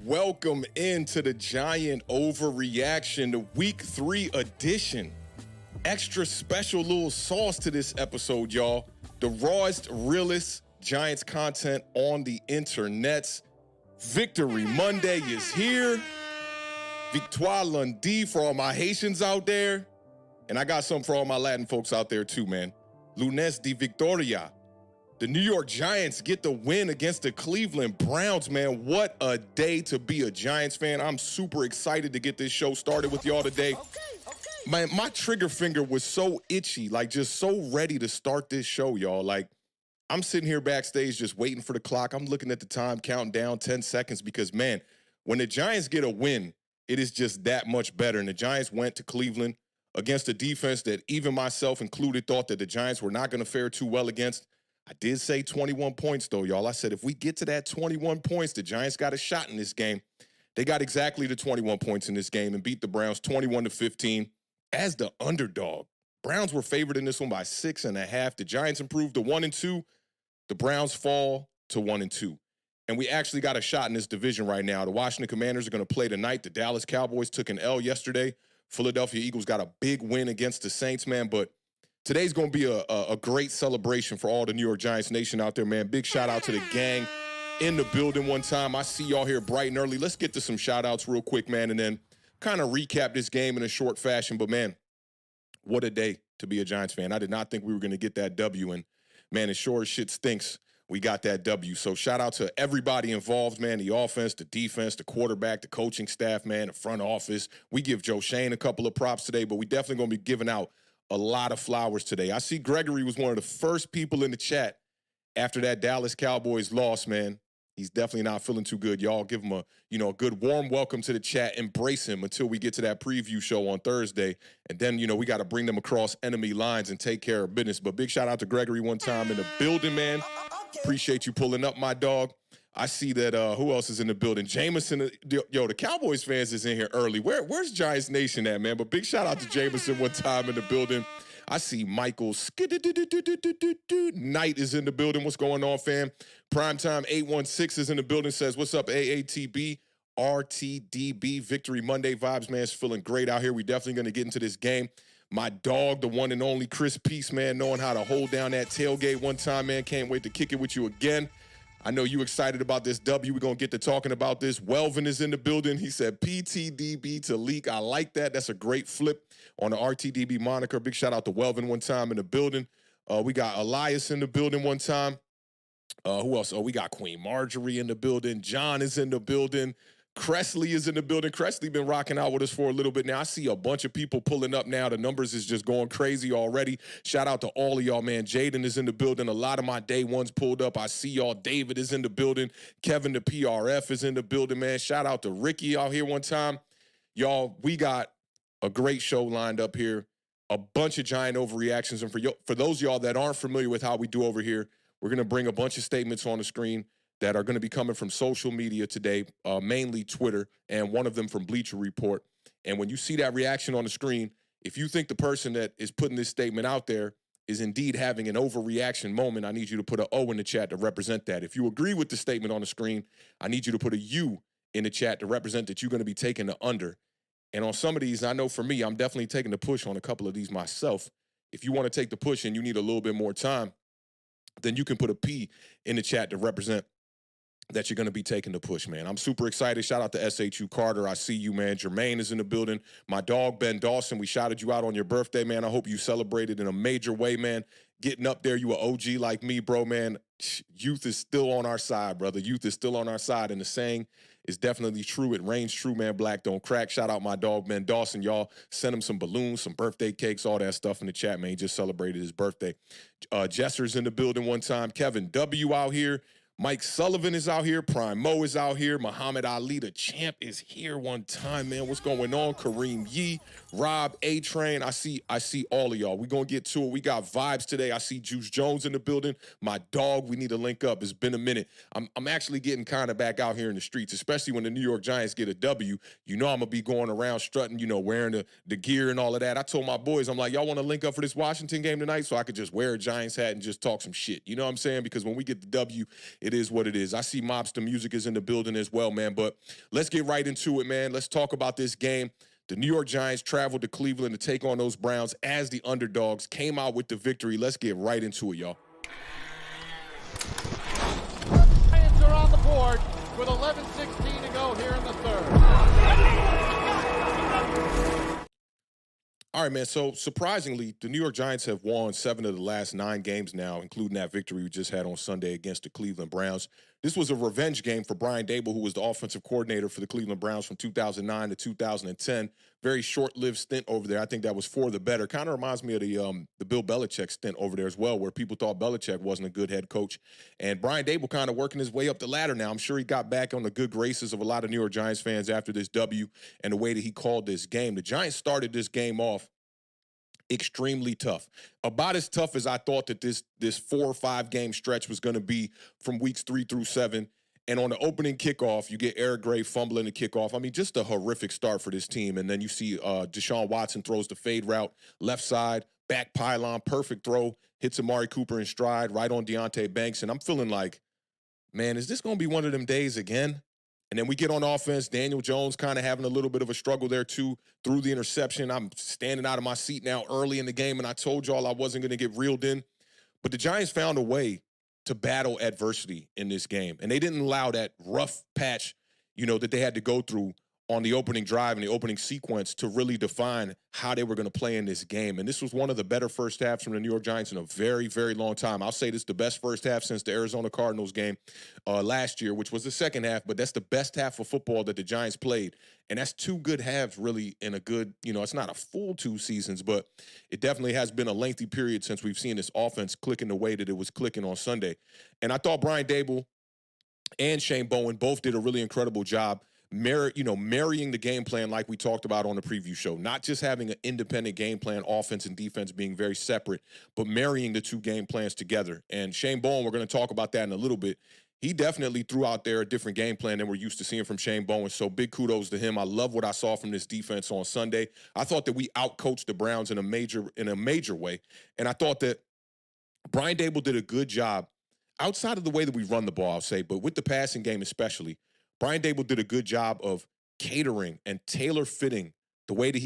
welcome into the Giant Overreaction, the Week 3 edition. Extra special little sauce to this episode, y'all. The rawest, realest Giants content on the internets. Victory Monday is here. Victoire lundi for all my Haitians out there. And I got something for all my Latin folks out there too, man. Lunes de Victoria. The New York Giants get the win against the Cleveland Browns, man. What a day to be a Giants fan. I'm super excited to get this show started with y'all today. Man, my trigger finger was so itchy, like just so ready to start this show, y'all. Like, I'm sitting here backstage just waiting for the clock. I'm looking at the time, counting down 10 seconds because, man, when the Giants get a win, it is just that much better. And the Giants went to Cleveland against a defense that even myself included thought that the Giants were not going to fare too well against. I did say 21 points, though, y'all. I said if we get to that 21 points, the Giants got a shot in this game. They got exactly the 21 points in this game and beat the Browns 21-15 as the underdog. Browns were favored in this one by 6.5. The Giants improved to 1-2. The Browns fall to 1-2. And we actually got a shot in this division right now. The Washington Commanders are going to play tonight. The Dallas Cowboys took an L yesterday. Philadelphia Eagles got a big win against the Saints, man. But today's going to be a great celebration for all the New York Giants Nation out there, man. Big shout out to the gang in the building one time. I see y'all here bright and early. Let's get to some shout outs real quick, man, and then kind of recap this game in a short fashion. But, man, what a day to be a Giants fan. I did not think we were going to get that W, and, man, as sure as shit stinks, we got that W. So shout out to everybody involved, man, the offense, the defense, the quarterback, the coaching staff, man, the front office. We give Joe Shane a couple of props today, but we definitely going to be giving out a lot of flowers today. I see Gregory was one of the first people in the chat after that Dallas Cowboys loss, man. He's definitely not feeling too good. Y'all give him a good warm welcome to the chat. Embrace him until we get to that preview show on Thursday. And then, we got to bring them across enemy lines and take care of business. But big shout out to Gregory one time in the building, man. Appreciate you pulling up, my dog. I see that, who else is in the building? Jameson, the Cowboys fans is in here early. Where's Giants Nation at, man? But big shout out to Jameson one time in the building. I see Michael Knight is in the building. What's going on, fam? Primetime 816 is in the building, says, what's up, AATB? RTDB, Victory Monday vibes, man. It's feeling great out here. We definitely going to get into this game. My dog, the one and only Chris Peace, man, knowing how to hold down that tailgate one time, man. Can't wait to kick it with you again. I know you excited about this W. We're going to get to talking about this. Welvin is in the building. He said PTDB to leak. I like that. That's a great flip on the RTDB moniker. Big shout out to Welvin one time in the building. We got Elias in the building one time. Who else? Oh, we got Queen Marjorie in the building. John is in the building. Cressley is in the building. Cressley been rocking out with us for a little bit now. I see a bunch of people pulling up now. The numbers is just going crazy already. Shout out to all of y'all, man. Jaden is in the building. A lot of my day ones pulled up. I see y'all. David is in the building. Kevin the PRF is in the building, man. Shout out to Ricky out here one time. Y'all, we got a great show lined up here. A bunch of Giant overreactions. And for those of y'all that aren't familiar with how we do over here, we're going to bring a bunch of statements on the screen that are going to be coming from social media today, mainly Twitter, and one of them from Bleacher Report. And when you see that reaction on the screen, if you think the person that is putting this statement out there is indeed having an overreaction moment, I need you to put an O in the chat to represent that. If you agree with the statement on the screen, I need you to put a U in the chat to represent that you're going to be taking the under. And on some of these, I know for me, I'm definitely taking the push on a couple of these myself. If you want to take the push and you need a little bit more time, then you can put a P in the chat to represent that you're going to be taking the push, man. I'm super excited. Shout out to SHU Carter. I see you, man. Jermaine is in the building. My dog, Ben Dawson, we shouted you out on your birthday, man. I hope you celebrated in a major way, man. Getting up there, you an OG like me, bro, man. Youth is still on our side, brother. Youth is still on our side, and the saying is definitely true. It reigns true, man. Black don't crack. Shout out my dog, Ben Dawson, y'all. Send him some balloons, some birthday cakes, all that stuff in the chat, man. He just celebrated his birthday. Jesser's in the building one time. Kevin W. out here. Mike Sullivan is out here. Prime Mo is out here. Muhammad Ali, the champ, is here one time, man. What's going on? Kareem Yee, Rob A-Train. I see all of y'all. We're going to get to it. We got vibes today. I see Juice Jones in the building. My dog, we need to link up. It's been a minute. I'm actually getting kind of back out here in the streets, especially when the New York Giants get a W. I'm going to be going around strutting, wearing the gear and all of that. I told my boys, I'm like, y'all want to link up for this Washington game tonight so I could just wear a Giants hat and just talk some shit. You know what I'm saying? Because when we get the W, it is what it is. I see Mobster Music is in the building as well, man. But let's get right into it, man. Let's talk about this game. The New York Giants traveled to Cleveland to take on those Browns as the underdogs, came out with the victory. Let's get right into it, y'all. Giants are on the board with 11:16 to go here in the third. All right, man. So surprisingly, the New York Giants have won 7 of the last 9 games now, including that victory we just had on Sunday against the Cleveland Browns. This was a revenge game for Brian Daboll, who was the offensive coordinator for the Cleveland Browns from 2009 to 2010. Very short-lived stint over there. I think that was for the better. Kind of reminds me of the Bill Belichick stint over there as well, where people thought Belichick wasn't a good head coach. And Brian Daboll kind of working his way up the ladder now. I'm sure he got back on the good graces of a lot of New York Giants fans after this W and the way that he called this game. The Giants started this game off extremely tough. About as tough as I thought that this 4 or 5 game stretch was going to be from weeks 3 through 7. And on the opening kickoff, you get Eric Gray fumbling the kickoff. I mean, just a horrific start for this team. And then you see Deshaun Watson throws the fade route, left side, back pylon, perfect throw, hits Amari Cooper in stride, right on Deonte Banks. And I'm feeling like, man, is this going to be one of them days again? And then we get on offense. Daniel Jones kind of having a little bit of a struggle there, too, through the interception. I'm standing out of my seat now early in the game, and I told y'all I wasn't going to get reeled in. But the Giants found a way to battle adversity in this game. And they didn't allow that rough patch, that they had to go through on the opening drive and the opening sequence to really define how they were going to play in this game. And this was one of the better first halves from the New York Giants in a very, very long time. I'll say this is the best first half since the Arizona Cardinals game last year, which was the second half, but that's the best half of football that the Giants played. And that's 2 good halves really in a good, it's not a full 2 seasons, but it definitely has been a lengthy period since we've seen this offense clicking the way that it was clicking on Sunday. And I thought Brian Daboll and Shane Bowen both did a really incredible job marrying the game plan like we talked about on the preview show, not just having an independent game plan, offense and defense being very separate, but marrying the 2 game plans together. And Shane Bowen, we're going to talk about that in a little bit. He definitely threw out there a different game plan than we're used to seeing from Shane Bowen. So big kudos to him. I love what I saw from this defense on Sunday. I thought that we outcoached the Browns in a major way. And I thought that Brian Daboll did a good job outside of the way that we run the ball, I'll say, but with the passing game especially. Brian Daboll did a good job of catering and tailor-fitting the way that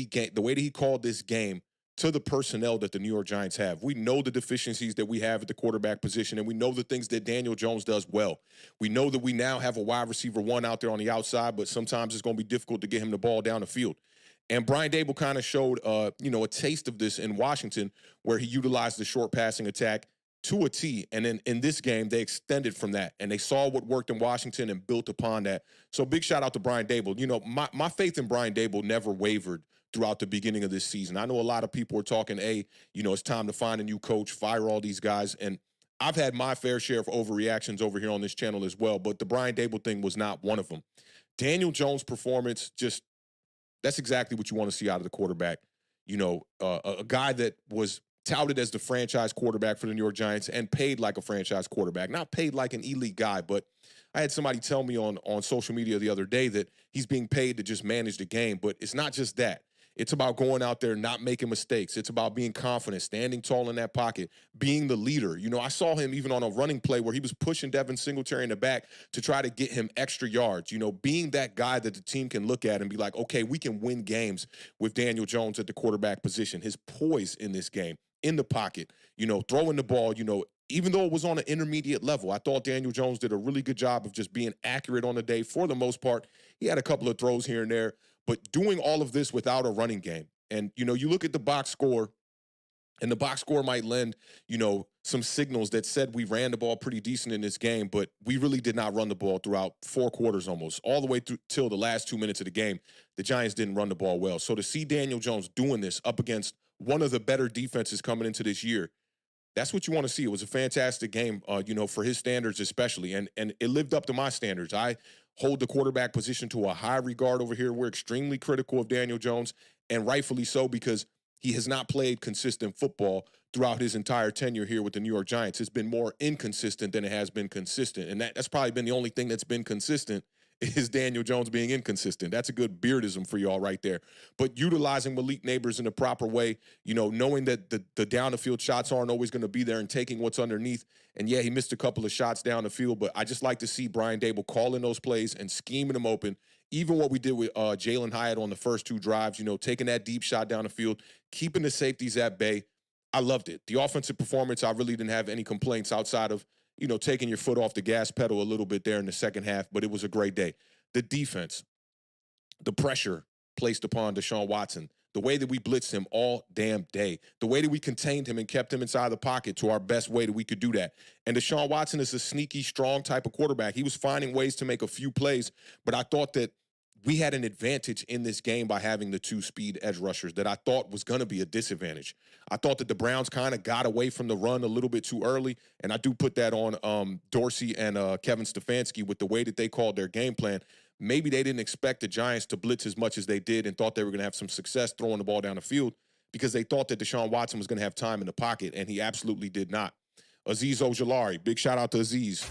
he called this game to the personnel that the New York Giants have. We know the deficiencies that we have at the quarterback position, and we know the things that Daniel Jones does well. We know that we now have a wide receiver 1 out there on the outside, but sometimes it's going to be difficult to get him the ball down the field. And Brian Daboll kind of showed, a taste of this in Washington, where he utilized the short passing attack to a T, and then in this game, they extended from that, and they saw what worked in Washington and built upon that. So big shout out to Brian Daboll. My faith in Brian Daboll never wavered throughout the beginning of this season. I know a lot of people are talking, it's time to find a new coach, fire all these guys, and I've had my fair share of overreactions over here on this channel as well, but the Brian Daboll thing was not one of them. Daniel Jones' performance, that's exactly what you want to see out of the quarterback. A guy that was touted as the franchise quarterback for the New York Giants and paid like a franchise quarterback. Not paid like an elite guy, but I had somebody tell me on social media the other day that he's being paid to just manage the game, but it's not just that. It's about going out there, not making mistakes. It's about being confident, standing tall in that pocket, being the leader. I saw him even on a running play where he was pushing Devin Singletary in the back to try to get him extra yards. Being that guy that the team can look at and be like, okay, we can win games with Daniel Jones at the quarterback position. His poise in this game, in the pocket, throwing the ball, even though it was on an intermediate level, I thought Daniel Jones did a really good job of just being accurate on the day for the most part. He had a couple of throws here and there, but doing all of this without a running game. And, you look at the box score, and the box score might lend, some signals that said we ran the ball pretty decent in this game, but we really did not run the ball throughout 4 quarters almost, all the way through till the last 2 minutes of the game. The Giants didn't run the ball well. So to see Daniel Jones doing this up against one of the better defenses coming into this year, that's what you want to see. It was a fantastic game, for his standards especially, and it lived up to my standards. I hold the quarterback position to a high regard over here. We're extremely critical of Daniel Jones, and rightfully so, because he has not played consistent football throughout his entire tenure here with the New York Giants. It's been more inconsistent than it has been consistent, and that's probably been the only thing that's been consistent is Daniel Jones being inconsistent. That's a good beardism for y'all right there. But utilizing Malik Neighbors in the proper way, knowing that the down the field shots aren't always going to be there and taking what's underneath. And yeah, he missed a couple of shots down the field, but I just like to see Brian Daboll calling those plays and scheming them open. Even what we did with Jalen Hyatt on the first 2 drives, taking that deep shot down the field, keeping the safeties at bay. I loved it. The offensive performance, I really didn't have any complaints outside of, taking your foot off the gas pedal a little bit there in the second half, but it was a great day. The defense, the pressure placed upon Deshaun Watson, the way that we blitzed him all damn day, the way that we contained him and kept him inside the pocket to our best way that we could do that. And Deshaun Watson is a sneaky, strong type of quarterback. He was finding ways to make a few plays, but I thought that we had an advantage in this game by having the 2 speed edge rushers that I thought was going to be a disadvantage. I thought that the Browns kind of got away from the run a little bit too early, and I do put that on Dorsey and Kevin Stefanski with the way that they called their game plan. Maybe they didn't expect the Giants to blitz as much as they did and thought they were going to have some success throwing the ball down the field because they thought that Deshaun Watson was going to have time in the pocket, and he absolutely did not. Azeez Ojulari, big shout out to Azeez.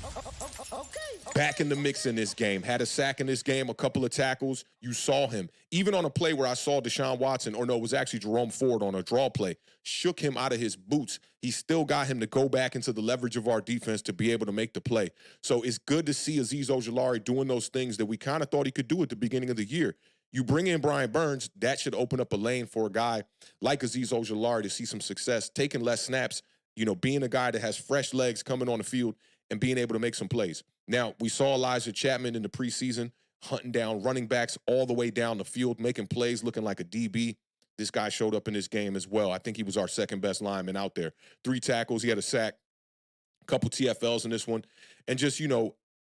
Back in the mix in this game. Had a sack in this game, a couple of tackles. You saw him. Even on a play where I saw Deshaun Watson, or no, it was actually Jerome Ford on a draw play, shook him out of his boots. He still got him to go back into the leverage of our defense to be able to make the play. So it's good to see Azeez Ojulari doing those things that we kind of thought he could do at the beginning of the year. You bring in Brian Burns, that should open up a lane for a guy like Azeez Ojulari to see some success, taking less snaps, being a guy that has fresh legs coming on the field and being able to make some plays. Now, we saw Elijah Chapman in the preseason hunting down running backs all the way down the field, making plays, looking like a DB. This guy showed up in this game as well. I think he was our second best lineman out there. 3 tackles, he had a sack, a couple TFLs in this one, and just,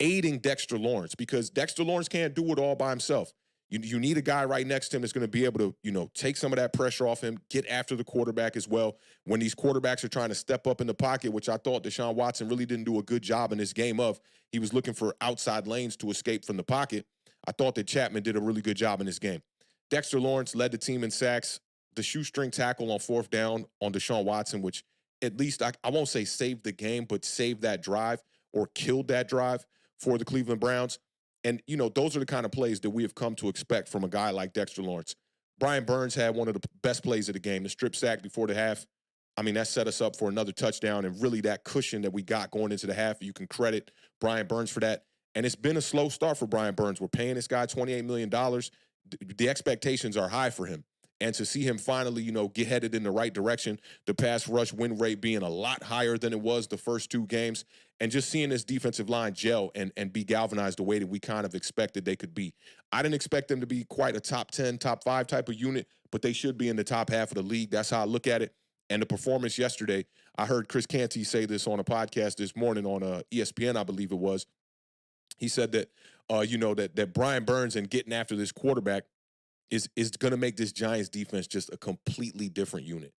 aiding Dexter Lawrence because Dexter Lawrence can't do it all by himself. You need a guy right next to him that's going to be able to, take some of that pressure off him, get after the quarterback as well. When these quarterbacks are trying to step up in the pocket, which I thought Deshaun Watson really didn't do a good job in this game of, he was looking for outside lanes to escape from the pocket. I thought that Chapman did a really good job in this game. Dexter Lawrence led the team in sacks. The shoestring tackle on 4th down on Deshaun Watson, which at least I won't say saved the game, but saved that drive or killed that drive for the Cleveland Browns. And, those are the kind of plays that we have come to expect from a guy like Dexter Lawrence. Brian Burns had one of the best plays of the game, the strip sack before the half. I mean, that set us up for another touchdown, and really that cushion that we got going into the half, you can credit Brian Burns for that. And it's been a slow start for Brian Burns. We're paying this guy $28 million. The expectations are high for him. And to see him finally, get headed in the right direction, the pass rush win rate being a lot higher than it was the first 2 games, and just seeing this defensive line gel and be galvanized the way that we kind of expected they could be. I didn't expect them to be quite a top 10, top 5 type of unit, but they should be in the top half of the league. That's how I look at it. And the performance yesterday, I heard Chris Canty say this on a podcast this morning on ESPN, I believe it was. He said that, that Brian Burns and getting after this quarterback is going to make this Giants defense just a completely different unit.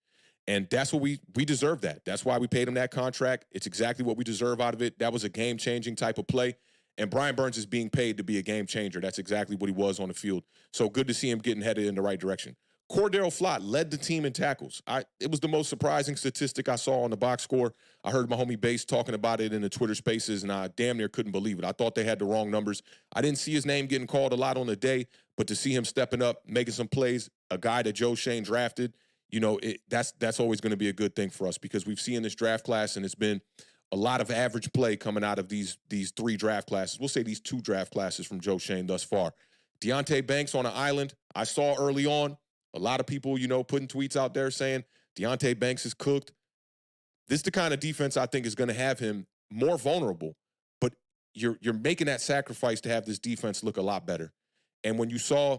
And that's what we deserve that. That's why we paid him that contract. It's exactly what we deserve out of it. That was a game-changing type of play. And Brian Burns is being paid to be a game changer. That's exactly what he was on the field. So good to see him getting headed in the right direction. Cordero Flott led the team in tackles. It was the most surprising statistic I saw on the box score. I heard my homie Bass talking about it in the Twitter spaces, and I damn near couldn't believe it. I thought they had the wrong numbers. I didn't see his name getting called a lot on the day, but to see him stepping up, making some plays, a guy that Joe Shane drafted, that's always going to be a good thing for us because we've seen this draft class, and it's been a lot of average play coming out of these 3 draft classes. We'll say these 2 draft classes from Joe Shane thus far. Deontay Banks on an island, I saw early on. A lot of people, putting tweets out there saying Deontay Banks is cooked. This is the kind of defense I think is going to have him more vulnerable, but you're making that sacrifice to have this defense look a lot better. And when you saw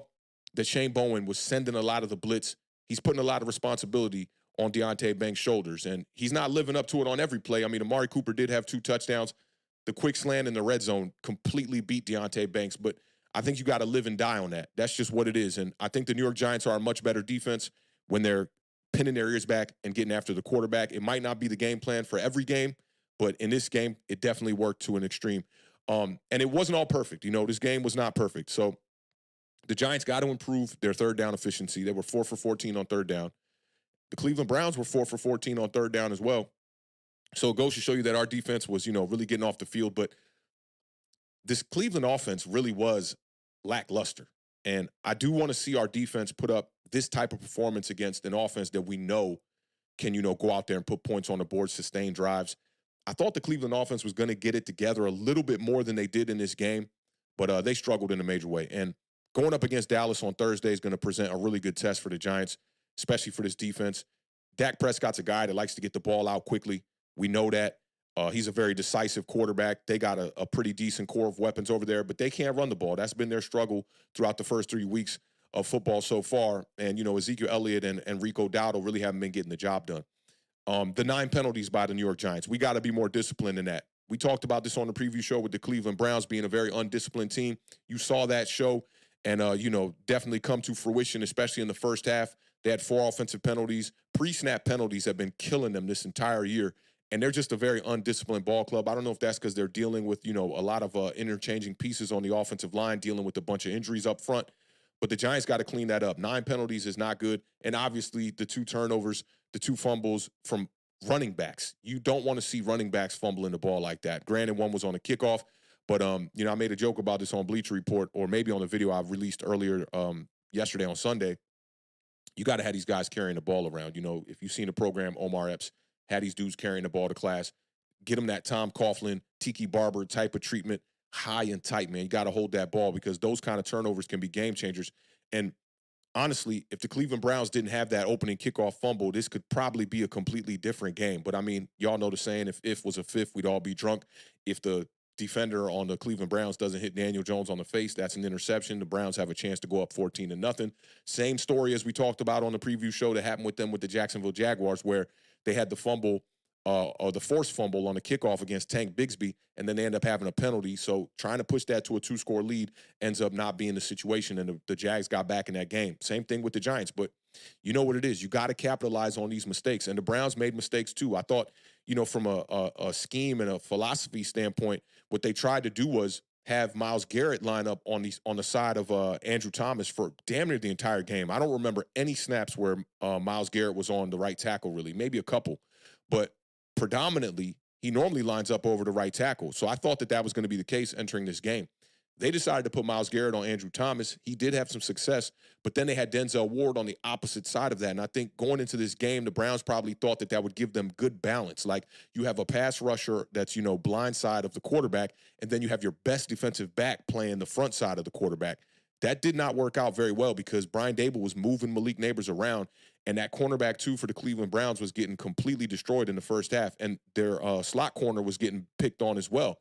that Shane Bowen was sending a lot of the blitz, he's putting a lot of responsibility on Deontay Banks' shoulders, and he's not living up to it on every play. I mean, Amari Cooper did have 2 touchdowns. The quick slant in the red zone completely beat Deontay Banks, but I think you got to live and die on that. That's just what it is. And I think the New York Giants are a much better defense when they're pinning their ears back and getting after the quarterback. It might not be the game plan for every game, but in this game, it definitely worked to an extreme. And it wasn't all perfect. This game was not perfect. So the Giants got to improve their 3rd down efficiency. They were 4 for 14 on 3rd down. The Cleveland Browns were 4 for 14 on 3rd down as well. So it goes to show you that our defense was, really getting off the field. But this Cleveland offense really was lackluster. And I do want to see our defense put up this type of performance against an offense that we know can, go out there and put points on the board, sustain drives. I thought the Cleveland offense was going to get it together a little bit more than they did in this game, but they struggled in a major way. And going up against Dallas on Thursday is going to present a really good test for the Giants, especially for this defense. Dak Prescott's a guy that likes to get the ball out quickly. We know that. He's a very decisive quarterback. They got a pretty decent core of weapons over there, but they can't run the ball. That's been their struggle throughout the first 3 weeks of football so far. And, Ezekiel Elliott and Rico Dowdle really haven't been getting the job done. The 9 penalties by the New York Giants, we got to be more disciplined in that. We talked about this on the preview show with the Cleveland Browns being a very undisciplined team. You saw that show and, definitely come to fruition, especially in the first half. They had 4 offensive penalties. Pre-snap penalties have been killing them this entire year. And they're just a very undisciplined ball club. I don't know if that's because they're dealing with, a lot of interchanging pieces on the offensive line, dealing with a bunch of injuries up front. But the Giants got to clean that up. 9 penalties is not good. And obviously the 2 turnovers, the 2 fumbles from running backs. You don't want to see running backs fumbling the ball like that. Granted, one was on a kickoff. But, I made a joke about this on Bleacher Report, or maybe on the video I released earlier yesterday on Sunday. You got to have these guys carrying the ball around. If you've seen the program, Omar Epps had these dudes carrying the ball to class. Get them that Tom Coughlin, Tiki Barber type of treatment, high and tight, man. You got to hold that ball because those kind of turnovers can be game changers. And honestly, if the Cleveland Browns didn't have that opening kickoff fumble, this could probably be a completely different game. But, I mean, y'all know the saying, if was a fifth, we'd all be drunk. If the defender on the Cleveland Browns doesn't hit Daniel Jones on the face, that's an interception. The Browns have a chance to go up 14-0. Same story as we talked about on the preview show that happened with them with the Jacksonville Jaguars, where they had the fumble or the forced fumble on the kickoff against Tank Bigsby, and then they end up having a penalty. So trying to push that to a 2-score lead ends up not being the situation, and the Jags got back in that game. Same thing with the Giants, but you know what it is. You got to capitalize on these mistakes, and the Browns made mistakes too. I thought, from a scheme and a philosophy standpoint, what they tried to do was have Myles Garrett line up on the side of Andrew Thomas for damn near the entire game. I don't remember any snaps where Myles Garrett was on the right tackle, really. Maybe a couple. But predominantly, he normally lines up over the right tackle. So I thought that was going to be the case entering this game. They decided to put Myles Garrett on Andrew Thomas. He did have some success, but then they had Denzel Ward on the opposite side of that. And I think going into this game, the Browns probably thought that would give them good balance. Like, you have a pass rusher that's, blind side of the quarterback, and then you have your best defensive back playing the front side of the quarterback. That did not work out very well because Brian Daboll was moving Malik Neighbors around, and that cornerback, too, for the Cleveland Browns was getting completely destroyed in the first half, and their slot corner was getting picked on as well.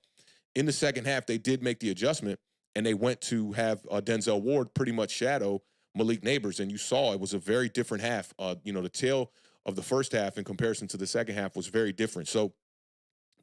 In the second half, they did make the adjustment, and they went to have Denzel Ward pretty much shadow Malik Neighbors, and you saw it was a very different half. The tail of the first half in comparison to the second half was very different. So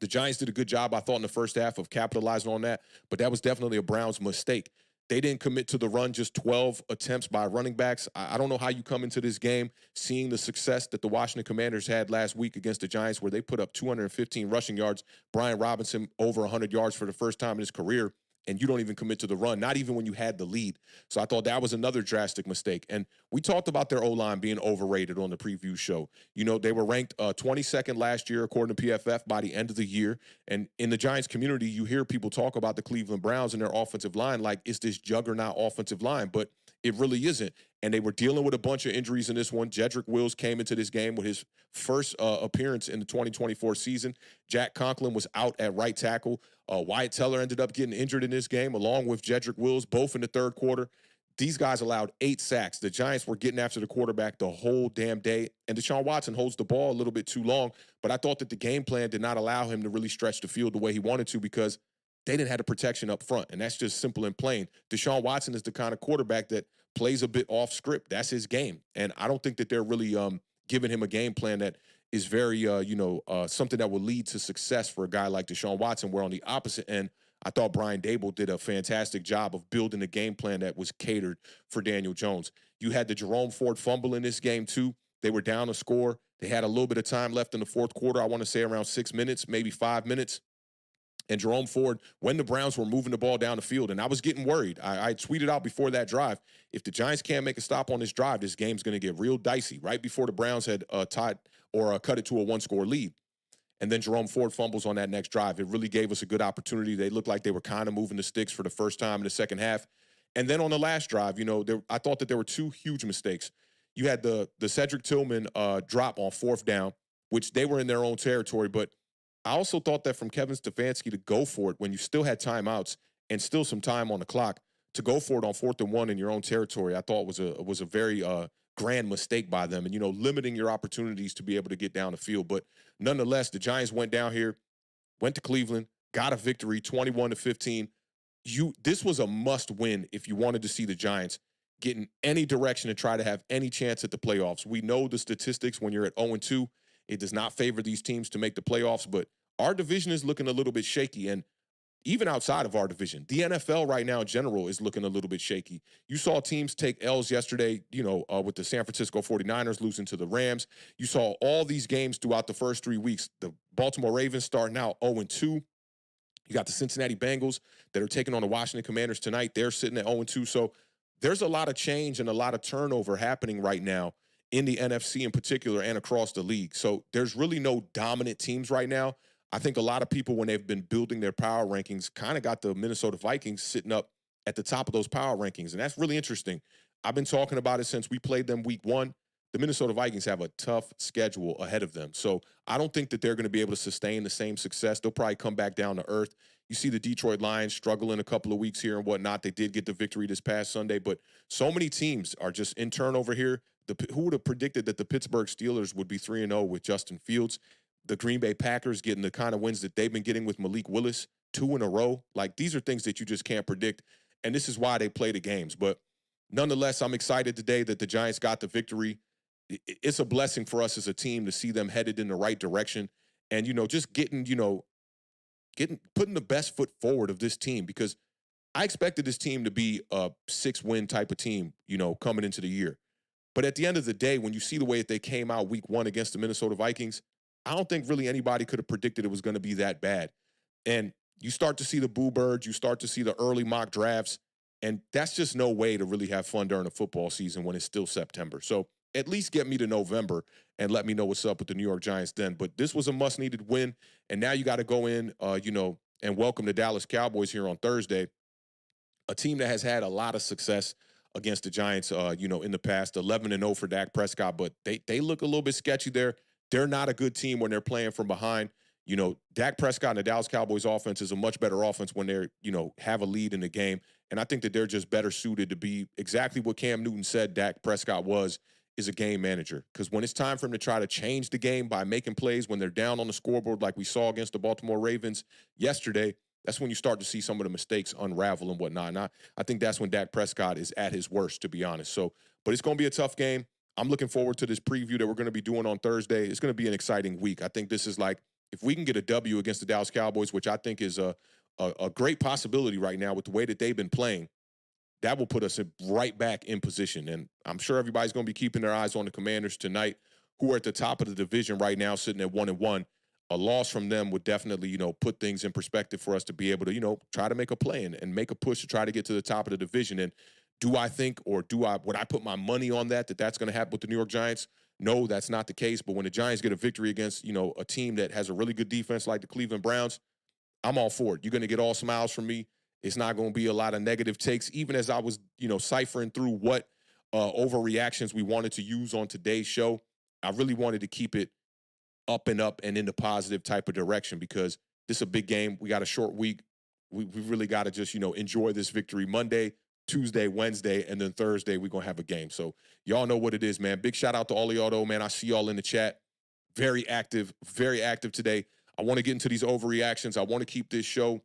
the Giants did a good job, I thought, in the first half of capitalizing on that, but that was definitely a Browns mistake. They didn't commit to the run, just 12 attempts by running backs. I don't know how you come into this game seeing the success that the Washington Commanders had last week against the Giants, where they put up 215 rushing yards. Brian Robinson over 100 yards for the first time in his career, and you don't even commit to the run, not even when you had the lead. So I thought that was another drastic mistake. And we talked about their O-line being overrated on the preview show. They were ranked 22nd last year, according to PFF, by the end of the year. And in the Giants community, you hear people talk about the Cleveland Browns and their offensive line like it's this juggernaut offensive line, but it really isn't. And they were dealing with a bunch of injuries in this one. Jedrick Wills came into this game with his first appearance in the 2024 season. Jack Conklin was out at right tackle. Wyatt Teller ended up getting injured in this game, along with Jedrick Wills, both in the third quarter. These guys allowed 8 sacks. The Giants were getting after the quarterback the whole damn day. And Deshaun Watson holds the ball a little bit too long. But I thought that the game plan did not allow him to really stretch the field the way he wanted to because they didn't have the protection up front. And that's just simple and plain. Deshaun Watson is the kind of quarterback that plays a bit off script. That's his game. And I don't think that they're really giving him a game plan that is very, something that will lead to success for a guy like Deshaun Watson, where on the opposite end, I thought Brian Daboll did a fantastic job of building a game plan that was catered for Daniel Jones. You had the Jerome Ford fumble in this game, too. They were down a score. They had a little bit of time left in the fourth quarter. I want to say around 6 minutes, maybe 5 minutes. And Jerome Ford, when the Browns were moving the ball down the field, and I was getting worried. I tweeted out before that drive, if the Giants can't make a stop on this drive, this game's going to get real dicey, right before the Browns had tied or cut it to a 1-score lead. and then Jerome Ford fumbles on that next drive. It really gave us a good opportunity. They looked like they were kind of moving the sticks for the first time in the second half. And then on the last drive, I thought that there were two huge mistakes. You had the Cedric Tillman drop on fourth down, which they were in their own territory. But I also thought that from Kevin Stefanski to go for it when you still had timeouts and still some time on the clock, to go for it on 4th and 1 in your own territory, I thought was a very grand mistake by them, and limiting your opportunities to be able to get down the field. But nonetheless, the Giants went down here, went to Cleveland, got a victory, 21-15. This was a must win if you wanted to see the Giants get in any direction and try to have any chance at the playoffs. We know the statistics when you're at 0-2, it does not favor these teams to make the playoffs, but our division is looking a little bit shaky. And even outside of our division, the NFL right now in general is looking a little bit shaky. You saw teams take L's yesterday, with the San Francisco 49ers losing to the Rams. You saw all these games throughout the first 3 weeks. The Baltimore Ravens starting out 0-2. You got the Cincinnati Bengals that are taking on the Washington Commanders tonight. They're sitting at 0-2. So there's a lot of change and a lot of turnover happening right now in the NFC in particular and across the league. So there's really no dominant teams right now. I think a lot of people, when they've been building their power rankings, kind of got the Minnesota Vikings sitting up at the top of those power rankings. And that's really interesting. I've been talking about it since we played them week 1. The Minnesota Vikings have a tough schedule ahead of them. So I don't think that they're going to be able to sustain the same success. They'll probably come back down to earth. You see the Detroit Lions struggle in a couple of weeks here and whatnot. They did get the victory this past Sunday, but so many teams are just in turnover here. Who would have predicted that the Pittsburgh Steelers would be 3-0 with Justin Fields? The Green Bay Packers getting the kind of wins that they've been getting with Malik Willis 2 in a row. Like, these are things that you just can't predict, and this is why they play the games. But nonetheless, I'm excited today that the Giants got the victory. It's a blessing for us as a team to see them headed in the right direction and, just putting the best foot forward of this team, because I expected this team to be a 6-win type of team, coming into the year. But at the end of the day, when you see the way that they came out week 1 against the Minnesota Vikings, I don't think really anybody could have predicted it was going to be that bad. And you start to see the boo birds, you start to see the early mock drafts, and that's just no way to really have fun during a football season when it's still September. So at least get me to November and let me know what's up with the New York Giants then. But this was a much-needed win, and now you got to go in, and welcome the Dallas Cowboys here on Thursday, a team that has had a lot of success against the Giants, in the past, 11-0 for Dak Prescott, but they look a little bit sketchy there. They're not a good team when they're playing from behind. Dak Prescott and the Dallas Cowboys offense is a much better offense when they're, have a lead in the game. And I think that they're just better suited to be exactly what Cam Newton said Dak Prescott is a game manager. Because when it's time for him to try to change the game by making plays when they're down on the scoreboard like we saw against the Baltimore Ravens yesterday, that's when you start to see some of the mistakes unravel and whatnot. And I think that's when Dak Prescott is at his worst, to be honest. So, but it's going to be a tough game. I'm looking forward to this preview that we're going to be doing on Thursday. It's going to be an exciting week. I think this is like, if we can get a W against the Dallas Cowboys, which I think is a great possibility right now with the way that they've been playing, that will put us right back in position. And I'm sure everybody's going to be keeping their eyes on the Commanders tonight, who are at the top of the division right now, sitting at 1-1. A loss from them would definitely, put things in perspective for us to be able to, try to make a play and make a push to try to get to the top of the division. And do I think, or would I put my money on that's going to happen with the New York Giants? No, that's not the case. But when the Giants get a victory against, a team that has a really good defense like the Cleveland Browns, I'm all for it. You're going to get all smiles from me. It's not going to be a lot of negative takes, even as I was, ciphering through what overreactions we wanted to use on today's show. I really wanted to keep it up and in the positive type of direction, because this is a big game. We got a short week. We really got to just, enjoy this victory. Monday, Tuesday, Wednesday, and then Thursday, we're going to have a game. So y'all know what it is, man. Big shout out to all of y'all, though, man. I see y'all in the chat. Very active today. I want to get into these overreactions. I want to keep this show,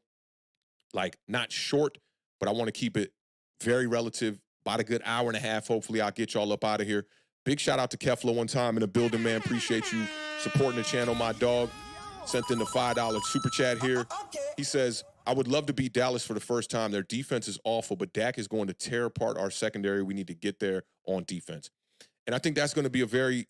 not short, but I want to keep it very relative, about a good hour and a half. Hopefully, I'll get y'all up out of here. Big shout out to Kefla one time in the building, man. Appreciate you supporting the channel, my dog. Sent in the $5 super chat here. He says, I would love to beat Dallas for the first time. Their defense is awful, but Dak is going to tear apart our secondary. We need to get there on defense. And I think that's going to be a very,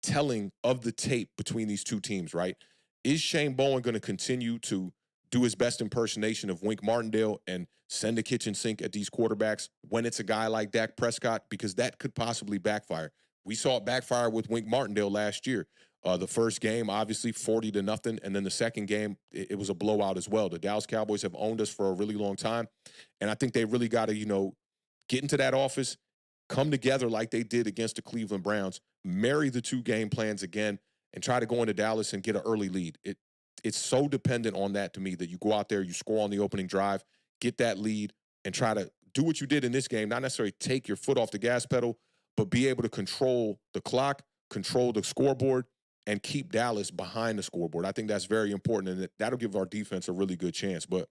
telling of the tape between these two teams, right? Is Shane Bowen going to continue to do his best impersonation of Wink Martindale and send the kitchen sink at these quarterbacks when it's a guy like Dak Prescott? Because that could possibly backfire. We saw it backfire with Wink Martindale last year. The first game, obviously, 40-0, and then the second game, it was a blowout as well. The Dallas Cowboys have owned us for a really long time, and I think they really got to, get into that office, come together like they did against the Cleveland Browns, marry the two game plans again, and try to go into Dallas and get an early lead. It's so dependent on that to me that you go out there, you score on the opening drive, get that lead, and try to do what you did in this game, not necessarily take your foot off the gas pedal, but be able to control the clock, control the scoreboard, and keep Dallas behind the scoreboard. I think that's very important, and that'll give our defense a really good chance. But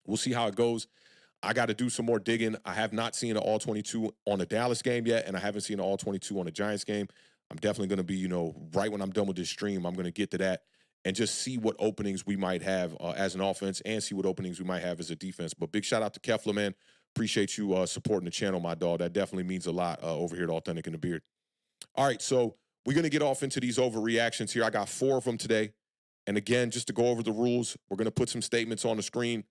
we'll see how it goes. I got to do some more digging. I have not seen an all-22 on the Dallas game yet, and I haven't seen an all-22 on the Giants game. I'm definitely going to be, right when I'm done with this stream, I'm going to get to that and just see what openings we might have as an offense and see what openings we might have as a defense. But big shout out to Kefla, man. Appreciate you supporting the channel, my dog. That definitely means a lot over here at Authentic in the Beard. All right, so we're going to get off into these overreactions here. I got 4 of them today. And again, just to go over the rules, we're going to put some statements on the screen.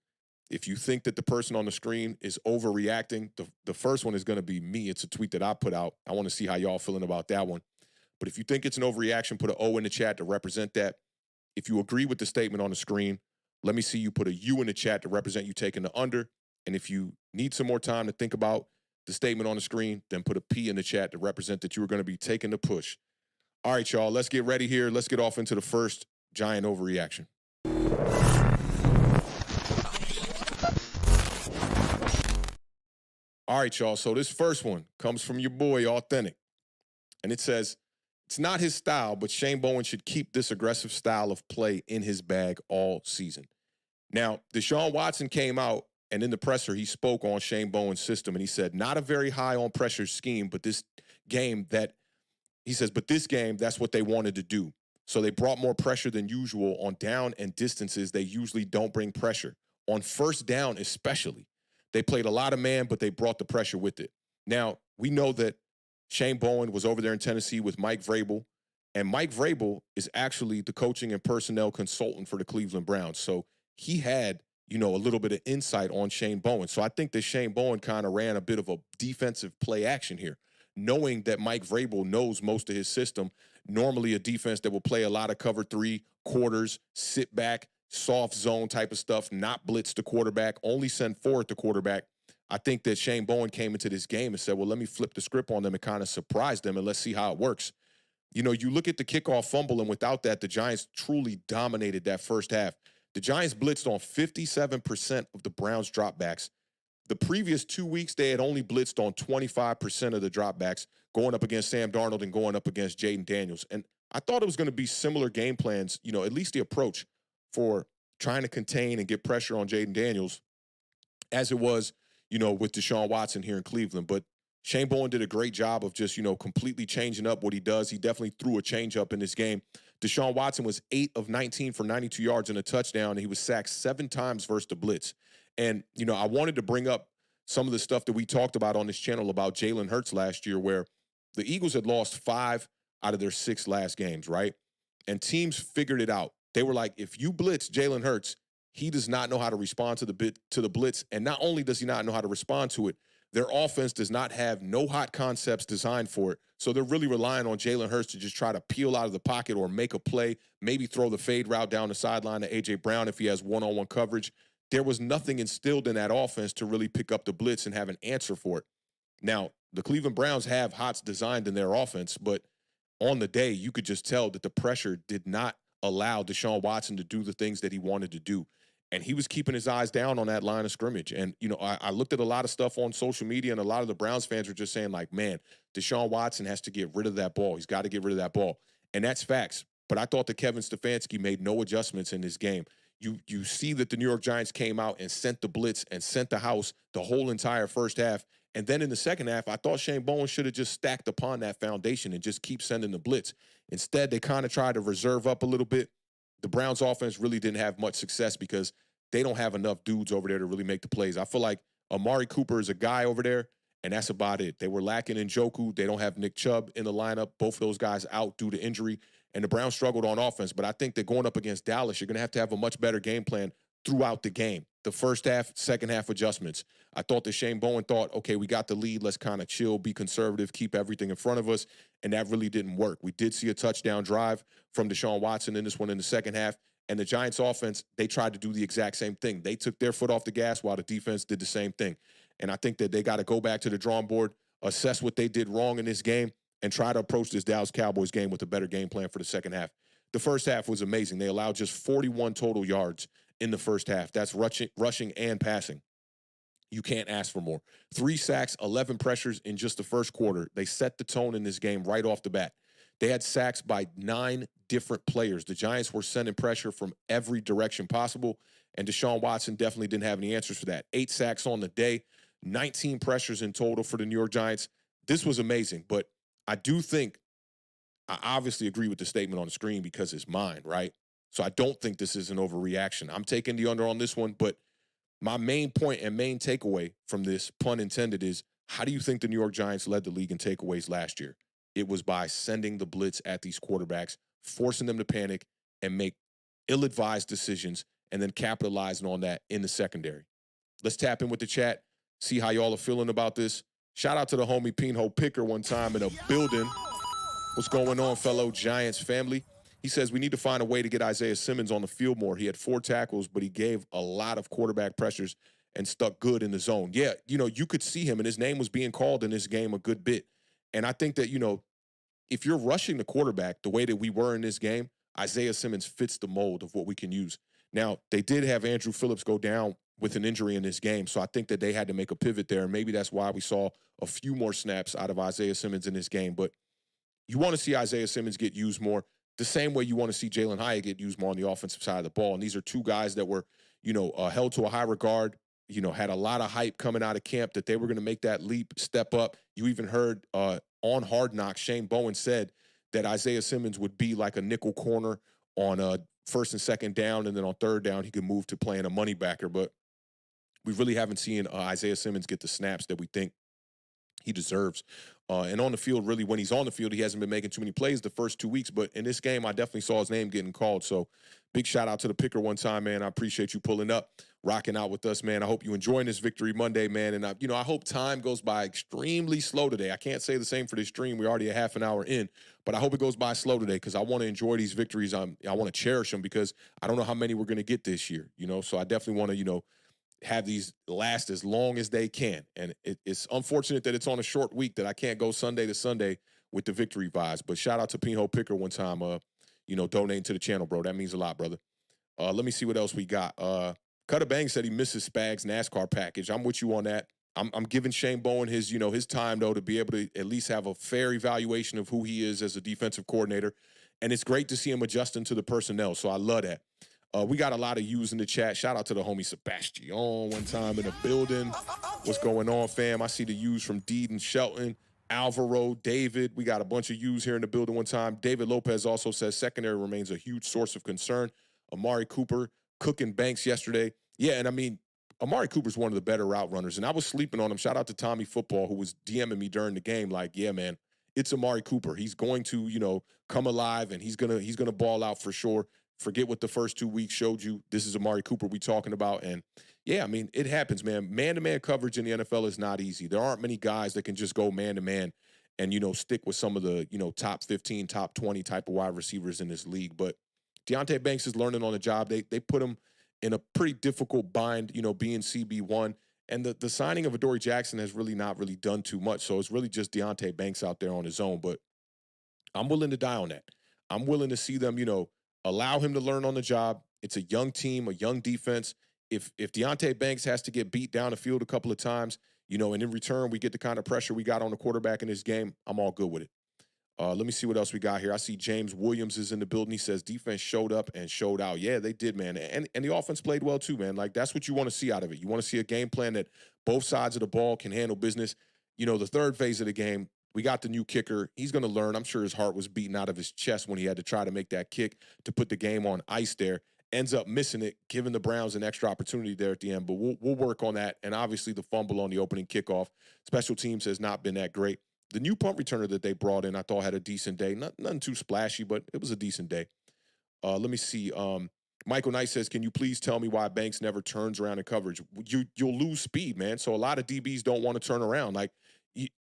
If you think that the person on the screen is overreacting, the first one is going to be me. It's a tweet that I put out. I want to see how y'all feeling about that one. But if you think it's an overreaction, put an O in the chat to represent that. If you agree with the statement on the screen, let me see you put a U in the chat to represent you taking the under. And if you need some more time to think about the statement on the screen, then put a P in the chat to represent that you are going to be taking the push. All right, y'all, let's get ready here. Let's get off into the first giant overreaction. All right, y'all, so this first one comes from your boy, Authentic. And it says, it's not his style, but Shane Bowen should keep this aggressive style of play in his bag all season. Now, Deshaun Watson came out, and in the presser, he spoke on Shane Bowen's system, and he said, not a very high on pressure scheme, but this game, that's what they wanted to do. So they brought more pressure than usual on down and distances. They usually don't bring pressure. On first down especially. They played a lot of man, but they brought the pressure with it. Now, we know that Shane Bowen was over there in Tennessee with Mike Vrabel, and Mike Vrabel is actually the coaching and personnel consultant for the Cleveland Browns. So he had, a little bit of insight on Shane Bowen. So I think that Shane Bowen kind of ran a bit of a defensive play action here, knowing that Mike Vrabel knows most of his system, normally a defense that will play a lot of cover 3, quarters, sit back, soft zone type of stuff, not blitz the quarterback, only send forward the quarterback. I think that Shane Bowen came into this game and said, well, let me flip the script on them and kind of surprise them, and let's see how it works. You look at the kickoff fumble, and without that, the Giants truly dominated that first half. The Giants blitzed on 57% of the Browns dropbacks. The previous 2 weeks, they had only blitzed on 25% of the dropbacks, going up against Sam Darnold and going up against Jaden Daniels. And I thought it was going to be similar game plans, at least the approach for trying to contain and get pressure on Jaden Daniels as it was, with Deshaun Watson here in Cleveland. But Shane Bowen did a great job of just, completely changing up what he does. He definitely threw a change up in this game. Deshaun Watson was 8 of 19 for 92 yards and a touchdown, and he was sacked 7 times versus the blitz. And, I wanted to bring up some of the stuff that we talked about on this channel about Jalen Hurts last year, where the Eagles had lost 5 out of their 6 last games, right? And teams figured it out. They were like, if you blitz Jalen Hurts, he does not know how to respond to the blitz. And not only does he not know how to respond to it, their offense does not have no hot concepts designed for it. So they're really relying on Jalen Hurts to just try to peel out of the pocket or make a play, maybe throw the fade route down the sideline to A.J. Brown if he has one-on-one coverage. There was nothing instilled in that offense to really pick up the blitz and have an answer for it. Now, the Cleveland Browns have hots designed in their offense, but on the day, you could just tell that the pressure did not allow Deshaun Watson to do the things that he wanted to do. And he was keeping his eyes down on that line of scrimmage. And, I looked at a lot of stuff on social media, and a lot of the Browns fans were just saying, like, man, Deshaun Watson has to get rid of that ball. He's got to get rid of that ball. And that's facts. But I thought that Kevin Stefanski made no adjustments in this game. You see that the New York Giants came out and sent the blitz and sent the house the whole entire first half. And then in the second half, I thought Shane Bowen should have just stacked upon that foundation and just keep sending the blitz. Instead, they kind of tried to reserve up a little bit. The Browns offense really didn't have much success because they don't have enough dudes over there to really make the plays. I feel like Amari Cooper is a guy over there, and that's about it. They were lacking in Njoku. They don't have Nick Chubb in the lineup. Both of those guys out due to injury, and the Browns struggled on offense. But I think that going up against Dallas, you're going to have a much better game plan throughout the game. the first half, second half adjustments. I thought that Shane Bowen thought, okay, we got the lead. Let's kind of chill, be conservative, keep everything in front of us. And that really didn't work. We did see a touchdown drive from Deshaun Watson in this one in the second half. And the Giants offense, they tried to do the exact same thing. They took their foot off the gas while the defense did the same thing. And I think that they got to go back to the drawing board, assess what they did wrong in this game, and try to approach this Dallas Cowboys game with a better game plan for the second half. The first half was amazing. They allowed just 41 total yards in the first half. That's rushing and passing. You can't ask for more. 3 sacks, 11 pressures in just the first quarter. They set the tone in this game right off the bat. They had sacks by 9 different players. The Giants were sending pressure from every direction possible, and Deshaun Watson definitely didn't have any answers for that. 8 sacks on the day, 19 pressures in total for the New York Giants. This was amazing, but I do think I obviously agree with the statement on the screen because it's mine, right? So I don't think this is an overreaction. I'm taking the under on this one, but my main point and main takeaway from this, pun intended, is how do you think the New York Giants led the league in takeaways last year? It was by sending the blitz at these quarterbacks, forcing them to panic and make ill-advised decisions, and then capitalizing on that in the secondary. Let's tap in with the chat, see how y'all are feeling about this. Shout out to the homie Pinho Picker one time in a building. What's going on, fellow Giants family? He says, we need to find a way to get Isaiah Simmons on the field more. He had 4 tackles, but he gave a lot of quarterback pressures and stuck good in the zone. Yeah, you could see him, and his name was being called in this game a good bit. And I think that, if you're rushing the quarterback the way that we were in this game, Isaiah Simmons fits the mold of what we can use. Now, they did have Andrew Phillips go down with an injury in this game, so I think that they had to make a pivot there, and maybe that's why we saw a few more snaps out of Isaiah Simmons in this game. But you want to see Isaiah Simmons get used more the same way you want to see Jalen Hyatt get used more on the offensive side of the ball. And these are 2 guys that were, held to a high regard, had a lot of hype coming out of camp that they were going to make that leap, step up. You even heard on Hard Knocks, Shane Bowen said that Isaiah Simmons would be like a nickel corner on first and second down, and then on third down he could move to playing a money backer. But we really haven't seen Isaiah Simmons get the snaps that we think he deserves. And on the field, really, when he's on the field, he hasn't been making too many plays the first 2 weeks. But in this game, I definitely saw his name getting called. So big shout out to the Picker one time, man. I appreciate you pulling up, rocking out with us, man. I hope you enjoying this Victory Monday, man. And, I hope time goes by extremely slow today. I can't say the same for this stream. We're already a half an hour in. But I hope it goes by slow today because I want to enjoy these victories. I want to cherish them because I don't know how many we're going to get this year, So I definitely want to, have these last as long as they can. And it's unfortunate that it's on a short week that I can't go Sunday to Sunday with the victory vibes. But shout out to Pinho Picker one time, donating to the channel, bro. That means a lot, brother. Let me see what else we got. Cutter Bang said he misses Spags NASCAR package. I'm with you on that. I'm giving Shane Bowen his, his time, though, to be able to at least have a fair evaluation of who he is as a defensive coordinator. And it's great to see him adjusting to the personnel. So I love that. We got a lot of yous in the chat. Shout out to the homie Sebastian one time in the building. What's going on, fam? I see the yous from Deed and Shelton, Alvaro, David. We got a bunch of yous here in the building one time. David Lopez also says secondary remains a huge source of concern. Amari Cooper cooking Banks yesterday. Yeah, and Amari Cooper's one of the better route runners, and I was sleeping on him. Shout out to Tommy Football, who was DMing me during the game like, yeah, man, it's Amari Cooper. He's going to, come alive, and he's gonna ball out for sure. Forget what the first 2 weeks showed you. This is Amari Cooper we talking about. And, yeah, it happens, man. Man-to-man coverage in the NFL is not easy. There aren't many guys that can just go man-to-man and, stick with some of the, top 15, top 20 type of wide receivers in this league. But Deonte Banks is learning on the job. They put him in a pretty difficult bind, being CB1. And the signing of Adoree Jackson has really not really done too much. So it's really just Deonte Banks out there on his own. But I'm willing to die on that. I'm willing to see them, allow him to learn on the job. It's a young team, a young defense. If Deonte Banks has to get beat down the field a couple of times, and in return we get the kind of pressure we got on the quarterback in this game, I'm all good with it. Let me see what else we got here. I see James Williams is in the building. He says defense showed up and showed out. Yeah, they did, man. And the offense played well too, man. Like, that's what you want to see out of it. You want to see a game plan that both sides of the ball can handle business. The third phase of the game, we got the new kicker. He's going to learn. I'm sure his heart was beating out of his chest when he had to try to make that kick to put the game on ice there. Ends up missing it, giving the Browns an extra opportunity there at the end. But we'll work on that. And obviously the fumble on the opening kickoff. Special teams has not been that great. The new punt returner that they brought in, I thought had a decent day. Nothing too splashy, but it was a decent day. Let me see. Michael Knight says, can you please tell me why Banks never turns around in coverage? You'll lose speed, man. So a lot of DBs don't want to turn around. Like,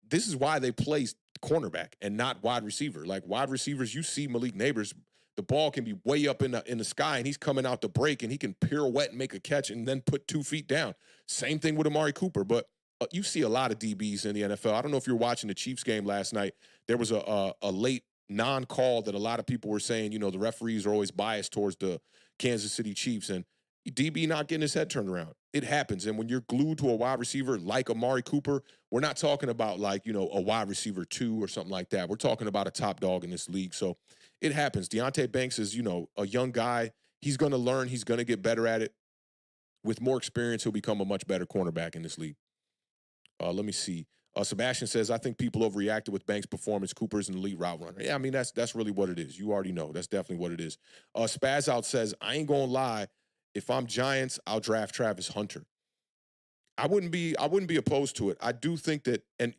this is why they play cornerback and not wide receiver. Like, wide receivers, you see Malik Neighbors, the ball can be way up in the sky, and he's coming out the break, and he can pirouette and make a catch and then put 2 feet down. Same thing with Amari Cooper. But you see a lot of DBs in the NFL. I don't know if you were watching the Chiefs game last night. There was a late non-call that a lot of people were saying, the referees are always biased towards the Kansas City Chiefs, and DB not getting his head turned around. It happens. And when you're glued to a wide receiver like Amari Cooper, we're not talking about like, a wide receiver 2 or something like that. We're talking about a top dog in this league. So it happens. Deonte Banks is, a young guy. He's going to learn. He's going to get better at it. With more experience, he'll become a much better cornerback in this league. Let me see. Sebastian says, I think people overreacted with Banks' performance. Cooper's an elite route runner. Yeah, I mean, that's really what it is. You already know. That's definitely what it is. Spaz Out says, I ain't going to lie. If I'm Giants, I'll draft Travis Hunter. I wouldn't be opposed to it. I do think that, and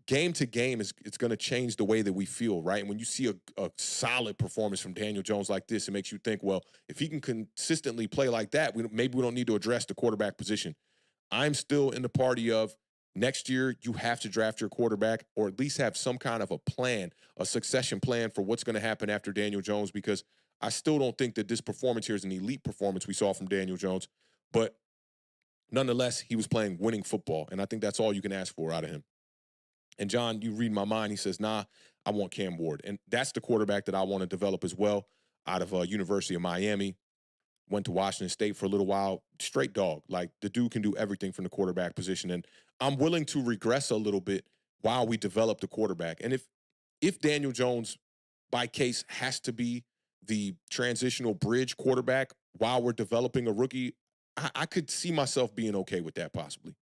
game to game it's going to change the way that we feel, right? And when you see a solid performance from Daniel Jones like this, it makes you think, well, if he can consistently play like that, maybe we don't need to address the quarterback position. I'm still in the party of next year you have to draft your quarterback, or at least have some kind of a plan, a succession plan for what's going to happen after Daniel Jones, because I still don't think that this performance here is an elite performance we saw from Daniel Jones, but nonetheless, he was playing winning football, and I think that's all you can ask for out of him. And John, you read my mind. He says, nah, I want Cam Ward. And that's the quarterback that I want to develop as well, out of University of Miami. Went to Washington State for a little while. Straight dog. Like, the dude can do everything from the quarterback position. And I'm willing to regress a little bit while we develop the quarterback. And if Daniel Jones, by case, has to be the transitional bridge quarterback while we're developing a rookie, I could see myself being okay with that possibly.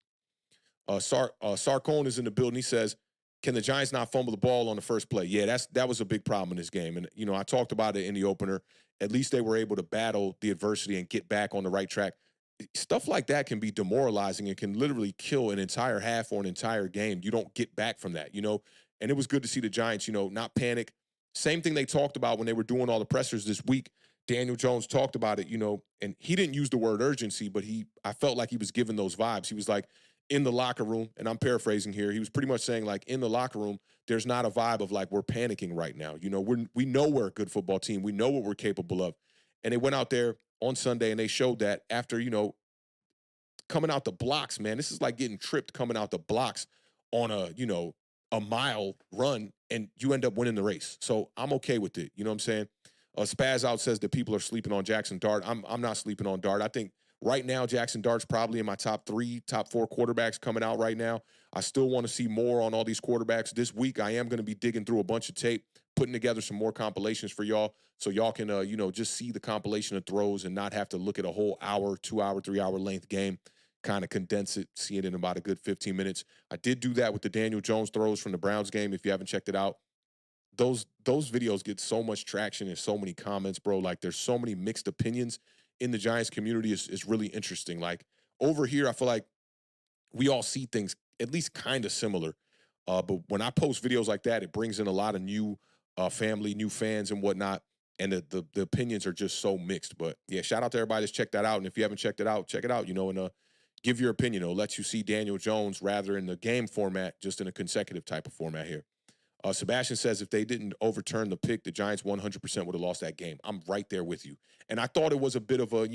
Sarcone is in the building. He says, can the Giants not fumble the ball on the first play? Yeah, that was a big problem in this game. And, I talked about it in the opener. At least they were able to battle the adversity and get back on the right track. Stuff like that can be demoralizing and can literally kill an entire half or an entire game. You don't get back from that, And it was good to see the Giants, not panic. Same thing they talked about when they were doing all the pressers this week. Daniel Jones talked about it, and he didn't use the word urgency, but I felt like he was giving those vibes. He was like, in the locker room, and I'm paraphrasing here, he was pretty much saying, like, in the locker room, there's not a vibe of like, we're panicking right now. We know we're a good football team. We know what we're capable of. And they went out there on Sunday and they showed that after, coming out the blocks, man. This is like getting tripped coming out the blocks on a mile run, and you end up winning the race. So I'm okay with it. You know what I'm saying? Spaz Out says that people are sleeping on Jackson Dart. I'm not sleeping on Dart. I think right now Jackson Dart's probably in my top 4 quarterbacks coming out right now. I still want to see more on all these quarterbacks. This week I am going to be digging through a bunch of tape, putting together some more compilations for y'all, so y'all can just see the compilation of throws and not have to look at a whole hour, 2 hour, 3 hour length game. Kind of condense it, see it in about a good 15 minutes. I did do that with the Daniel Jones throws from the Browns game. If you haven't checked it out, those videos get so much traction and so many comments, bro. Like, there's so many mixed opinions in the Giants community. Is really interesting. Like, over here, I feel like we all see things at least kind of similar. But when I post videos like that, it brings in a lot of new family, new fans and whatnot. And the opinions are just so mixed. But yeah, shout out to everybody that's checked that out. And if you haven't checked it out, check it out, and give your opinion. It'll let you see Daniel Jones rather in the game format, just in a consecutive type of format here. Sebastian says if they didn't overturn the pick, the Giants 100% would have lost that game. I'm right there with you. And I thought it was a bit of a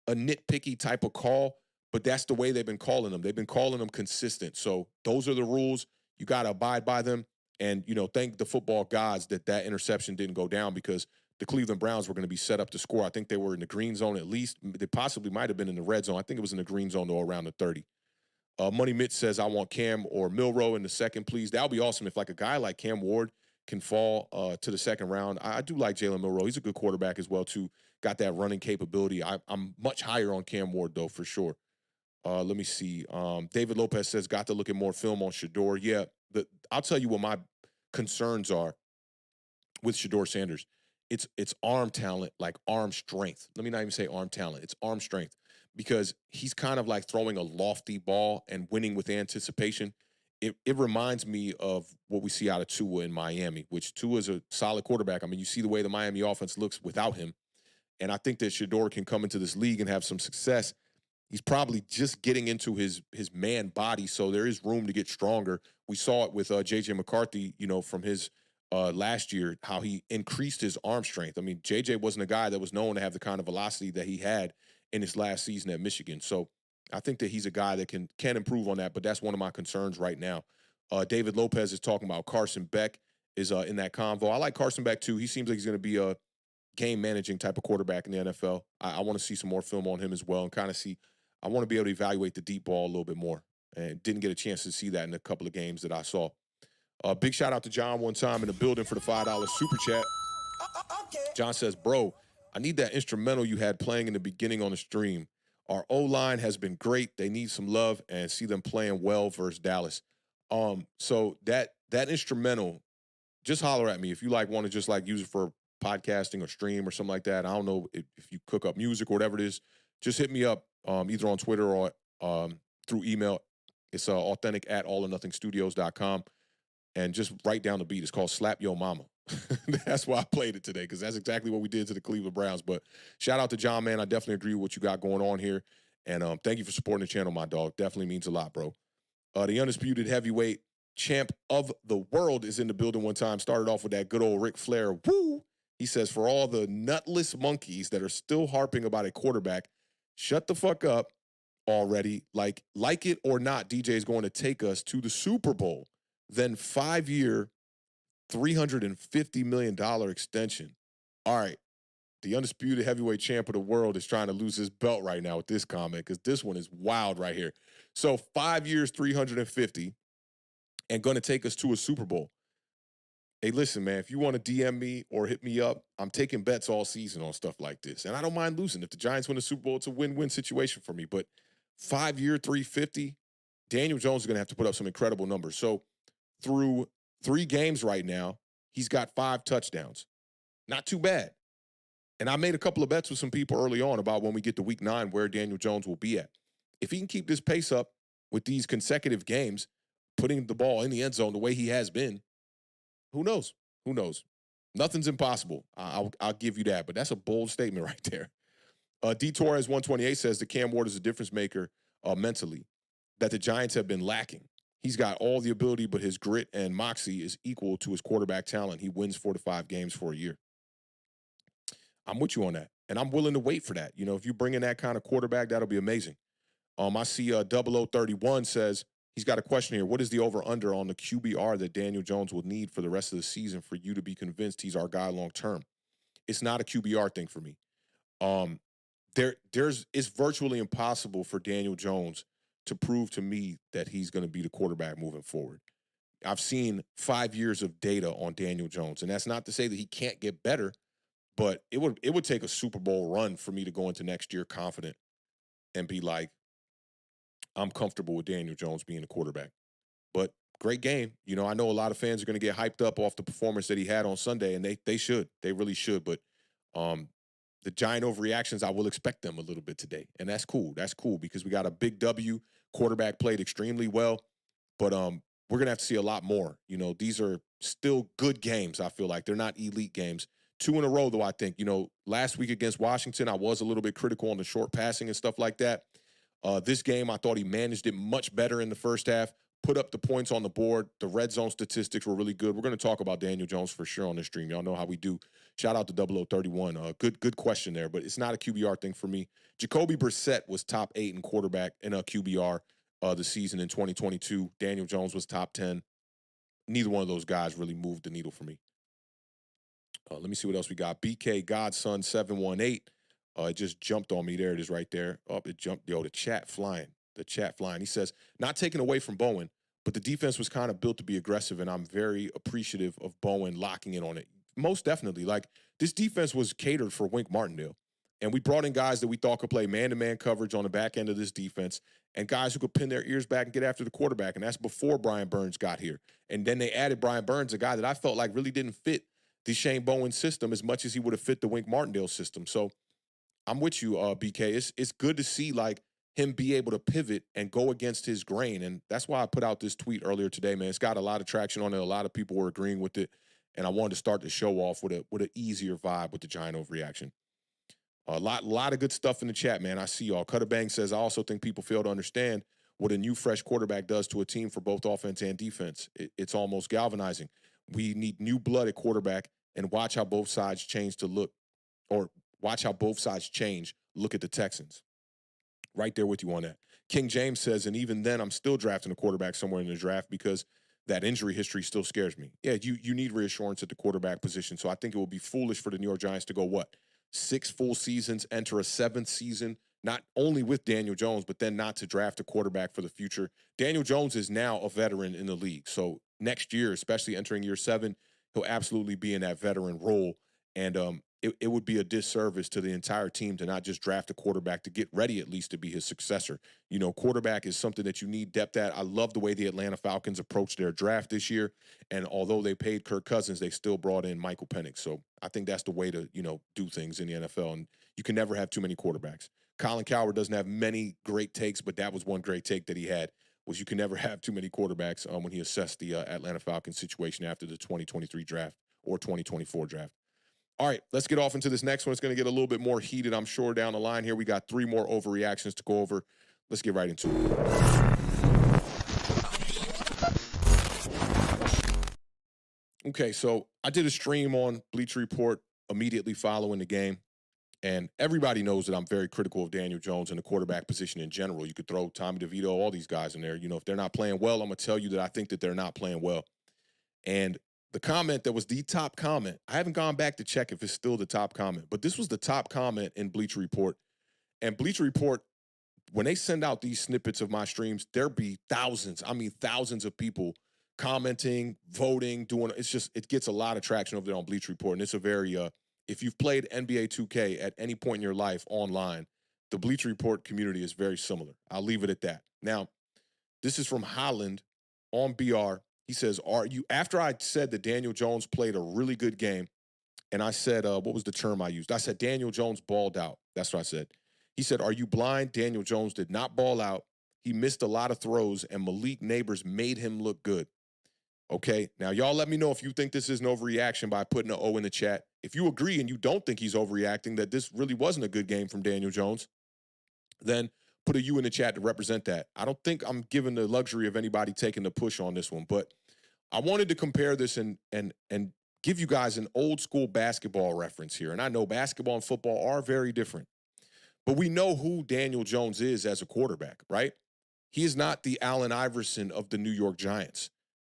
nitpicky type of call, but that's the way they've been calling them. They've been calling them consistent. So those are the rules. You got to abide by them. And, thank the football gods that interception didn't go down, because the Cleveland Browns were going to be set up to score. I think they were in the green zone at least. They possibly might have been in the red zone. I think it was in the green zone, though, around the 30. Money Mitch says, I want Cam or Milroe in the second, please. That would be awesome if, like, a guy like Cam Ward can fall to the second round. I do like Jalen Milroe. He's a good quarterback as well, too. Got that running capability. I'm much higher on Cam Ward, though, for sure. Let me see. David Lopez says, got to look at more film on Shedeur. Yeah, I'll tell you what my concerns are with Shedeur Sanders. It's arm talent, like arm strength. Let me not even say arm talent. It's arm strength, because he's kind of like throwing a lofty ball and winning with anticipation. It reminds me of what we see out of Tua in Miami, which Tua is a solid quarterback. I mean, you see the way the Miami offense looks without him. And I think that Shador can come into this league and have some success. He's probably just getting into his man body, so there is room to get stronger. We saw it with J.J. McCarthy, from his last year, how he increased his arm strength. I mean, J.J. wasn't a guy that was known to have the kind of velocity that he had in his last season at Michigan. So I think that he's a guy that can improve on that, but that's one of my concerns right now. David Lopez is talking about Carson Beck is in that convo. I like Carson Beck too. He seems like he's going to be a game managing type of quarterback in the NFL. I want to see some more film on him as well and kind of see. I want to be able to evaluate the deep ball a little bit more, and didn't get a chance to see that in a couple of games that I saw. Big shout out to John one time in the building for the $5 super chat. John says, bro, I need that instrumental you had playing in the beginning on the stream. Our O-line has been great. They need some love and see them playing well versus Dallas. So that instrumental, just holler at me if you want to just use it for podcasting or stream or something like that. I don't know if you cook up music or whatever it is. Just hit me up either on Twitter or through email. It's authentic@alornothingstudios.com. And just write down the beat. It's called Slap Yo Mama. That's why I played it today, because that's exactly what we did to the Cleveland Browns. But shout out to John, man. I definitely agree with what you got going on here. And thank you for supporting the channel, my dog. Definitely means a lot, bro. The undisputed heavyweight champ of the world is in the building one time. Started off with that good old Ric Flair. Woo! He says, for all the nutless monkeys that are still harping about a quarterback, shut the fuck up already. Like it or not, DJ is going to take us to the Super Bowl. Then 5-year, $350 million extension. All right. The undisputed heavyweight champ of the world is trying to lose his belt right now with this comment, because this one is wild right here. So 5 years, 350, and going to take us to a Super Bowl. Hey, listen, man, if you want to DM me or hit me up, I'm taking bets all season on stuff like this. And I don't mind losing. If the Giants win the Super Bowl, it's a win-win situation for me. But 5-year, 350, Daniel Jones is going to have to put up some incredible numbers. So through 3 games right now, he's got 5 touchdowns. Not too bad. And I made a couple of bets with some people early on about when we get to week 9 where Daniel Jones will be at. If he can keep this pace up with these consecutive games, putting the ball in the end zone the way he has been, who knows? Who knows? Nothing's impossible. I'll give you that. But that's a bold statement right there. D Torres 128 says that Cam Ward is a difference maker mentally, that the Giants have been lacking. He's got all the ability, but his grit and moxie is equal to his quarterback talent. He wins 4 to 5 games for a year. I'm with you on that, and I'm willing to wait for that. If you bring in that kind of quarterback, that'll be amazing. I see 0031 says he's got a question here. What is the over-under on the QBR that Daniel Jones will need for the rest of the season for you to be convinced he's our guy long-term? It's not a QBR thing for me. It's virtually impossible for Daniel Jones to prove to me that he's going to be the quarterback moving forward. I've seen 5 years of data on Daniel Jones, and that's not to say that he can't get better, but it would take a Super Bowl run for me to go into next year confident and be like, I'm comfortable with Daniel Jones being a quarterback. But great game. I know a lot of fans are going to get hyped up off the performance that he had on Sunday, and they should. They really should. But the giant overreactions, I will expect them a little bit today. And that's cool. That's cool because we got a big W. Quarterback played extremely well. But we're going to have to see a lot more. These are still good games, I feel like. They're not elite games. 2 in a row, though, I think. Last week against Washington, I was a little bit critical on the short passing and stuff like that. This game, I thought he managed it much better in the first half, put up the points on the board. The red zone statistics were really good. We're going to talk about Daniel Jones for sure on this stream. Y'all know how we do. Shout out to 0031. Good question there, but it's not a QBR thing for me. Jacoby Brissett was top 8 in quarterback in a QBR the season in 2022. Daniel Jones was top 10. Neither one of those guys really moved the needle for me. Let me see what else we got. BK Godson 718. It just jumped on me. There it is right there. It jumped. The chat flying. The chat flying. He says, not taken away from Bowen, but the defense was kind of built to be aggressive, and I'm very appreciative of Bowen locking in on it. Most definitely. This defense was catered for Wink Martindale, and we brought in guys that we thought could play man-to-man coverage on the back end of this defense, and guys who could pin their ears back and get after the quarterback, and that's before Brian Burns got here. And then they added Brian Burns, a guy that I felt like really didn't fit the Shane Bowen system as much as he would have fit the Wink Martindale system. So I'm with you, BK. It's good to see him be able to pivot and go against his grain, and that's why I put out this tweet earlier today, man. It's got a lot of traction on it. A lot of people were agreeing with it, and I wanted to start the show off with an easier vibe with the giant overreaction. A lot of good stuff in the chat, man. I see y'all. Cutterbang says, I also think people fail to understand what a new fresh quarterback does to a team for both offense and defense. It's almost galvanizing. We need new blood at quarterback, and watch how both sides change to look, or watch how both sides change. Look at the Texans. Right there with you on that. King James says, and even then, I'm still drafting a quarterback somewhere in the draft because that injury history still scares me. Yeah, you need reassurance at the quarterback position. So I think it would be foolish for the New York Giants to go, 6 full seasons, enter a 7th season, not only with Daniel Jones, but then not to draft a quarterback for the future. Daniel Jones is now a veteran in the league. So next year, especially entering year 7, he'll absolutely be in that veteran role. And it would be a disservice to the entire team to not just draft a quarterback to get ready at least to be his successor. You know, quarterback is something that you need depth at. I love the way the Atlanta Falcons approached their draft this year. And although they paid Kirk Cousins, they still brought in Michael Penix. So I think that's the way to, do things in the NFL. And you can never have too many quarterbacks. Colin Cowherd doesn't have many great takes, but that was one great take that he had, was you can never have too many quarterbacks when he assessed the Atlanta Falcons situation after the 2023 draft or 2024 draft. All right, let's get off into this next one. It's going to get a little bit more heated, I'm sure, down the line here. We got 3 more overreactions to go over. Let's get right into it. Okay, so I did a stream on Bleacher Report immediately following the game, and everybody knows that I'm very critical of Daniel Jones and the quarterback position in general. You could throw Tommy DeVito, all these guys in there. If they're not playing well, I'm going to tell you that I think that they're not playing well. And the comment that was the top comment, I haven't gone back to check if it's still the top comment, but this was the top comment in Bleacher Report. And Bleacher Report, when they send out these snippets of my streams, there be thousands of people commenting, voting, it gets a lot of traction over there on Bleacher Report. And it's a very, if you've played NBA 2K at any point in your life online, the Bleacher Report community is very similar. I'll leave it at that. Now, this is from Holland on BR. He says, after I said that Daniel Jones played a really good game, and I said, what was the term I used? I said, Daniel Jones balled out. That's what I said. He said, are you blind? Daniel Jones did not ball out. He missed a lot of throws, and Malik Neighbors made him look good. Okay, now y'all let me know if you think this is an overreaction by putting an O in the chat. If you agree and you don't think he's overreacting, that this really wasn't a good game from Daniel Jones, then put a U in the chat to represent that. I don't think I'm given the luxury of anybody taking the push on this one, but I wanted to compare this and give you guys an old school basketball reference here. And I know basketball and football are very different, but we know who Daniel Jones is as a quarterback, right? He is not the Allen Iverson of the New York Giants.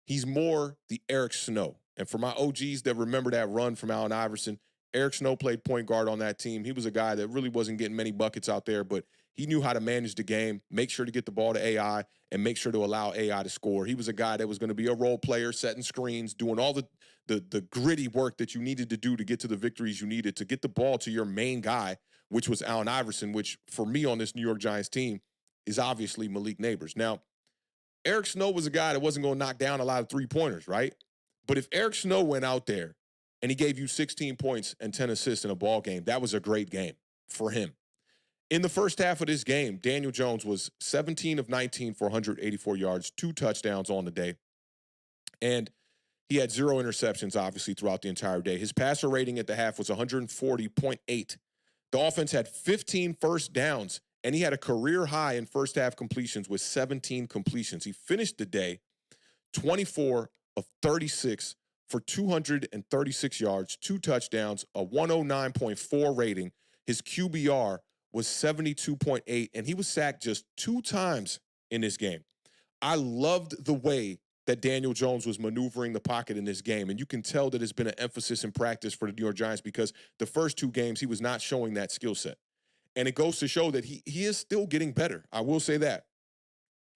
He's more the Eric Snow. And for my OGs that remember that run from Allen Iverson, Eric Snow played point guard on that team. He was a guy that really wasn't getting many buckets out there, but he knew how to manage the game, make sure to get the ball to AI, and make sure to allow AI to score. He was a guy that was going to be a role player, setting screens, doing all the gritty work that you needed to do to get to the victories you needed, to get the ball to your main guy, which was Allen Iverson, which for me on this New York Giants team is obviously Malik Neighbors. Now, Eric Snow was a guy that wasn't going to knock down a lot of three-pointers, right? But if Eric Snow went out there and he gave you 16 points and 10 assists in a ball game, that was a great game for him. In the first half of this game, Daniel Jones was 17 of 19 for 184 yards, 2 touchdowns on the day. And he had 0 interceptions, obviously, throughout the entire day. His passer rating at the half was 140.8. The offense had 15 first downs, and he had a career high in first half completions with 17 completions. He finished the day 24 of 36 for 236 yards, 2 touchdowns, a 109.4 rating. His QBR was 72.8, and he was sacked just 2 times in this game. I loved the way that Daniel Jones was maneuvering the pocket in this game, and you can tell that it's been an emphasis in practice for the New York Giants because the first 2 games he was not showing that skill set. And it goes to show that he is still getting better. I will say that.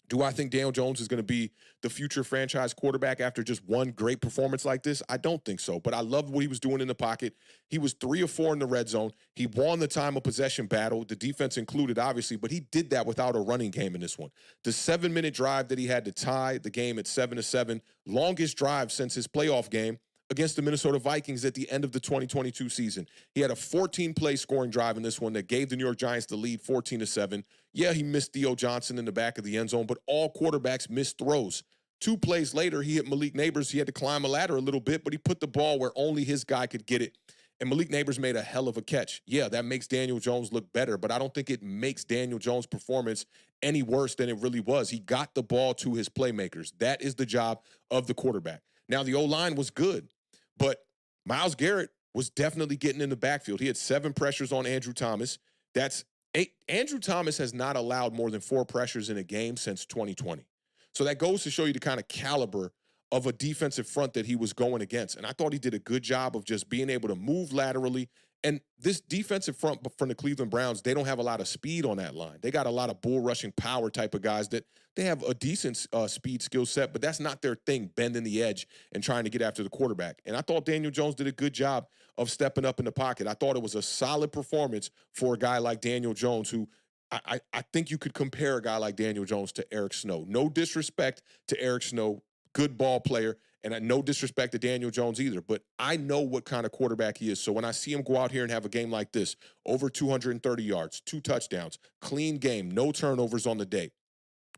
Do I think Daniel Jones is going to be the future franchise quarterback after just one great performance like this? I don't think so, but I loved what he was doing in the pocket. He was 3 of 4 in the red zone. He won the time of possession battle, the defense included, obviously, but he did that without a running game in this one. The 7-minute drive that he had to tie the game at 7-7, longest drive since his playoff game against the Minnesota Vikings at the end of the 2022 season. He had a 14-play scoring drive in this one that gave the New York Giants the lead 14-7. Yeah, he missed Theo Johnson in the back of the end zone, but all quarterbacks miss throws. 2 plays later, he hit Malik Neighbors. He had to climb a ladder a little bit, but he put the ball where only his guy could get it. And Malik Neighbors made a hell of a catch. Yeah, that makes Daniel Jones look better, but I don't think it makes Daniel Jones' performance any worse than it really was. He got the ball to his playmakers. That is the job of the quarterback. Now, the O-line was good, but Myles Garrett was definitely getting in the backfield. He had 7 pressures on Andrew Thomas. That's 8. Andrew Thomas has not allowed more than 4 pressures in a game since 2020. So that goes to show you the kind of caliber of a defensive front that he was going against. And I thought he did a good job of just being able to move laterally. And this defensive front from the Cleveland Browns, they don't have a lot of speed on that line. They got a lot of bull rushing power type of guys that they have a decent speed skill set, but that's not their thing, bending the edge and trying to get after the quarterback. And I thought Daniel Jones did a good job of stepping up in the pocket. I thought it was a solid performance for a guy like Daniel Jones, who I think you could compare a guy like Daniel Jones to Eric Snow. No disrespect to Eric Snow, good ball player, and no disrespect to Daniel Jones either, but I know what kind of quarterback he is. So when I see him go out here and have a game like this, over 230 yards, 2 touchdowns, clean game, no turnovers on the day,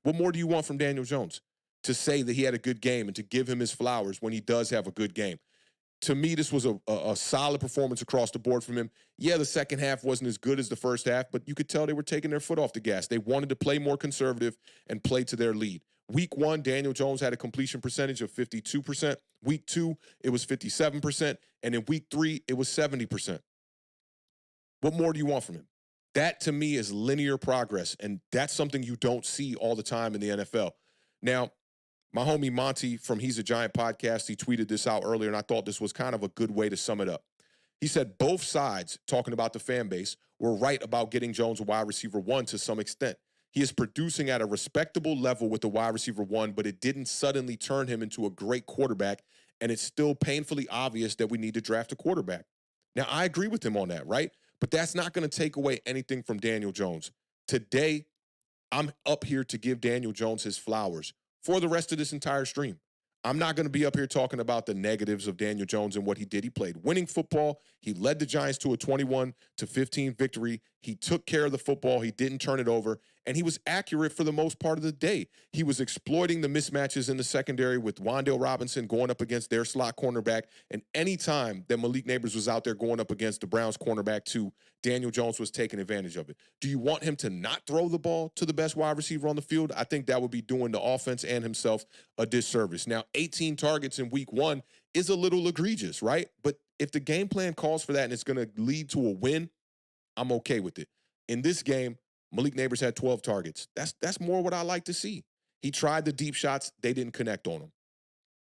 what more do you want from Daniel Jones? To say that he had a good game and to give him his flowers when he does have a good game. To me, this was a solid performance across the board from him. Yeah, the second half wasn't as good as the first half, but you could tell they were taking their foot off the gas. They wanted to play more conservative and play to their lead. Week 1, Daniel Jones had a completion percentage of 52%. Week 2, it was 57%. And in week 3, it was 70%. What more do you want from him? That, to me, is linear progress, and that's something you don't see all the time in the NFL. Now, my homie Monty from He's a Giant podcast, he tweeted this out earlier, and I thought this was kind of a good way to sum it up. He said both sides, talking about the fan base, were right about getting Jones a wide receiver 1 to some extent. He is producing at a respectable level with the wide receiver 1, but it didn't suddenly turn him into a great quarterback, and it's still painfully obvious that we need to draft a quarterback. Now, I agree with him on that, right? But that's not going to take away anything from Daniel Jones. Today, I'm up here to give Daniel Jones his flowers for the rest of this entire stream. I'm not going to be up here talking about the negatives of Daniel Jones and what he did. He played winning football. He led the Giants to a 21-15 victory. He took care of the football. He didn't turn it over. And he was accurate for the most part of the day. He was exploiting the mismatches in the secondary with Wan'Dale Robinson going up against their slot cornerback. And any time that Malik Neighbors was out there going up against the Browns cornerback too, Daniel Jones was taking advantage of it. Do you want him to not throw the ball to the best wide receiver on the field? I think that would be doing the offense and himself a disservice. Now, 18 targets in week 1 is a little egregious, right? But if the game plan calls for that and it's going to lead to a win, I'm okay with it. In this game, Malik Neighbors had 12 targets. That's more what I like to see. He tried the deep shots. They didn't connect on him.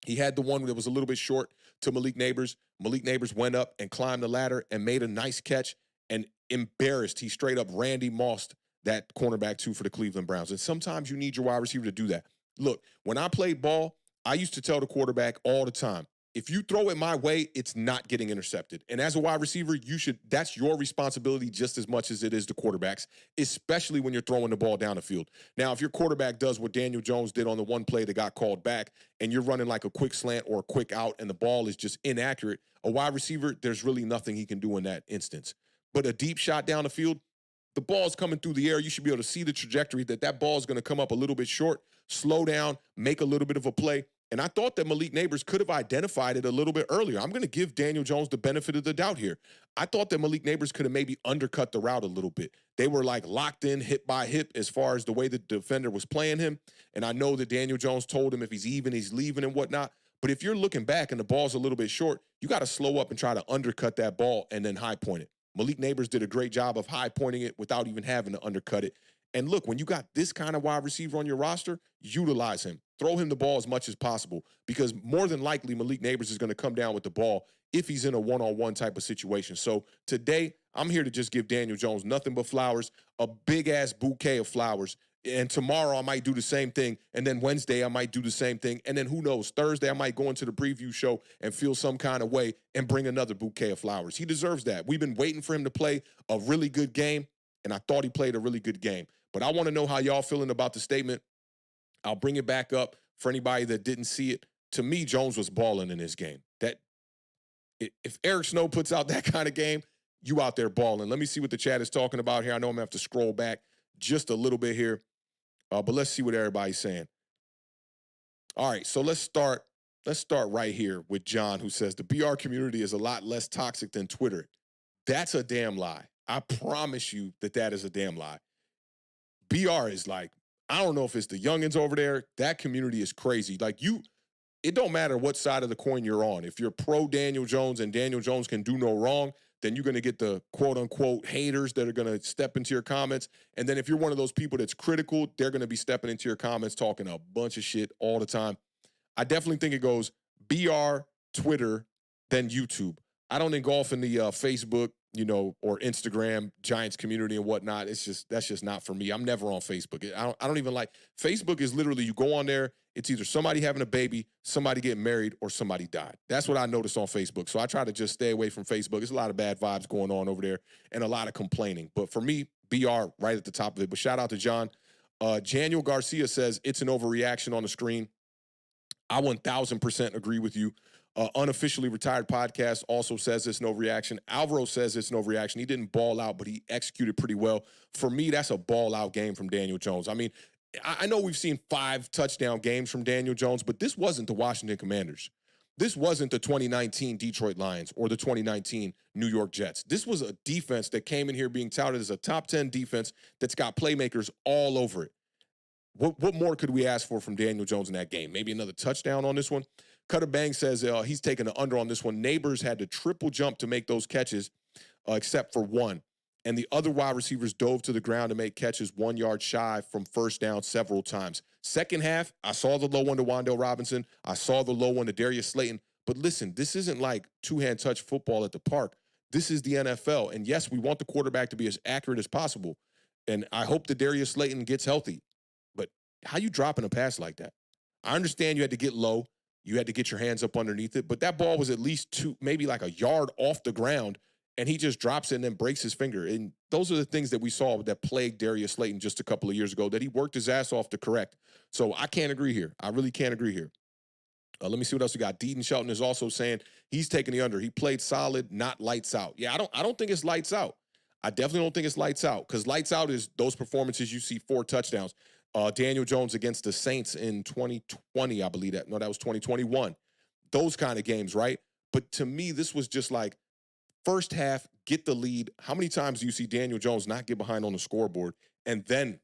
He had the one that was a little bit short to Malik Neighbors. Malik Neighbors went up and climbed the ladder and made a nice catch and embarrassed. He straight up Randy Mossed that cornerback too for the Cleveland Browns. And sometimes you need your wide receiver to do that. Look, when I played ball, I used to tell the quarterback all the time, if you throw it my way, it's not getting intercepted. And as a wide receiver, that's your responsibility just as much as it is the quarterback's, especially when you're throwing the ball down the field. Now, if your quarterback does what Daniel Jones did on the one play that got called back, and you're running like a quick slant or a quick out and the ball is just inaccurate, a wide receiver, there's really nothing he can do in that instance. But a deep shot down the field, the ball's coming through the air. You should be able to see the trajectory that ball is going to come up a little bit short, slow down, make a little bit of a play. And I thought that Malik Neighbors could have identified it a little bit earlier. I'm going to give Daniel Jones the benefit of the doubt here. I thought that Malik Neighbors could have maybe undercut the route a little bit. They were like locked in hip by hip as far as the way the defender was playing him. And I know that Daniel Jones told him if he's even, he's leaving and whatnot. But if you're looking back and the ball's a little bit short, you got to slow up and try to undercut that ball and then high point it. Malik Neighbors did a great job of high pointing it without even having to undercut it. And look, when you got this kind of wide receiver on your roster, utilize him. Throw him the ball as much as possible because more than likely Malik Neighbors is going to come down with the ball if he's in a one-on-one type of situation. So today, I'm here to just give Daniel Jones nothing but flowers, a big-ass bouquet of flowers. And tomorrow I might do the same thing. And then Wednesday I might do the same thing. And then who knows, Thursday I might go into the preview show and feel some kind of way and bring another bouquet of flowers. He deserves that. We've been waiting for him to play a really good game, and I thought he played a really good game. But I want to know how y'all feeling about the statement. I'll bring it back up for anybody that didn't see it. To me, Jones was balling in this game. If Eric Snow puts out that kind of game, you out there balling. Let me see what the chat is talking about here. I know I'm going to have to scroll back just a little bit here. But let's see what everybody's saying. All right, so let's start Let's start right here with John, who says the BR community is a lot less toxic than Twitter. That's a damn lie. I promise you that is a damn lie. BR is like, I don't know if it's the youngins over there. That community is crazy. Like it don't matter what side of the coin you're on. If you're pro Daniel Jones and Daniel Jones can do no wrong, then you're going to get the quote unquote haters that are going to step into your comments. And then if you're one of those people that's critical, they're going to be stepping into your comments, talking a bunch of shit all the time. I definitely think it goes BR, Twitter, then YouTube. I don't engulf in the Facebook, or Instagram, Giants community and whatnot. That's just not for me. I'm never on Facebook. I don't even like, Facebook is literally, you go on there, it's either somebody having a baby, somebody getting married, or somebody died. That's what I noticed on Facebook. So I try to just stay away from Facebook. There's a lot of bad vibes going on over there and a lot of complaining. But for me, BR right at the top of it. But shout out to John. Janiel Garcia says it's an overreaction on the screen. I 1000% agree with you. Unofficially Retired Podcast also says it's no reaction. Alvaro says it's no reaction. He didn't ball out, but he executed pretty well. For me, that's a ball out game from Daniel Jones. I mean, I know we've seen 5 touchdown games from Daniel Jones, but this wasn't the Washington Commanders. This wasn't the 2019 Detroit Lions or the 2019 New York Jets. This was a defense that came in here being touted as a top 10 defense that's got playmakers all over it. What more could we ask for from Daniel Jones in that game? Maybe another touchdown on this one. Cutter Bang says he's taking the under on this one. Neighbors had to triple jump to make those catches, except for one. And the other wide receivers dove to the ground to make catches 1 yard shy from first down several times. Second half, I saw the low one to Wan'Dale Robinson. I saw the low one to Darius Slayton. But listen, this isn't like two-hand touch football at the park. This is the NFL. And yes, we want the quarterback to be as accurate as possible. And I hope that Darius Slayton gets healthy. But how you dropping a pass like that? I understand you had to get low. You had to get your hands up underneath it. But that ball was at least maybe like a yard off the ground. And he just drops it and then breaks his finger. And those are the things that we saw that plagued Darius Slayton just a couple of years ago that he worked his ass off to correct. So I can't agree here. I really can't agree here. Let me see what else we got. Deaton Shelton is also saying he's taking the under. He played solid, not lights out. Yeah, I don't think it's lights out. I definitely don't think it's lights out, because lights out is those performances you see 4 touchdowns. Daniel Jones against the Saints in 2020, I believe that. No, that was 2021. Those kind of games, right? But to me, this was just like, first half, get the lead. How many times do you see Daniel Jones not get behind on the scoreboard and then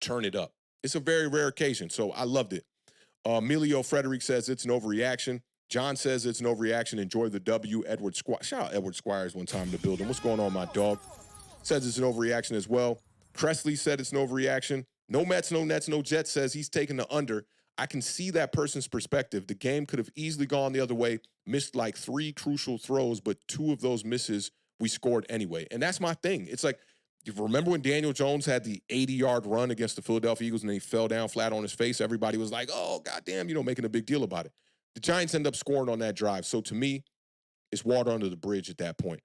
turn it up? It's a very rare occasion, so I loved it. Emilio Frederick says it's an overreaction. John says it's an overreaction. Enjoy the W. Edward Squires. Shout out Edward Squires one time in the building. What's going on, my dog? Says it's an overreaction as well. Cressley said it's an overreaction. No Mets, no Nets, no Jets says he's taking the under. I can see that person's perspective. The game could have easily gone the other way, missed like 3 crucial throws, but 2 of those misses we scored anyway. And that's my thing. It's like, you remember when Daniel Jones had the 80-yard run against the Philadelphia Eagles and he fell down flat on his face? Everybody was like, oh, goddamn, making a big deal about it. The Giants end up scoring on that drive. So to me, it's water under the bridge at that point.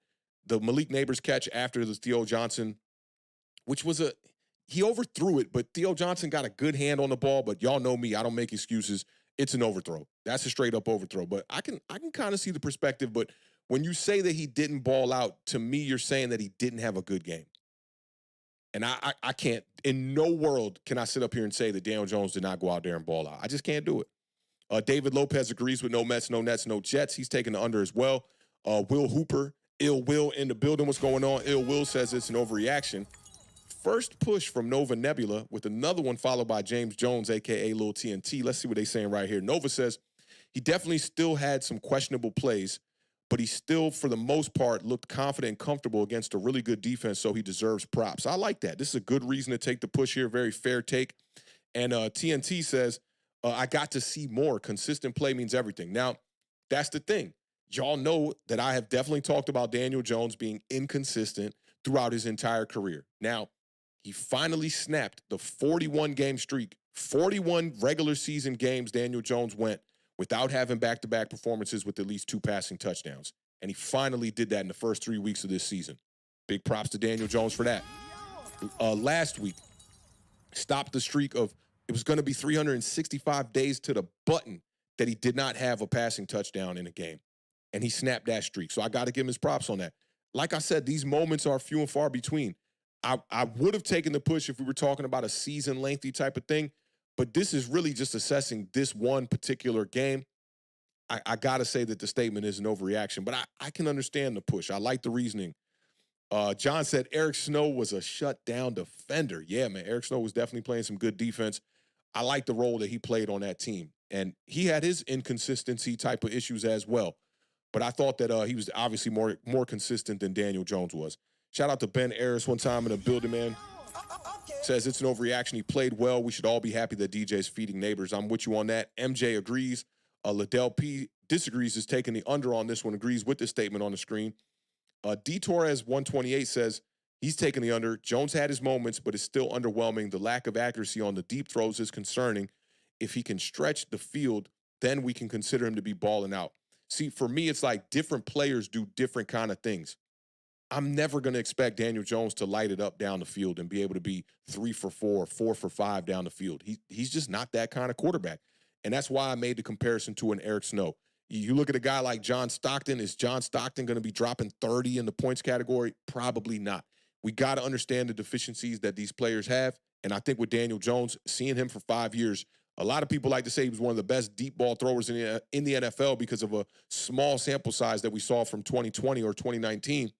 The Malik Neighbors catch after the Theo Johnson, which was he overthrew it, but Theo Johnson got a good hand on the ball. But y'all know me, I don't make excuses. It's an overthrow. That's a straight up overthrow. But I can kind of see the perspective. But when you say that he didn't ball out, to me, you're saying that he didn't have a good game. And I can't, in no world can I sit up here and say that Daniel Jones did not go out there and ball out. I just can't do it. David Lopez agrees with no Mets, no Nets, no Jets. He's taking the under as well. Will Hooper, Ill Will in the building. What's going on? Ill Will says it's an overreaction. First push from Nova Nebula with another one followed by James Jones, a.k.a. Lil TNT. Let's see what they're saying right here. Nova says he definitely still had some questionable plays, but he still, for the most part, looked confident and comfortable against a really good defense, so he deserves props. I like that. This is a good reason to take the push here. Very fair take. And TNT says, I got to see more. Consistent play means everything. Now, that's the thing. Y'all know that I have definitely talked about Daniel Jones being inconsistent throughout his entire career. Now, he finally snapped the 41-game streak. 41 regular season games Daniel Jones went without having back-to-back performances with at least 2 passing touchdowns. And he finally did that in the first 3 weeks of this season. Big props to Daniel Jones for that. Last week, stopped the streak of, it was going to be 365 days to the button that he did not have a passing touchdown in a game. And he snapped that streak. So I got to give him his props on that. Like I said, these moments are few and far between. I would have taken the push if we were talking about a season-lengthy type of thing, but this is really just assessing this one particular game. I got to say that the statement is an overreaction, but I can understand the push. I like the reasoning. John said Eric Snow was a shutdown defender. Yeah, man, Eric Snow was definitely playing some good defense. I like the role that he played on that team. And he had his inconsistency type of issues as well. But I thought that he was obviously more consistent than Daniel Jones was. Shout out to Ben Ayers one time in the building, man. Says it's an overreaction. He played well. We should all be happy that DJ's feeding Neighbors. I'm with you on that. MJ agrees. Liddell P disagrees, is taking the under on this one, agrees with the statement on the screen. D Torres 128 says he's taking the under. Jones had his moments, but it's still underwhelming. The lack of accuracy on the deep throws is concerning. If he can stretch the field, then we can consider him to be balling out. See, for me, it's like different players do different kind of things. I'm never going to expect Daniel Jones to light it up down the field and be able to be 3 for 4, 4 for 5 down the field. He's just not that kind of quarterback. And that's why I made the comparison to an Eric Snow. You look at a guy like John Stockton. Is John Stockton going to be dropping 30 in the points category? Probably not. We got to understand the deficiencies that these players have. And I think with Daniel Jones, seeing him for 5 years, a lot of people like to say he was one of the best deep ball throwers in the NFL because of a small sample size that we saw from 2020 or 2019.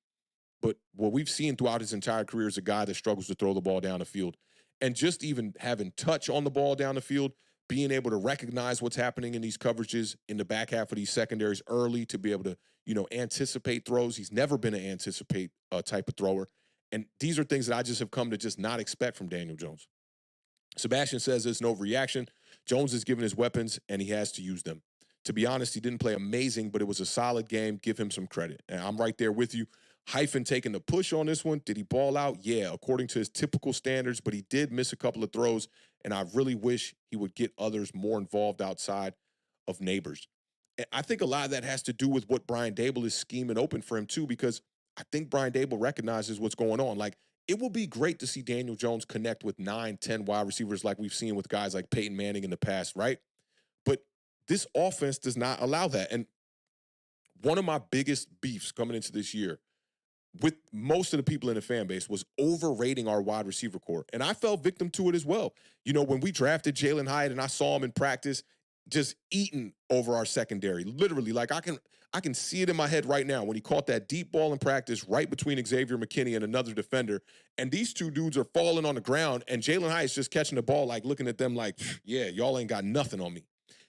But what we've seen throughout his entire career is a guy that struggles to throw the ball down the field. And just even having touch on the ball down the field, being able to recognize what's happening in these coverages in the back half of these secondaries early to be able to, anticipate throws. He's never been an anticipate type of thrower. And these are things that I just have come to just not expect from Daniel Jones. Sebastian says it's an overreaction. Jones is given his weapons, and he has to use them. To be honest, he didn't play amazing, but it was a solid game. Give him some credit. And I'm right there with you. Hyphen taking the push on this one. Did he ball out? Yeah, according to his typical standards, but he did miss a couple of throws, and I really wish he would get others more involved outside of Neighbors. And I think a lot of that has to do with what Brian Daboll is scheming open for him, too, because I think Brian Daboll recognizes what's going on. Like, it will be great to see Daniel Jones connect with 9, 10 wide receivers like we've seen with guys like Peyton Manning in the past, right? But this offense does not allow that. And one of my biggest beefs coming into this year with most of the people in the fan base was overrating our wide receiver core. And I fell victim to it as well. When we drafted Jalen Hyatt and I saw him in practice just eating over our secondary, literally, like I can see it in my head right now when he caught that deep ball in practice right between Xavier McKinney and another defender. And these two dudes are falling on the ground and Jalen Hyatt's just catching the ball, like looking at them like, yeah, y'all ain't got nothing on me.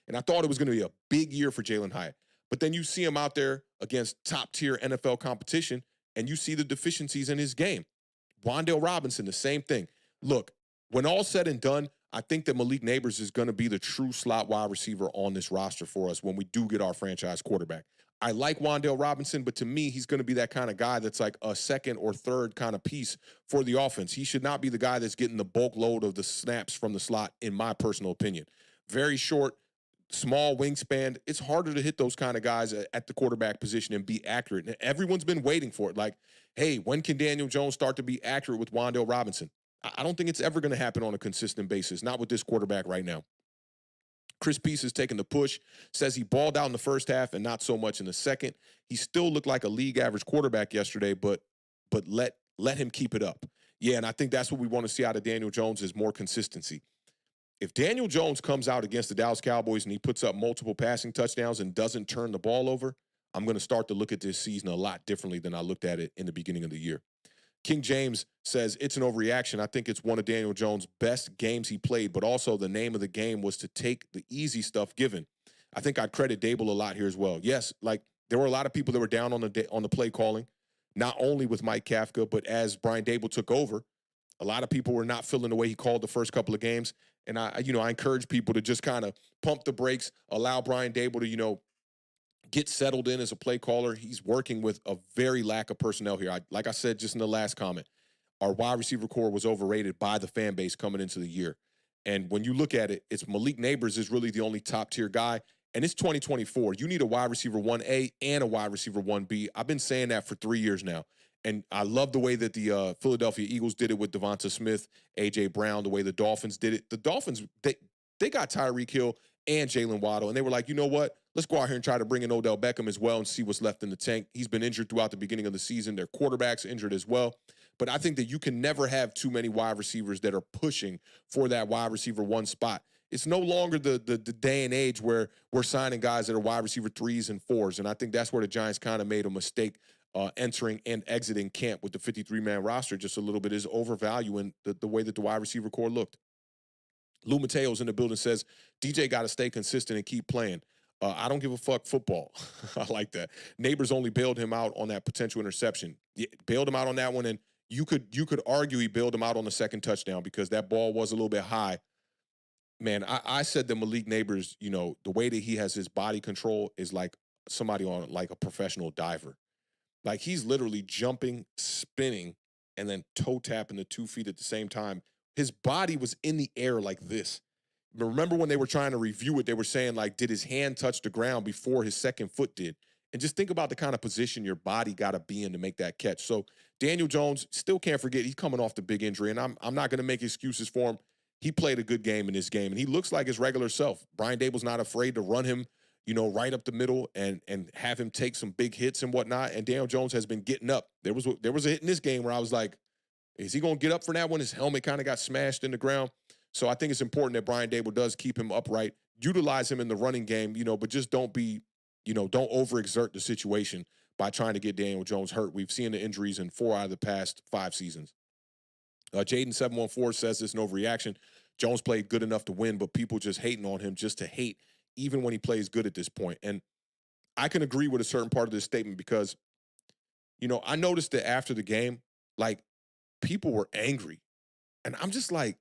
And I thought it was going to be a big year for Jalen Hyatt. But then you see him out there against top-tier NFL competition, and you see the deficiencies in his game. Wan'Dale Robinson, the same thing. Look, when all's said and done, I think that Malik Neighbors is going to be the true slot wide receiver on this roster for us when we do get our franchise quarterback. I like Wan'Dale Robinson, but to me, he's going to be that kind of guy that's like a second or third kind of piece for the offense. He should not be the guy that's getting the bulk load of the snaps from the slot, in my personal opinion. Very short, small wingspan. It's harder to hit those kind of guys at the quarterback position and be accurate. And everyone's been waiting for it. Like, hey, when can Daniel Jones start to be accurate with Wan'Dale Robinson? I don't think it's ever going to happen on a consistent basis, not with this quarterback right now. Chris Peace is taking the push, says he balled out in the first half and not so much in the second. He still looked like a league average quarterback yesterday, but let him keep it up. Yeah, and I think that's what we want to see out of Daniel Jones is more consistency. If Daniel Jones comes out against the Dallas Cowboys and he puts up multiple passing touchdowns and doesn't turn the ball over, I'm going to start to look at this season a lot differently than I looked at it in the beginning of the year. King James says it's an overreaction. I think it's one of Daniel Jones' best games he played, but also the name of the game was to take the easy stuff given. I think I'd credit Daboll a lot here as well. Yes, like there were a lot of people that were down on the play calling, not only with Mike Kafka, but as Brian Daboll took over, a lot of people were not feeling the way he called the first couple of games. And I encourage people to just kind of pump the brakes, allow Brian Daboll to, get settled in as a play caller. He's working with a very lack of personnel here. Like I said just in the last comment, our wide receiver core was overrated by the fan base coming into the year. And when you look at it, it's Malik Neighbors is really the only top-tier guy. And it's 2024. You need a wide receiver 1A and a wide receiver 1B. I've been saying that for 3 years now. And I love the way that the Philadelphia Eagles did it with Devonta Smith, A.J. Brown, the way the Dolphins did it. The Dolphins, they got Tyreek Hill and Jalen Waddle, and they were like, you know what? Let's go out here and try to bring in Odell Beckham as well and see what's left in the tank. He's been injured throughout the beginning of the season. Their quarterback's injured as well. But I think that you can never have too many wide receivers that are pushing for that wide receiver 1 spot. It's no longer the day and age where we're signing guys that are wide receiver 3s and 4s. And I think that's where the Giants kind of made a mistake entering and exiting camp with the 53-man roster just a little bit, is overvaluing the way that the wide receiver core looked. Lou Mateo's in the building, says, DJ got to stay consistent and keep playing. I don't give a fuck football. I like that. Neighbors only bailed him out on that potential interception. Yeah, bailed him out on that one, and you could argue he bailed him out on the second touchdown because that ball was a little bit high. Man, I said that Malik Neighbors, you know, the way that he has his body control is like somebody on like a professional diver. Like he's literally jumping, spinning, and then toe tapping the 2 feet at the same time. His body was in the air like this. Remember when they were trying to review it, they were saying, like, did his hand touch the ground before his second foot did? And just think about the kind of position your body got to be in to make that catch. So Daniel Jones, still can't forget, he's coming off the big injury, and I'm not going to make excuses for him. He played a good game in this game, and he looks like his regular self. Brian Daboll's not afraid to run him, you know, right up the middle and have him take some big hits and whatnot. And Daniel Jones has been getting up. There was a hit in this game where I was like, is he going to get up for that one? His helmet kind of got smashed in the ground. So I think it's important that Brian Daboll does keep him upright, utilize him in the running game, you know, but just don't overexert the situation by trying to get Daniel Jones hurt. We've seen the injuries in 4 out of the past 5 seasons. Jaden714 says this in Overreaction. Jones played good enough to win, but people just hating on him just to hate, even when he plays good at this point. And I can agree with a certain part of this statement because, you know, I noticed that after the game, like, people were angry. And I'm just like,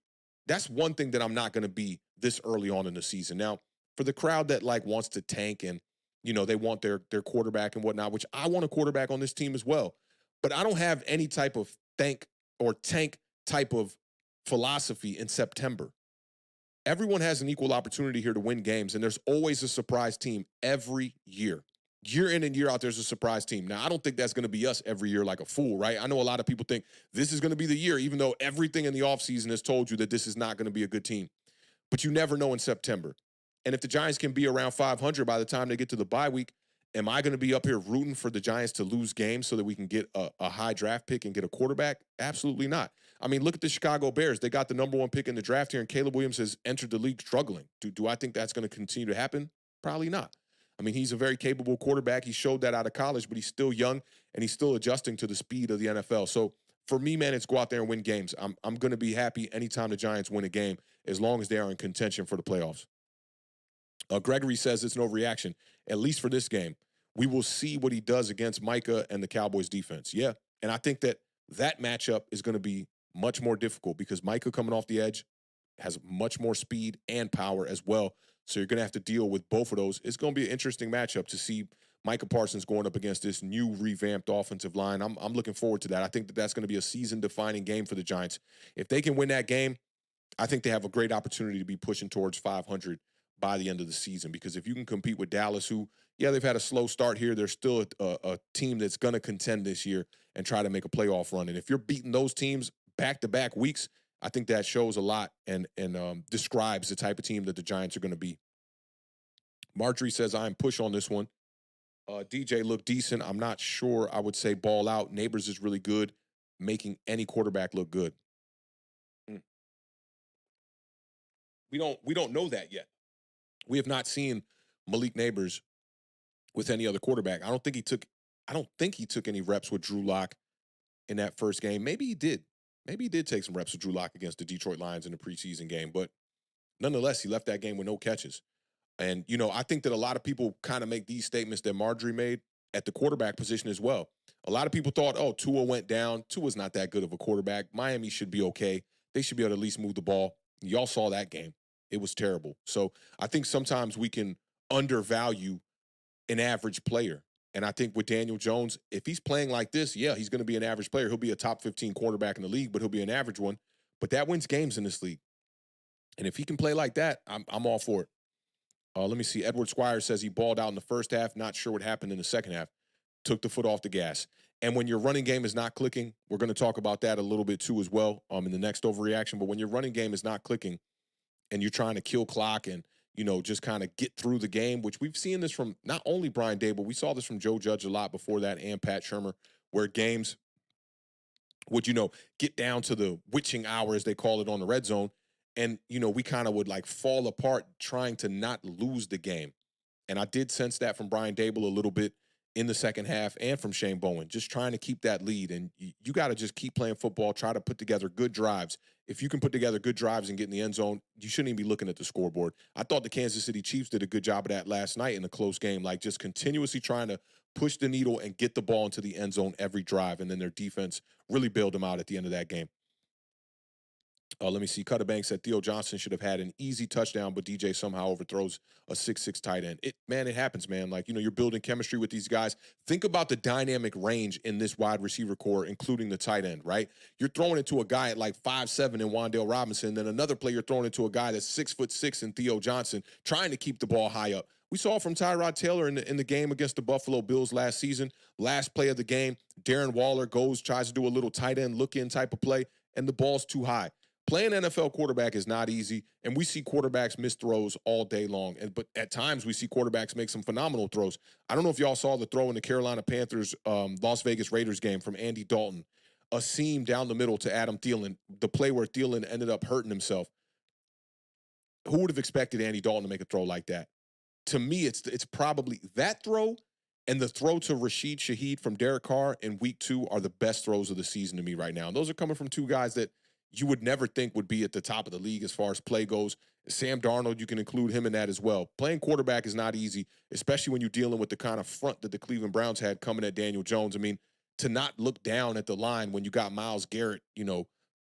that's one thing that I'm not going to be this early on in the season. Now, for the crowd that like wants to tank and, you know, they want their quarterback and whatnot, which I want a quarterback on this team as well. But I don't have any type of tank type of philosophy in September. Everyone has an equal opportunity here to win games, and there's always a surprise team every year. Year in and year out, there's a surprise team. Now, I don't think that's going to be us every year like a fool, right? I know a lot of people think this is going to be the year, even though everything in the offseason has told you that this is not going to be a good team. But you never know in September. And if the Giants can be around 500 by the time they get to the bye week, am I going to be up here rooting for the Giants to lose games so that we can get a high draft pick and get a quarterback? Absolutely not. I mean, look at the Chicago Bears. They got the number 1 pick in the draft here, and Caleb Williams has entered the league struggling. Do I think that's going to continue to happen? Probably not. I mean, he's a very capable quarterback. He showed that out of college, but he's still young, and he's still adjusting to the speed of the NFL. So for me, man, it's go out there and win games. I'm going to be happy anytime the Giants win a game as long as they are in contention for the playoffs. Gregory says it's an overreaction, at least for this game. We will see what he does against Micah and the Cowboys defense. Yeah, and I think that matchup is going to be much more difficult because Micah coming off the edge has much more speed and power as well. So you're going to have to deal with both of those. It's going to be an interesting matchup to see Micah Parsons going up against this new revamped offensive line. I'm looking forward to that. I think that that's going to be a season-defining game for the Giants. If they can win that game, I think they have a great opportunity to be pushing towards 500 by the end of the season. Because if you can compete with Dallas, who, yeah, they've had a slow start here, they're still a team that's going to contend this year and try to make a playoff run. And if you're beating those teams back-to-back weeks, I think that shows a lot and describes the type of team that the Giants are going to be. Marjorie says, I'm push on this one. DJ looked decent. I'm not sure I would say ball out. Neighbors is really good, making any quarterback look good. We don't know that yet. We have not seen Malik Neighbors with any other quarterback. I don't think he took any reps with Drew Lock in that first game. Maybe he did. Maybe he did take some reps with Drew Lock against the Detroit Lions in the preseason game, but nonetheless, he left that game with no catches. And, you know, I think that a lot of people kind of make these statements that Marjorie made at the quarterback position as well. A lot of people thought, oh, Tua went down. Tua's not that good of a quarterback. Miami should be okay. They should be able to at least move the ball. Y'all saw that game. It was terrible. So I think sometimes we can undervalue an average player. And I think with Daniel Jones, if he's playing like this, yeah, he's going to be an average player. He'll be a top 15 quarterback in the league, but he'll be an average one. But that wins games in this league. And if he can play like that, I'm all for it. Let me see. Edward Squire says he balled out in the first half. Not sure what happened in the second half. Took the foot off the gas. And when your running game is not clicking, we're going to talk about that a little bit too as well in the next overreaction. But when your running game is not clicking and you're trying to kill clock and, you know, just kind of get through the game, which we've seen this from not only Brian Daboll, we saw this from Joe Judge a lot before that and Pat Shurmur, where games would, you know, get down to the witching hour, as they call it, on the red zone, And, we kind of would like fall apart trying to not lose the game. And I did sense that from Brian Daboll a little bit in the second half and from Shane Bowen, just trying to keep that lead. And you got to just keep playing football, try to put together good drives. If you can put together good drives and get in the end zone, you shouldn't even be looking at the scoreboard. I thought the Kansas City Chiefs did a good job of that last night in a close game, like just continuously trying to push the needle and get the ball into the end zone every drive. And then their defense really bailed them out at the end of that game. Let me see. Cutter Banks said Theo Johnson should have had an easy touchdown, but DJ somehow overthrows a 6'6" tight end. It happens, man. Like, you're building chemistry with these guys. Think about the dynamic range in this wide receiver core, including the tight end, right? You're throwing it to a guy at like 5'7" in Wan'Dale Robinson, then another player throwing it to a guy that's 6'6" in Theo Johnson, trying to keep the ball high up. We saw from Tyrod Taylor in the game against the Buffalo Bills last season. Last play of the game, Darren Waller tries to do a little tight end look-in type of play, and the ball's too high. Playing NFL quarterback is not easy, and we see quarterbacks miss throws all day long. But at times, we see quarterbacks make some phenomenal throws. I don't know if y'all saw the throw in the Carolina Panthers Las Vegas Raiders game from Andy Dalton, a seam down the middle to Adam Thielen, the play where Thielen ended up hurting himself. Who would have expected Andy Dalton to make a throw like that? To me, it's probably that throw and the throw to Rashid Shaheed from Derek Carr in week 2 are the best throws of the season to me right now. And those are coming from two guys that you would never think would be at the top of the league as far as play goes. Sam Darnold, you can include him in that as well. Playing quarterback is not easy, especially when you're dealing with the kind of front that the Cleveland Browns had coming at Daniel Jones. I mean, to not look down at the line when you got Myles Garrett,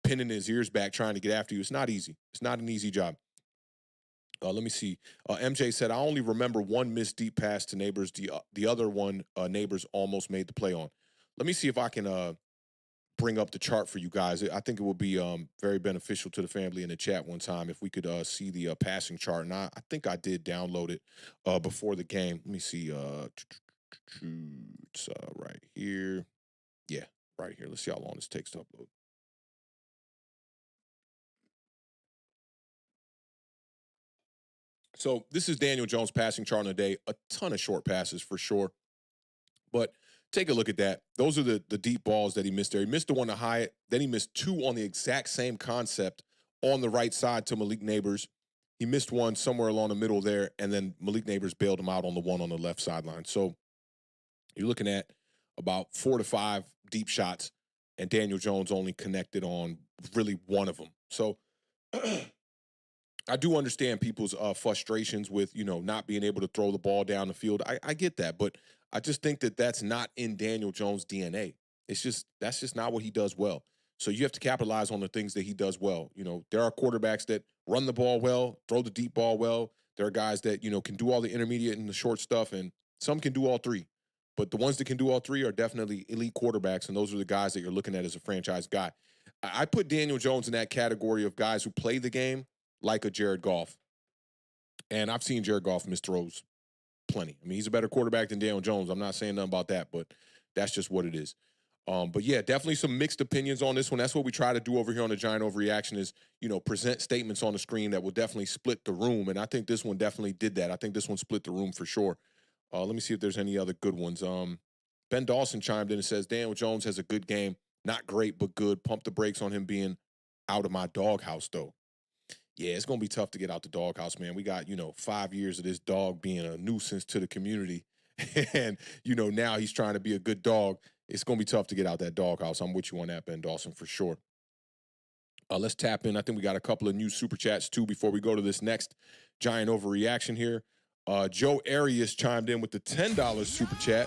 pinning his ears back trying to get after you, it's not easy. It's not an easy job. Let me see. MJ said, I only remember one missed deep pass to Neighbors. The other one, Neighbors almost made the play on. Let me see if I can bring up the chart for you guys. I think it would be very beneficial to the family in the chat one time if we could see the passing chart. And I think I did download it before the game. Let me see. It's right here. Yeah, right here. Let's see how long this takes to upload. So this is Daniel Jones' passing chart on the day. A ton of short passes for sure. But take a look at that. Those are the deep balls that he missed there. He missed the one to Hyatt. Then he missed 2 on the exact same concept on the right side to Malik Neighbors. He missed one somewhere along the middle there, and then Malik Neighbors bailed him out on the one on the left sideline. So you're looking at about 4 to 5 deep shots, and Daniel Jones only connected on really one of them. So I do understand people's frustrations with, not being able to throw the ball down the field. I get that, but I just think that that's not in Daniel Jones' DNA. That's just not what he does well. So you have to capitalize on the things that he does well. There are quarterbacks that run the ball well, throw the deep ball well. There are guys that, can do all the intermediate and the short stuff, and some can do all 3. But the ones that can do all 3 are definitely elite quarterbacks, and those are the guys that you're looking at as a franchise guy. I put Daniel Jones in that category of guys who play the game like a Jared Goff. And I've seen Jared Goff miss throws plenty. I mean, he's a better quarterback than Daniel Jones. I'm not saying nothing about that, but that's just what it is. But yeah, definitely some mixed opinions on this one. That's what we try to do over here on the Giant Overreaction is, present statements on the screen that will definitely split the room. And I think this one definitely did that. I think this one split the room for sure. Let me see if there's any other good ones. Ben Dawson chimed in and says, Daniel Jones has a good game. Not great, but good. Pump the brakes on him being out of my doghouse, though. Yeah, it's going to be tough to get out the doghouse, man. We got, 5 years of this dog being a nuisance to the community. And, now he's trying to be a good dog. It's going to be tough to get out that doghouse. I'm with you on that, Ben Dawson, for sure. Let's tap in. I think we got a couple of new super chats, too, before we go to this next Giant Overreaction here. Joe Arias chimed in with the $10 super chat.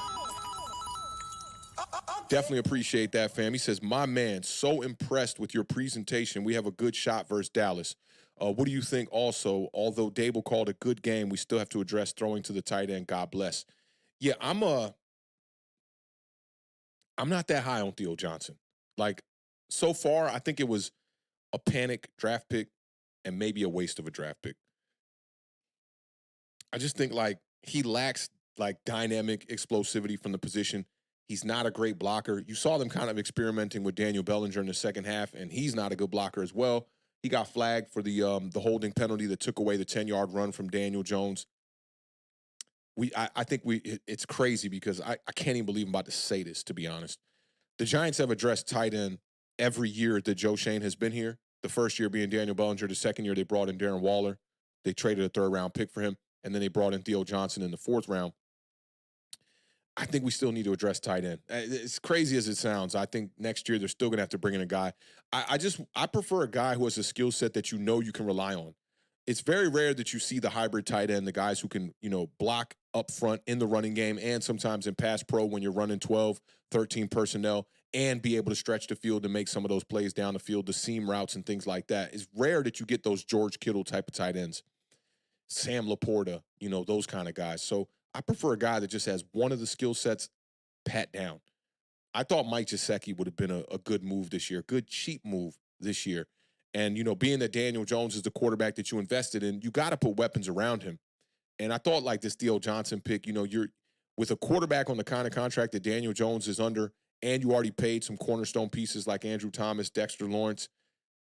Definitely appreciate that, fam. He says, my man, so impressed with your presentation. We have a good shot versus Dallas. What do you think also? Although Daboll called a good game, we still have to address throwing to the tight end. God bless. Yeah, I'm not that high on Theo Johnson. Like, so far, I think it was a panic draft pick and maybe a waste of a draft pick. I just think, he lacks, dynamic explosivity from the position. He's not a great blocker. You saw them kind of experimenting with Daniel Bellinger in the second half, and he's not a good blocker as well. He got flagged for the holding penalty that took away the 10-yard run from Daniel Jones. I think it's crazy because I can't even believe I'm about to say this, to be honest. The Giants have addressed tight end every year that Joe Shane has been here, The first year being Daniel Bellinger. The second year they brought in Darren Waller. They traded a third-round pick for him, and then they brought in Theo Johnson in the fourth round. I think we still need to address tight end. As crazy as it sounds, I think next year they're still going to have to bring in a guy. I prefer a guy who has a skill set that you can rely on. It's very rare that you see the hybrid tight end, the guys who can, block up front in the running game and sometimes in pass pro when you're running 12, 13 personnel and be able to stretch the field and make some of those plays down the field, the seam routes and things like that. It's rare that you get those George Kittle type of tight ends. Sam Laporta, those kind of guys. So I prefer a guy that just has one of the skill sets pat down. I thought Mike Gesicki would have been a good move this year, good cheap move this year. And, being that Daniel Jones is the quarterback that you invested in, you got to put weapons around him. And I thought like this Theo Johnson pick, you're with a quarterback on the kind of contract that Daniel Jones is under, and you already paid some cornerstone pieces like Andrew Thomas, Dexter Lawrence.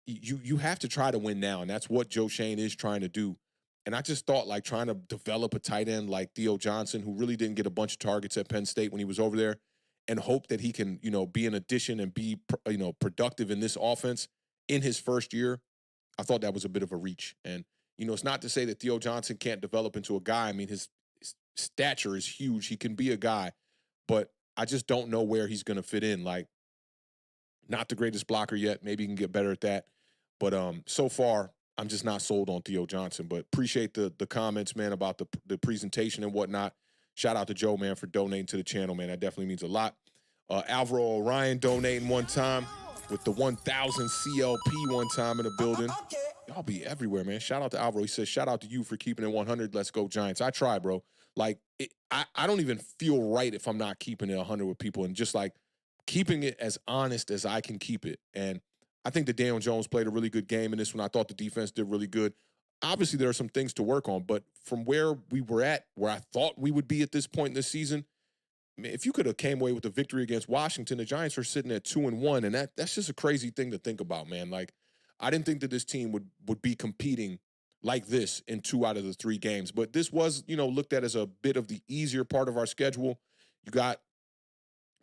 You have to try to win now, and that's what Joe Schoen is trying to do. And I just thought like trying to develop a tight end like Theo Johnson, who really didn't get a bunch of targets at Penn State when he was over there, and hope that he can, be an addition and be, productive in this offense in his first year. I thought that was a bit of a reach. And, it's not to say that Theo Johnson can't develop into a guy. I mean, his stature is huge. He can be a guy, but I just don't know where he's going to fit in. Like, not the greatest blocker yet. Maybe he can get better at that. But so far, I'm just not sold on Theo Johnson. But appreciate the comments, man, about the presentation and whatnot. Shout out to Joe, man, for donating to the channel, man. That definitely means a lot. Alvaro Orion donating one time with the 1,000 CLP one time in the building. Y'all be everywhere, man. Shout out to Alvaro. He says, shout out to you for keeping it 100. Let's go Giants. I try, bro. Like, I don't even feel right if I'm not keeping it 100 with people and just, like, keeping it as honest as I can keep it. And I think that Daniel Jones played a really good game in this one. I thought the defense did really good. Obviously, there are some things to work on, but from where we were at, where I thought we would be at this point in the season, man, if you could have came away with a victory against Washington, the Giants are sitting at 2-1, and that's just a crazy thing to think about, man. Like, I didn't think that this team would be competing like this in 2 out of the 3 games, but this was, looked at as a bit of the easier part of our schedule. You got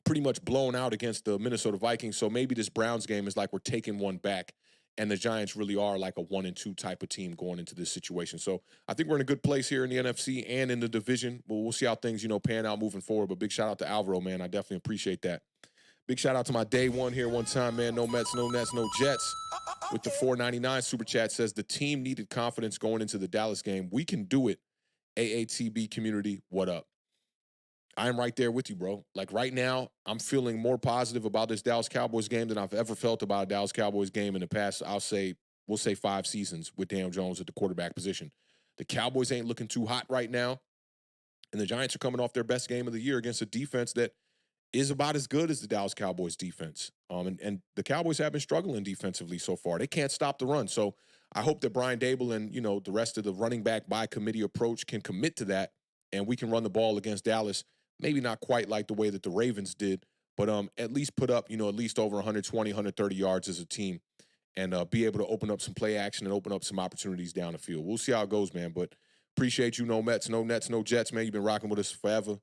pretty much blown out against the Minnesota Vikings, so maybe this Browns game is like we're taking one back, and the Giants really are like a 1-2 type of team going into this situation. So I think we're in a good place here in the NFC and in the division. But we'll see how things, pan out moving forward. But big shout out to Alvaro, man. I definitely appreciate that. Big shout out to my day one here one time, man. No Mets, no Nets, no Jets. With the $4.99 super chat says the team needed confidence going into the Dallas game. We can do it. AATB community, what up? I am right there with you, bro. Like right now, I'm feeling more positive about this Dallas Cowboys game than I've ever felt about a Dallas Cowboys game in the past, we'll say 5 seasons with Daniel Jones at the quarterback position. The Cowboys ain't looking too hot right now, and the Giants are coming off their best game of the year against a defense that is about as good as the Dallas Cowboys defense. And the Cowboys have been struggling defensively so far. They can't stop the run. So I hope that Brian Daboll and, the rest of the running back by committee approach can commit to that, and we can run the ball against Dallas. Maybe not quite like the way that the Ravens did, but at least put up, at least over 120, 130 yards as a team and be able to open up some play action and open up some opportunities down the field. We'll see how it goes, man, but appreciate you, no Mets, no Nets, no Jets, man. You've been rocking with us forever,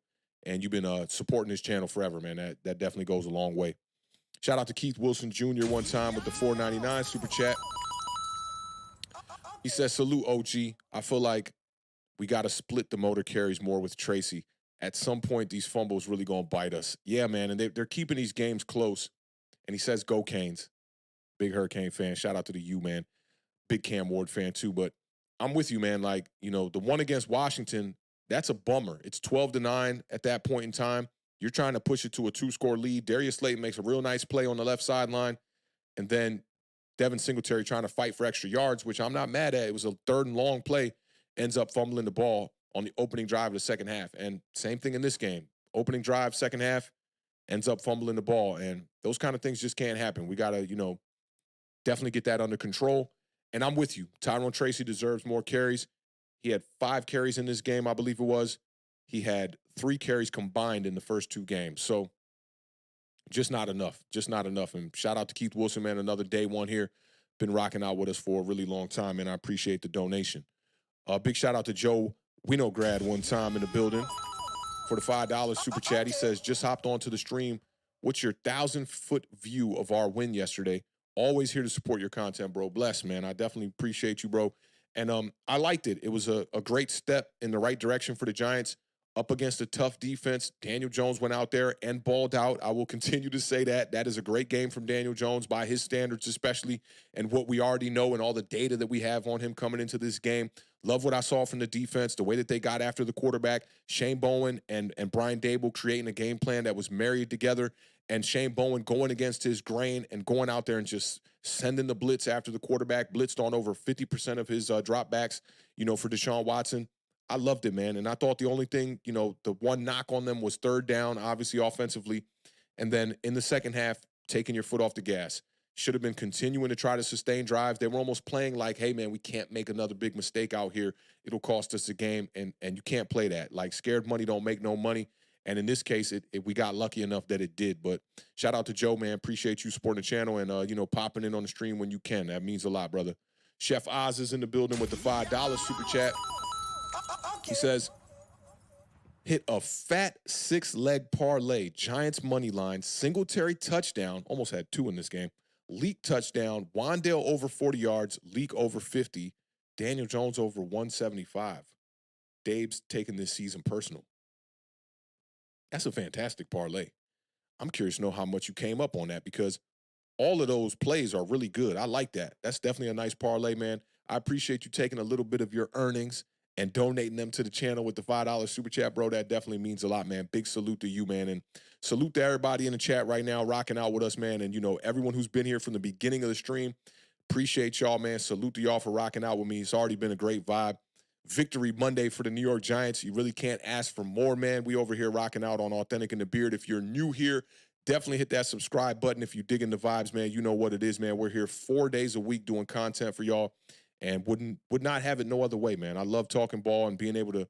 and you've been supporting this channel forever, man. That definitely goes a long way. Shout out to Keith Wilson Jr. one time with the $4.99 super chat. He says, salute, OG. I feel like we got to split the motor carries more with Tracy. At some point, these fumbles really going to bite us. Yeah, man, and they're keeping these games close. And he says, go Canes. Big Hurricane fan. Shout out to the U, man. Big Cam Ward fan, too. But I'm with you, man. Like, the one against Washington, that's a bummer. It's 12-9 at that point in time. You're trying to push it to a 2-score lead. Darius Slayton makes a real nice play on the left sideline. And then Devin Singletary trying to fight for extra yards, which I'm not mad at. It was a 3rd and long play. Ends up fumbling the ball on the opening drive of the second half. And same thing in this game. Opening drive, second half, ends up fumbling the ball. And those kind of things just can't happen. We got to, definitely get that under control. And I'm with you. Tyrone Tracy deserves more carries. He had 5 carries in this game, I believe it was. He had 3 carries combined in the first 2 games. So just not enough. Just not enough. And shout out to Keith Wilson, man. Another day one here. Been rocking out with us for a really long time, and I appreciate the donation. Big shout out to Joe Winograd one time in the building for the $5 super chat. He says, just hopped onto the stream. What's your 1,000-foot view of our win yesterday? Always here to support your content, bro. Bless, man. I definitely appreciate you, bro. And I liked it. It was a great step in the right direction for the Giants up against a tough defense. Daniel Jones went out there and balled out. I will continue to say that. That is a great game from Daniel Jones by his standards, especially, and what we already know and all the data that we have on him coming into this game. Love what I saw from the defense, the way that they got after the quarterback. Shane Bowen and Brian Daboll creating a game plan that was married together, and Shane Bowen going against his grain and going out there and just sending the blitz after the quarterback, blitzed on over 50% of his dropbacks, for Deshaun Watson. I loved it, man. And I thought the only thing, the one knock on them was third down, obviously offensively. And then in the second half, taking your foot off the gas. Should have been continuing to try to sustain drives. They were almost playing like, hey, man, we can't make another big mistake out here. It'll cost us a game, and you can't play that. Like, scared money don't make no money. And in this case, we got lucky enough that it did. But shout out to Joe, man. Appreciate you supporting the channel and, popping in on the stream when you can. That means a lot, brother. Chef Oz is in the building with the $5 super chat. He says, hit a fat 6-leg parlay, Giants money line, Singletary touchdown, almost had 2 in this game, Leak touchdown, Wandale over 40 yards, Leak over 50, Daniel Jones over 175. Dave's taking this season personal. That's a fantastic parlay. I'm curious to know how much you came up on that, because all of those plays are really good. I like that. That's definitely a nice parlay, man. I appreciate you taking a little bit of your earnings and donating them to the channel with the $5 super chat, bro. That definitely means a lot, man. Big salute to you, man. And salute to everybody in the chat right now, rocking out with us, man. And, everyone who's been here from the beginning of the stream, appreciate y'all, man. Salute to y'all for rocking out with me. It's already been a great vibe. Victory Monday for the New York Giants. You really can't ask for more, man. We over here rocking out on Authentic in the Beard. If you're new here, definitely hit that subscribe button. If you dig in the vibes, man, you know what it is, man. We're here 4 days a week doing content for y'all. And would not have it no other way, man. I love talking ball, and being able to,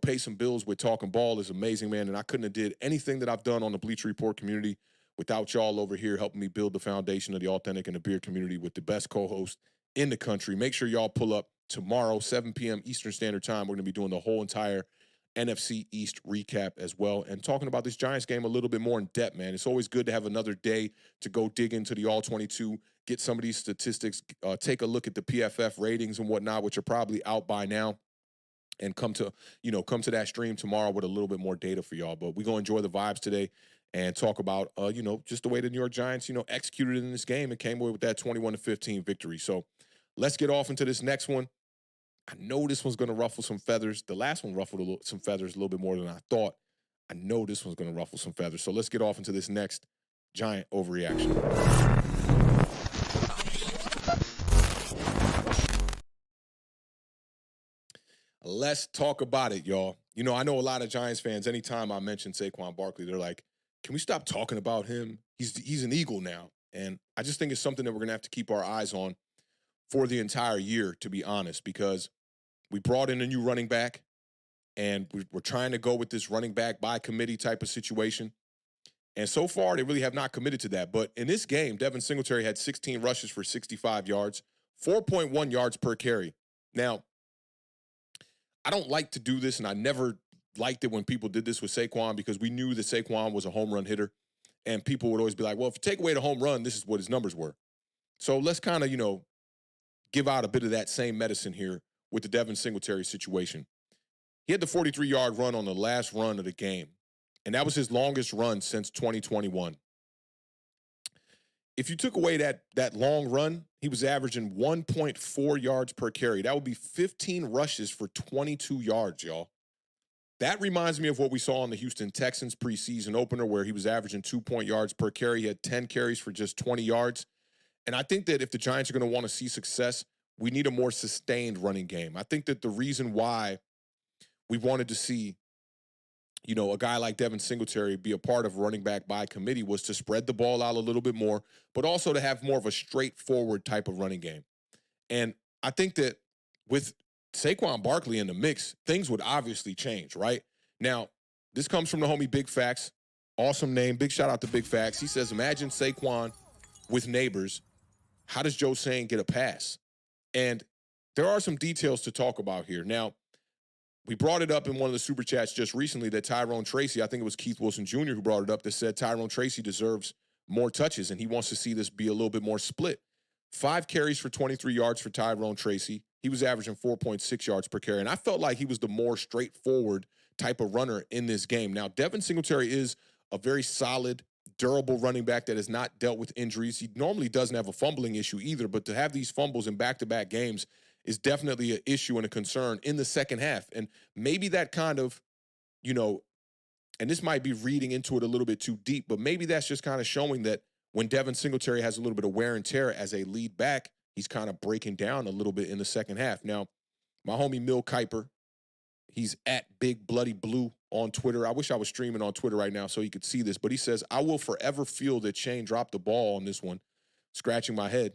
pay some bills with talking ball is amazing, man. And I couldn't have did anything that I've done on the Bleacher Report community without y'all over here helping me build the foundation of the Authentic and the Beard community with the best co-host in the country. Make sure y'all pull up tomorrow, 7 p.m. Eastern Standard Time. We're going to be doing the whole entire NFC East recap as well, and talking about this Giants game a little bit more in depth, man. It's always good to have another day to go dig into the All-22, get some of these statistics, take a look at the PFF ratings and whatnot, which are probably out by now, and come to that stream tomorrow with a little bit more data for y'all. But we're going to enjoy the vibes today and talk about, just the way the New York Giants, executed in this game and came away with that 21-15 victory. So let's get off into this next one. I know this one's going to ruffle some feathers. The last one ruffled some feathers a little bit more than I thought. I know this one's going to ruffle some feathers. So let's get off into this next Giant overreaction. Let's talk about it, y'all. I know a lot of Giants fans, anytime I mention Saquon Barkley, they're like, can we stop talking about him? He's an Eagle now. And I just think it's something that we're going to have to keep our eyes on for the entire year, to be honest, because we brought in a new running back, and we're trying to go with this running back by committee type of situation. And so far, they really have not committed to that. But in this game, Devin Singletary had 16 rushes for 65 yards, 4.1 yards per carry. Now, I don't like to do this, and I never liked it when people did this with Saquon, because we knew that Saquon was a home run hitter, and people would always be like, well, if you take away the home run, this is what his numbers were. So let's kind of, give out a bit of that same medicine here with the Devin Singletary situation. He had the 43-yard run on the last run of the game, and that was his longest run since 2021. If you took away that long run, he was averaging 1.4 yards per carry. That would be 15 rushes for 22 yards, y'all. That reminds me of what we saw on the Houston Texans preseason opener, where he was averaging 2 yards per carry. He had 10 carries for just 20 yards. And I think that if the Giants are going to want to see success, we need a more sustained running game. I think that the reason why we wanted to see, a guy like Devin Singletary be a part of running back by committee was to spread the ball out a little bit more, but also to have more of a straightforward type of running game. And I think that with Saquon Barkley in the mix, things would obviously change, right? Now, this comes from the homie Big Facts. Awesome name. Big shout out to Big Facts. He says, imagine Saquon with Neighbors. How does Joe Sain get a pass? And there are some details to talk about here. Now, we brought it up in one of the super chats just recently that Tyrone Tracy, I think it was Keith Wilson Jr. who brought it up, that said Tyrone Tracy deserves more touches, and he wants to see this be a little bit more split. 5 carries for 23 yards for Tyrone Tracy. He was averaging 4.6 yards per carry, and I felt like he was the more straightforward type of runner in this game. Now, Devin Singletary is a very solid, durable running back that has not dealt with injuries. He normally doesn't have a fumbling issue either, but to have these fumbles in back-to-back games is definitely an issue and a concern in the second half. And maybe that kind of, and this might be reading into it a little bit too deep, but maybe that's just kind of showing that when Devin Singletary has a little bit of wear and tear as a lead back, he's kind of breaking down a little bit in the second half. Now, my homie Mil Kiper, he's at Big Bloody Blue on Twitter. I wish I was streaming on Twitter right now so he could see this, but he says, I will forever feel that Shane dropped the ball on this one, scratching my head,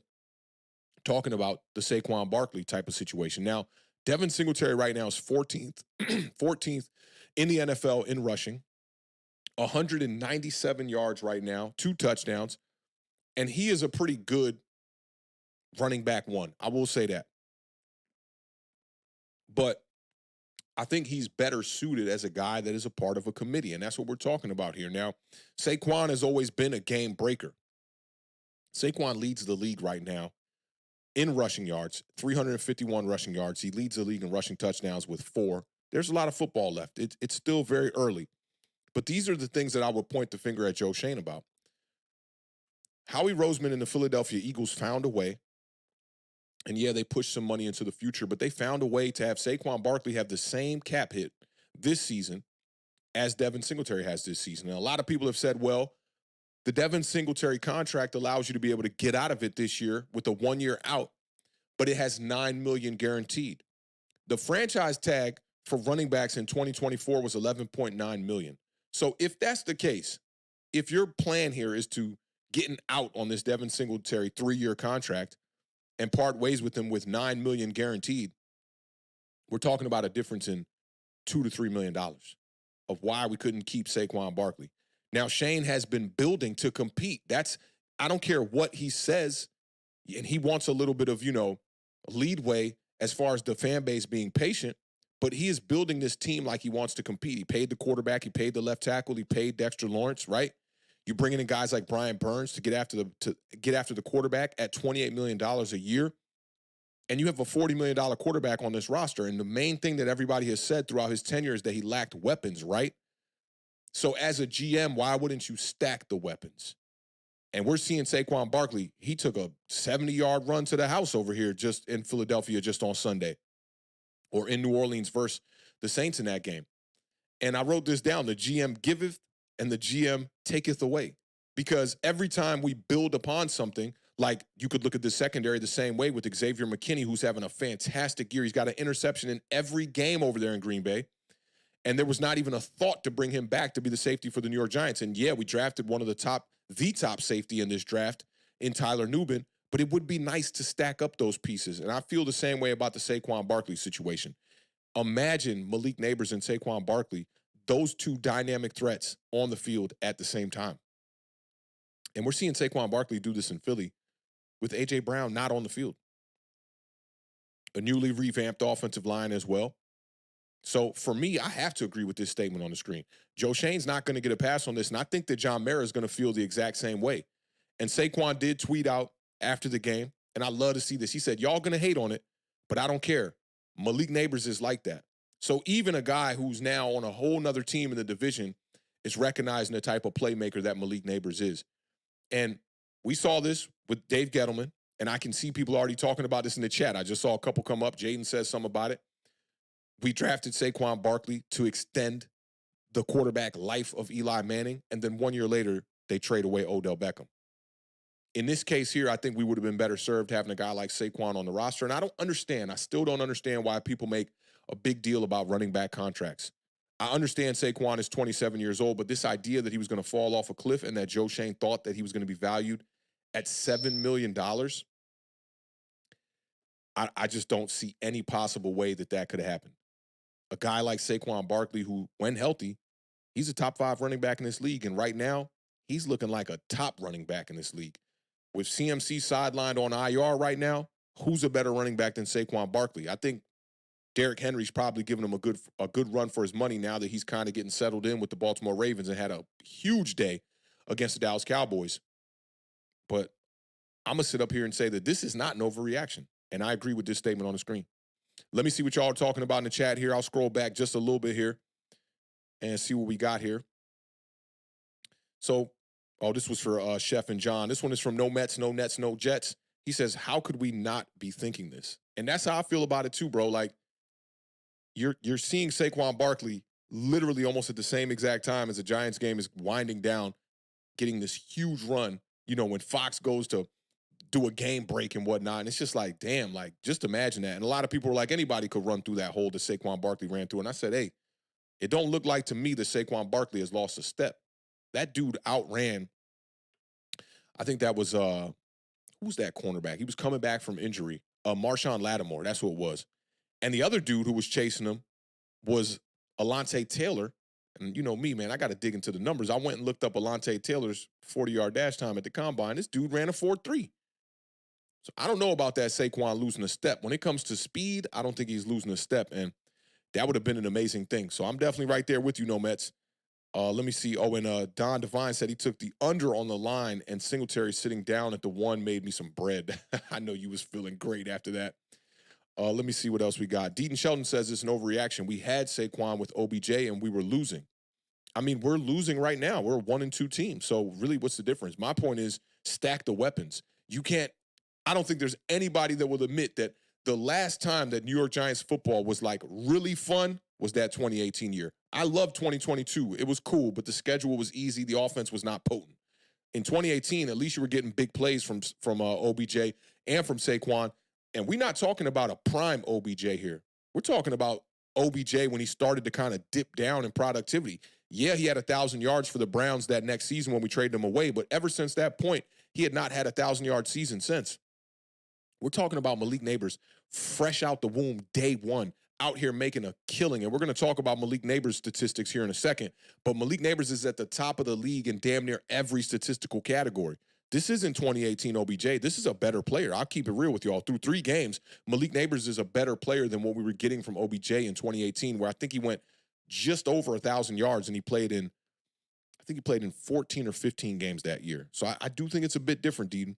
talking about the Saquon Barkley type of situation. Now, Devin Singletary right now is 14th, 14th in the NFL in rushing, 197 yards right now, 2 touchdowns, and he is a pretty good running back one. I will say that. But I think he's better suited as a guy that is a part of a committee, and that's what we're talking about here. Now, Saquon has always been a game breaker. Saquon leads the league right now in rushing yards, 351 rushing yards. He leads the league in rushing touchdowns with 4. There's a lot of football left. It's still very early. But these are the things that I would point the finger at Joe Shane about. Howie Roseman and the Philadelphia Eagles found a way. And yeah, they pushed some money into the future, but they found a way to have Saquon Barkley have the same cap hit this season as Devin Singletary has this season. And a lot of people have said, well, the Devin Singletary contract allows you to be able to get out of it this year with a 1-year out, but it has $9 million guaranteed. The franchise tag for running backs in 2024 was $11.9 million. So if that's the case, if your plan here is to getting out on this Devin Singletary 3-year contract and part ways with him with $9 million guaranteed, we're talking about a difference in $2 to $3 million of why we couldn't keep Saquon Barkley. Now, Shane has been building to compete. I don't care what he says, and he wants a little bit of, leadway as far as the fan base being patient, but he is building this team like he wants to compete. He paid the quarterback, he paid the left tackle, he paid Dexter Lawrence, right? You're bringing in guys like Brian Burns to get after the quarterback at $28 million a year, and you have a $40 million quarterback on this roster. And the main thing that everybody has said throughout his tenure is that he lacked weapons, right? So as a GM, why wouldn't you stack the weapons? And we're seeing Saquon Barkley. He took a 70-yard run to the house over here just in Philadelphia just on Sunday, or in New Orleans versus the Saints in that game. And I wrote this down: the GM giveth and the GM taketh away. Because every time we build upon something, like you could look at the secondary the same way with Xavier McKinney, who's having a fantastic year. He's got an interception in every game over there in Green Bay. And there was not even a thought to bring him back to be the safety for the New York Giants. And yeah, we drafted one of the top safety in this draft in Tyler Nubin, but it would be nice to stack up those pieces. And I feel the same way about the Saquon Barkley situation. Imagine Malik Neighbors and Saquon Barkley, those two dynamic threats on the field at the same time. And we're seeing Saquon Barkley do this in Philly with A.J. Brown not on the field. A newly revamped offensive line as well. So for me, I have to agree with this statement on the screen. Joe Shane's not going to get a pass on this, and I think that John Mara is going to feel the exact same way. And Saquon did tweet out after the game, and I love to see this. He said, y'all going to hate on it, but I don't care. Malik Neighbors is like that. So even a guy who's now on a whole nother team in the division is recognizing the type of playmaker that Malik Neighbors is. And we saw this with Dave Gettleman, and I can see people already talking about this in the chat. I just saw a couple come up. Jaden says something about it. We drafted Saquon Barkley to extend the quarterback life of Eli Manning, and then 1 year later, they trade away Odell Beckham. In this case here, I think we would have been better served having a guy like Saquon on the roster, and I still don't understand why people make a big deal about running back contracts. I understand Saquon is 27 years old, but this idea that he was going to fall off a cliff and that Joe Shane thought that he was going to be valued at $7 million, I just don't see any possible way that could have happened. A guy like Saquon Barkley, who, when healthy, he's a top 5 running back in this league. And right now, he's looking like a top running back in this league. With CMC sidelined on IR right now, who's a better running back than Saquon Barkley? I think Derrick Henry's probably giving him a good run for his money now that he's kind of getting settled in with the Baltimore Ravens and had a huge day against the Dallas Cowboys. But I'm going to sit up here and say that this is not an overreaction. And I agree with this statement on the screen. Let me see what y'all are talking about in the chat here. I'll scroll back just a little bit here and see what we got here. So, this was for Chef and John. This one is from No Mets, No Nets, No Jets. He says, how could we not be thinking this? And that's how I feel about it too, bro. Like, you're seeing Saquon Barkley literally almost at the same exact time as the Giants game is winding down, getting this huge run, when Fox goes to do a game break and whatnot. And it's just like, damn, like, just imagine that. And a lot of people were like, anybody could run through that hole that Saquon Barkley ran through. And I said, hey, it don't look like to me that Saquon Barkley has lost a step. That dude outran, I think that was, who's that cornerback? He was coming back from injury. Marshawn Lattimore, that's who it was. And the other dude who was chasing him was Alontae Taylor. And you know me, man, I got to dig into the numbers. I went and looked up Alontae Taylor's 40-yard dash time at the combine. This dude ran a 4.3. So I don't know about that Saquon losing a step. When it comes to speed, I don't think he's losing a step. And that would have been an amazing thing. So I'm definitely right there with you, No Mets. Let me see. Oh, and Don Devine said he took the under on the line, and Singletary sitting down at the 1 made me some bread. I know you was feeling great after that. Let me see what else we got. Deaton Sheldon says it's an overreaction. We had Saquon with OBJ, and we were losing. I mean, we're losing right now. We're a 1-2 team. So really, what's the difference? My point is stack the weapons. I don't think there's anybody that will admit that the last time that New York Giants football was like really fun was that 2018 year. I love 2022. It was cool, but the schedule was easy. The offense was not potent. In 2018, at least you were getting big plays from OBJ and from Saquon. And we're not talking about a prime OBJ here. We're talking about OBJ when he started to kind of dip down in productivity. Yeah, he had 1,000 yards for the Browns that next season when we traded him away, but ever since that point, he had not had a 1,000-yard season since. We're talking about Malik Neighbors, fresh out the womb, day one, out here making a killing. And we're going to talk about Malik Neighbors' statistics here in a second. But Malik Neighbors is at the top of the league in damn near every statistical category. This isn't 2018 OBJ. This is a better player. I'll keep it real with y'all. Through 3 games, Malik Neighbors is a better player than what we were getting from OBJ in 2018, where I think he went just over 1,000 yards, and he played in 14 or 15 games that year. So I do think it's a bit different, Deedon.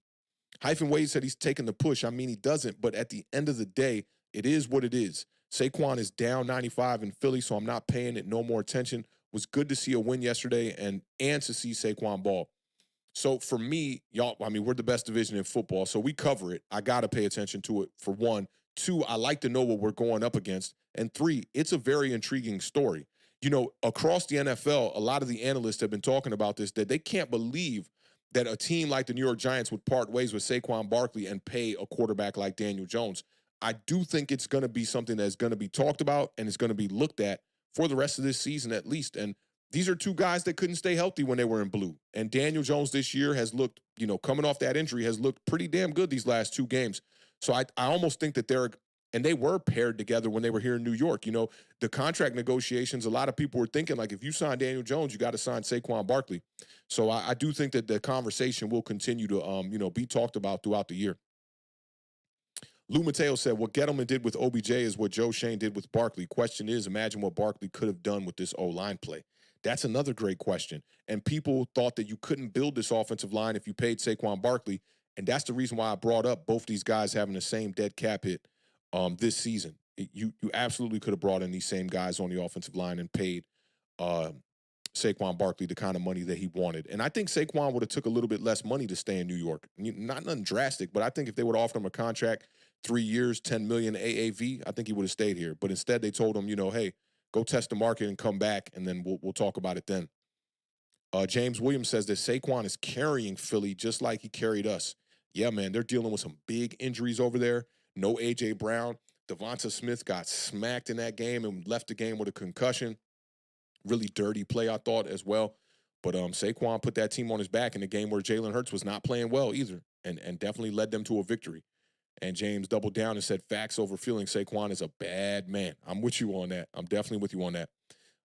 Hyphen Wade said he's taking the push. I mean, he doesn't, but at the end of the day, it is what it is. Saquon is down 95 in Philly, so I'm not paying it no more attention. It was good to see a win yesterday and to see Saquon ball. So for me, y'all, I mean, we're the best division in football, so we cover it. I got to pay attention to it, for one. 2, I like to know what we're going up against. And 3, it's a very intriguing story. Across the NFL, a lot of the analysts have been talking about this, that they can't believe that a team like the New York Giants would part ways with Saquon Barkley and pay a quarterback like Daniel Jones. I do think it's going to be something that's going to be talked about and it's going to be looked at for the rest of this season at least. And these are 2 guys that couldn't stay healthy when they were in blue. And Daniel Jones this year has looked, coming off that injury, has looked pretty damn good these last 2 games. So I almost think that and they were paired together when they were here in New York. The contract negotiations, a lot of people were thinking, like, if you sign Daniel Jones, you got to sign Saquon Barkley. So I do think that the conversation will continue to, be talked about throughout the year. Lou Mateo said, what Gettleman did with OBJ is what Joe Shane did with Barkley. Question is, imagine what Barkley could have done with this O-line play. That's another great question. And people thought that you couldn't build this offensive line if you paid Saquon Barkley. And that's the reason why I brought up both these guys having the same dead cap hit this season. You absolutely could have brought in these same guys on the offensive line and paid Saquon Barkley the kind of money that he wanted. And I think Saquon would have took a little bit less money to stay in New York. Not nothing drastic, but I think if they would have offered him a contract, 3 years, $10 million AAV, I think he would have stayed here. But instead they told him, hey, go test the market and come back, and then we'll talk about it then. James Williams says that Saquon is carrying Philly just like he carried us. Yeah, man, they're dealing with some big injuries over there. No A.J. Brown. Devonta Smith got smacked in that game and left the game with a concussion. Really dirty play, I thought, as well. But Saquon put that team on his back in a game where Jalen Hurts was not playing well either, and definitely led them to a victory. And James doubled down and said, facts over feeling. Saquon is a bad man. I'm with you on that. I'm definitely with you on that.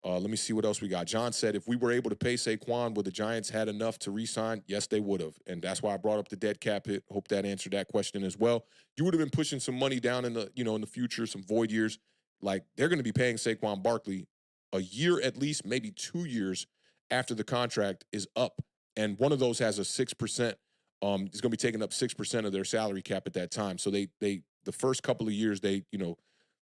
Let me see what else we got. John said, if we were able to pay Saquon, would the Giants had enough to re-sign? Yes, they would have. And that's why I brought up the dead cap hit. Hope that answered that question as well. You would have been pushing some money down in the, in the future, some void years. Like, they're going to be paying Saquon Barkley a year at least, maybe 2 years after the contract is up. And one of those has a 6% is going to be taking up 6% of their salary cap at that time. So the first couple of years, they,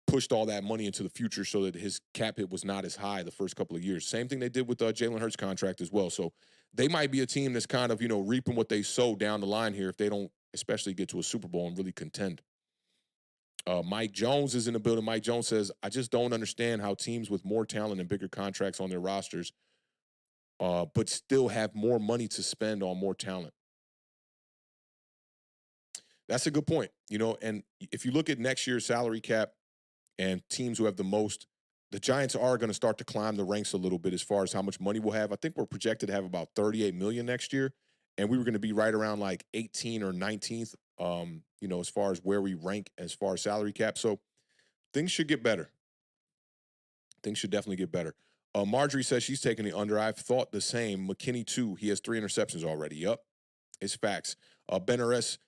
pushed all that money into the future so that his cap hit was not as high the first couple of years. Same thing they did with Jalen Hurts' contract as well. So they might be a team that's kind of, reaping what they sow down the line here if they don't especially get to a Super Bowl and really contend. Mike Jones is in the building. Mike Jones says, I just don't understand how teams with more talent and bigger contracts on their rosters but still have more money to spend on more talent. That's a good point, and if you look at next year's salary cap and teams who have the most, the Giants are going to start to climb the ranks a little bit as far as how much money we'll have. I think we're projected to have about $38 million next year, and we were going to be right around like 18th or 19th, as far as where we rank as far as salary cap. So things should get better. Things should definitely get better. Marjorie says she's taking the under. I've thought the same. McKinney, too. He has 3 interceptions already. Yup. It's facts. Ben Eris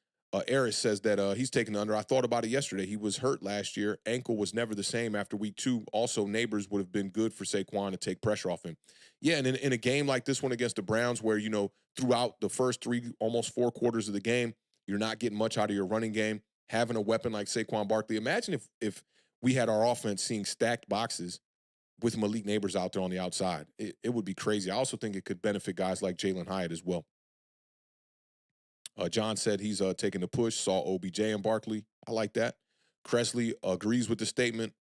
says that he's taking the under. I thought about it yesterday. He was hurt last year. Ankle was never the same after week 2. Also, Neighbors would have been good for Saquon to take pressure off him. Yeah, and in a game like this one against the Browns where, throughout the first 3, almost 4 quarters of the game, you're not getting much out of your running game, having a weapon like Saquon Barkley. Imagine if we had our offense seeing stacked boxes with Malik Neighbors out there on the outside. It would be crazy. I also think it could benefit guys like Jalen Hyatt as well. John said he's taking the push, saw OBJ and Barkley. I like that. Cresley agrees with the statement.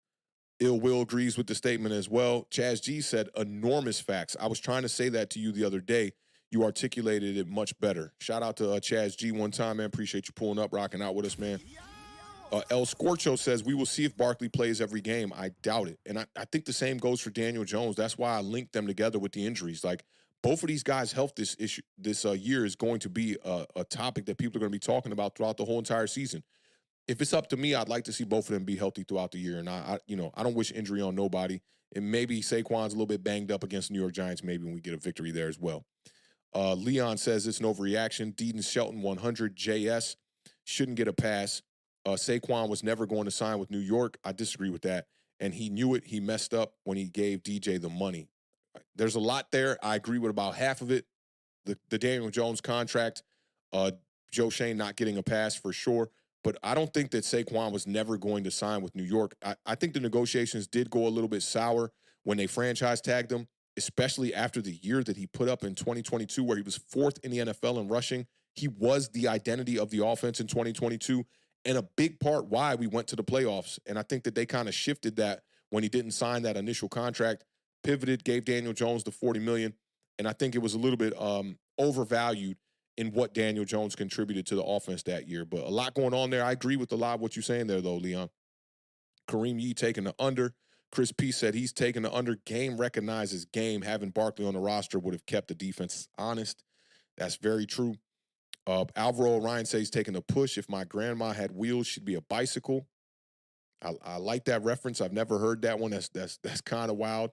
Ill Will agrees with the statement as well. Chaz G said enormous facts. I was trying to say that to you the other day. You articulated it much better. Shout out to Chaz G one time, man. Appreciate you pulling up, rocking out with us, man. El Scorcho says, we will see if Barkley plays every game. I doubt it. And I think the same goes for Daniel Jones. That's why I linked them together with the injuries. Like, both of these guys' health this year is going to be a topic that people are going to be talking about throughout the whole entire season. If it's up to me, I'd like to see both of them be healthy throughout the year. And I don't wish injury on nobody. And maybe Saquon's a little bit banged up against the New York Giants. Maybe when we get a victory there as well. Leon says it's an overreaction. Deedon Shelton 100 JS shouldn't get a pass. Saquon was never going to sign with New York. I disagree with that. And he knew it. He messed up when he gave DJ the money. There's a lot there. I agree with about half of it. The Daniel Jones contract, Joe Shane not getting a pass for sure. But I don't think that Saquon was never going to sign with New York. I think the negotiations did go a little bit sour when they franchise tagged him, especially after the year that he put up in 2022 where he was 4th in the NFL in rushing. He was the identity of the offense in 2022 and a big part why we went to the playoffs. And I think that they kind of shifted that when he didn't sign that initial contract, pivoted, gave Daniel Jones the $40 million. And I think it was a little bit overvalued in what Daniel Jones contributed to the offense that year. But a lot going on there. I agree with a lot of what you're saying there, though, Leon. Kareem Yee taking the under. Chris P said he's taking the under. Game recognizes game. Having Barkley on the roster would have kept the defense honest. That's very true. Alvaro Ryan says he's taking the push. If my grandma had wheels, she'd be a bicycle. I like that reference. I've never heard that one. That's kind of wild.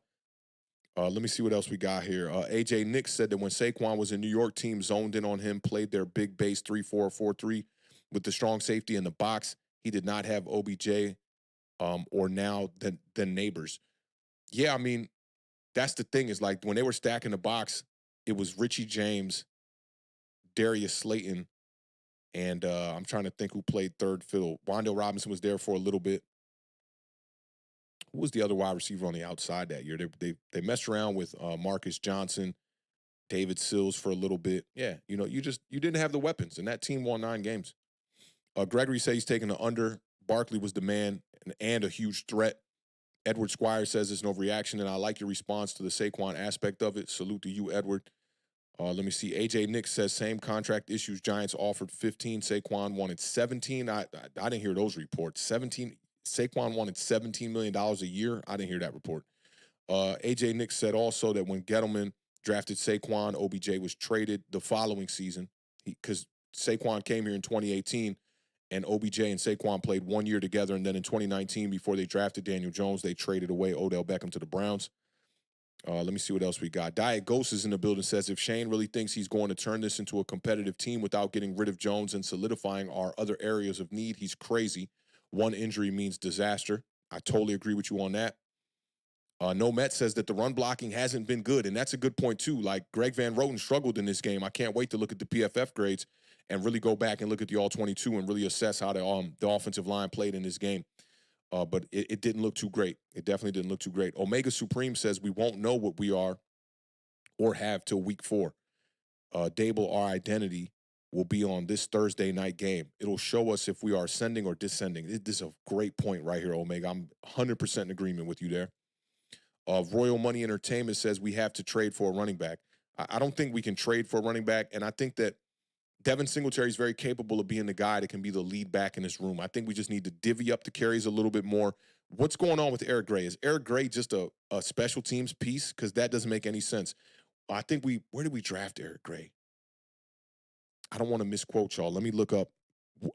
Let me see what else we got here. AJ Nick said that when Saquon was in New York, teams zoned in on him, played their big base 3-4-4-3 with the strong safety in the box. He did not have OBJ or now than Neighbors. Yeah, I mean, that's the thing is like when they were stacking the box, it was Richie James, Darius Slayton, and I'm trying to think who played third fiddle. Wandale Robinson was there for a little bit. Who was the other wide receiver on the outside that year? They messed around with Marcus Johnson, David Sills for a little bit. Yeah, you didn't have the weapons, and that team won 9 games. Gregory says he's taking the under. Barkley was the man and a huge threat. Edward Squire says it's an overreaction, and I like your response to the Saquon aspect of it. Salute to you, Edward. Let me see. AJ Nick says same contract issues. Giants offered 15. Saquon wanted 17. I didn't hear those reports. 17. Saquon wanted $17 million a year. I didn't hear that report. AJ Nick said also that when Gettleman drafted Saquon, OBJ was traded the following season because Saquon came here in 2018 and OBJ and Saquon played 1 year together. And then in 2019, before they drafted Daniel Jones, they traded away Odell Beckham to the Browns. Let me see what else we got. Diet Ghost is in the building, says if Shane really thinks he's going to turn this into a competitive team without getting rid of Jones and solidifying our other areas of need, he's crazy. One injury means disaster. I totally agree with you on that. No Met says that the run blocking hasn't been good, and that's a good point too. Like Greg Van Roten struggled in this game. I can't wait to look at the PFF grades. and really go back and look at the all-22 and really assess how the offensive line played in this game. But it didn't look too great. It definitely didn't look too great. Omega Supreme says we won't know what we are or have till week 4. Daboll, our identity will be on this Thursday night game. It'll show us if we are ascending or descending. This is a great point right here, Omega. I'm 100% in agreement with you there. Royal Money Entertainment says we have to trade for a running back. I don't think we can trade for a running back, and I think that Devin Singletary is very capable of being the guy that can be the lead back in this room. I think we just need to divvy up the carries a little bit more. What's going on with Eric Gray? Is Eric Gray just a special teams piece? Because that doesn't make any sense. I think where did we draft Eric Gray? I don't want to misquote y'all. Let me look up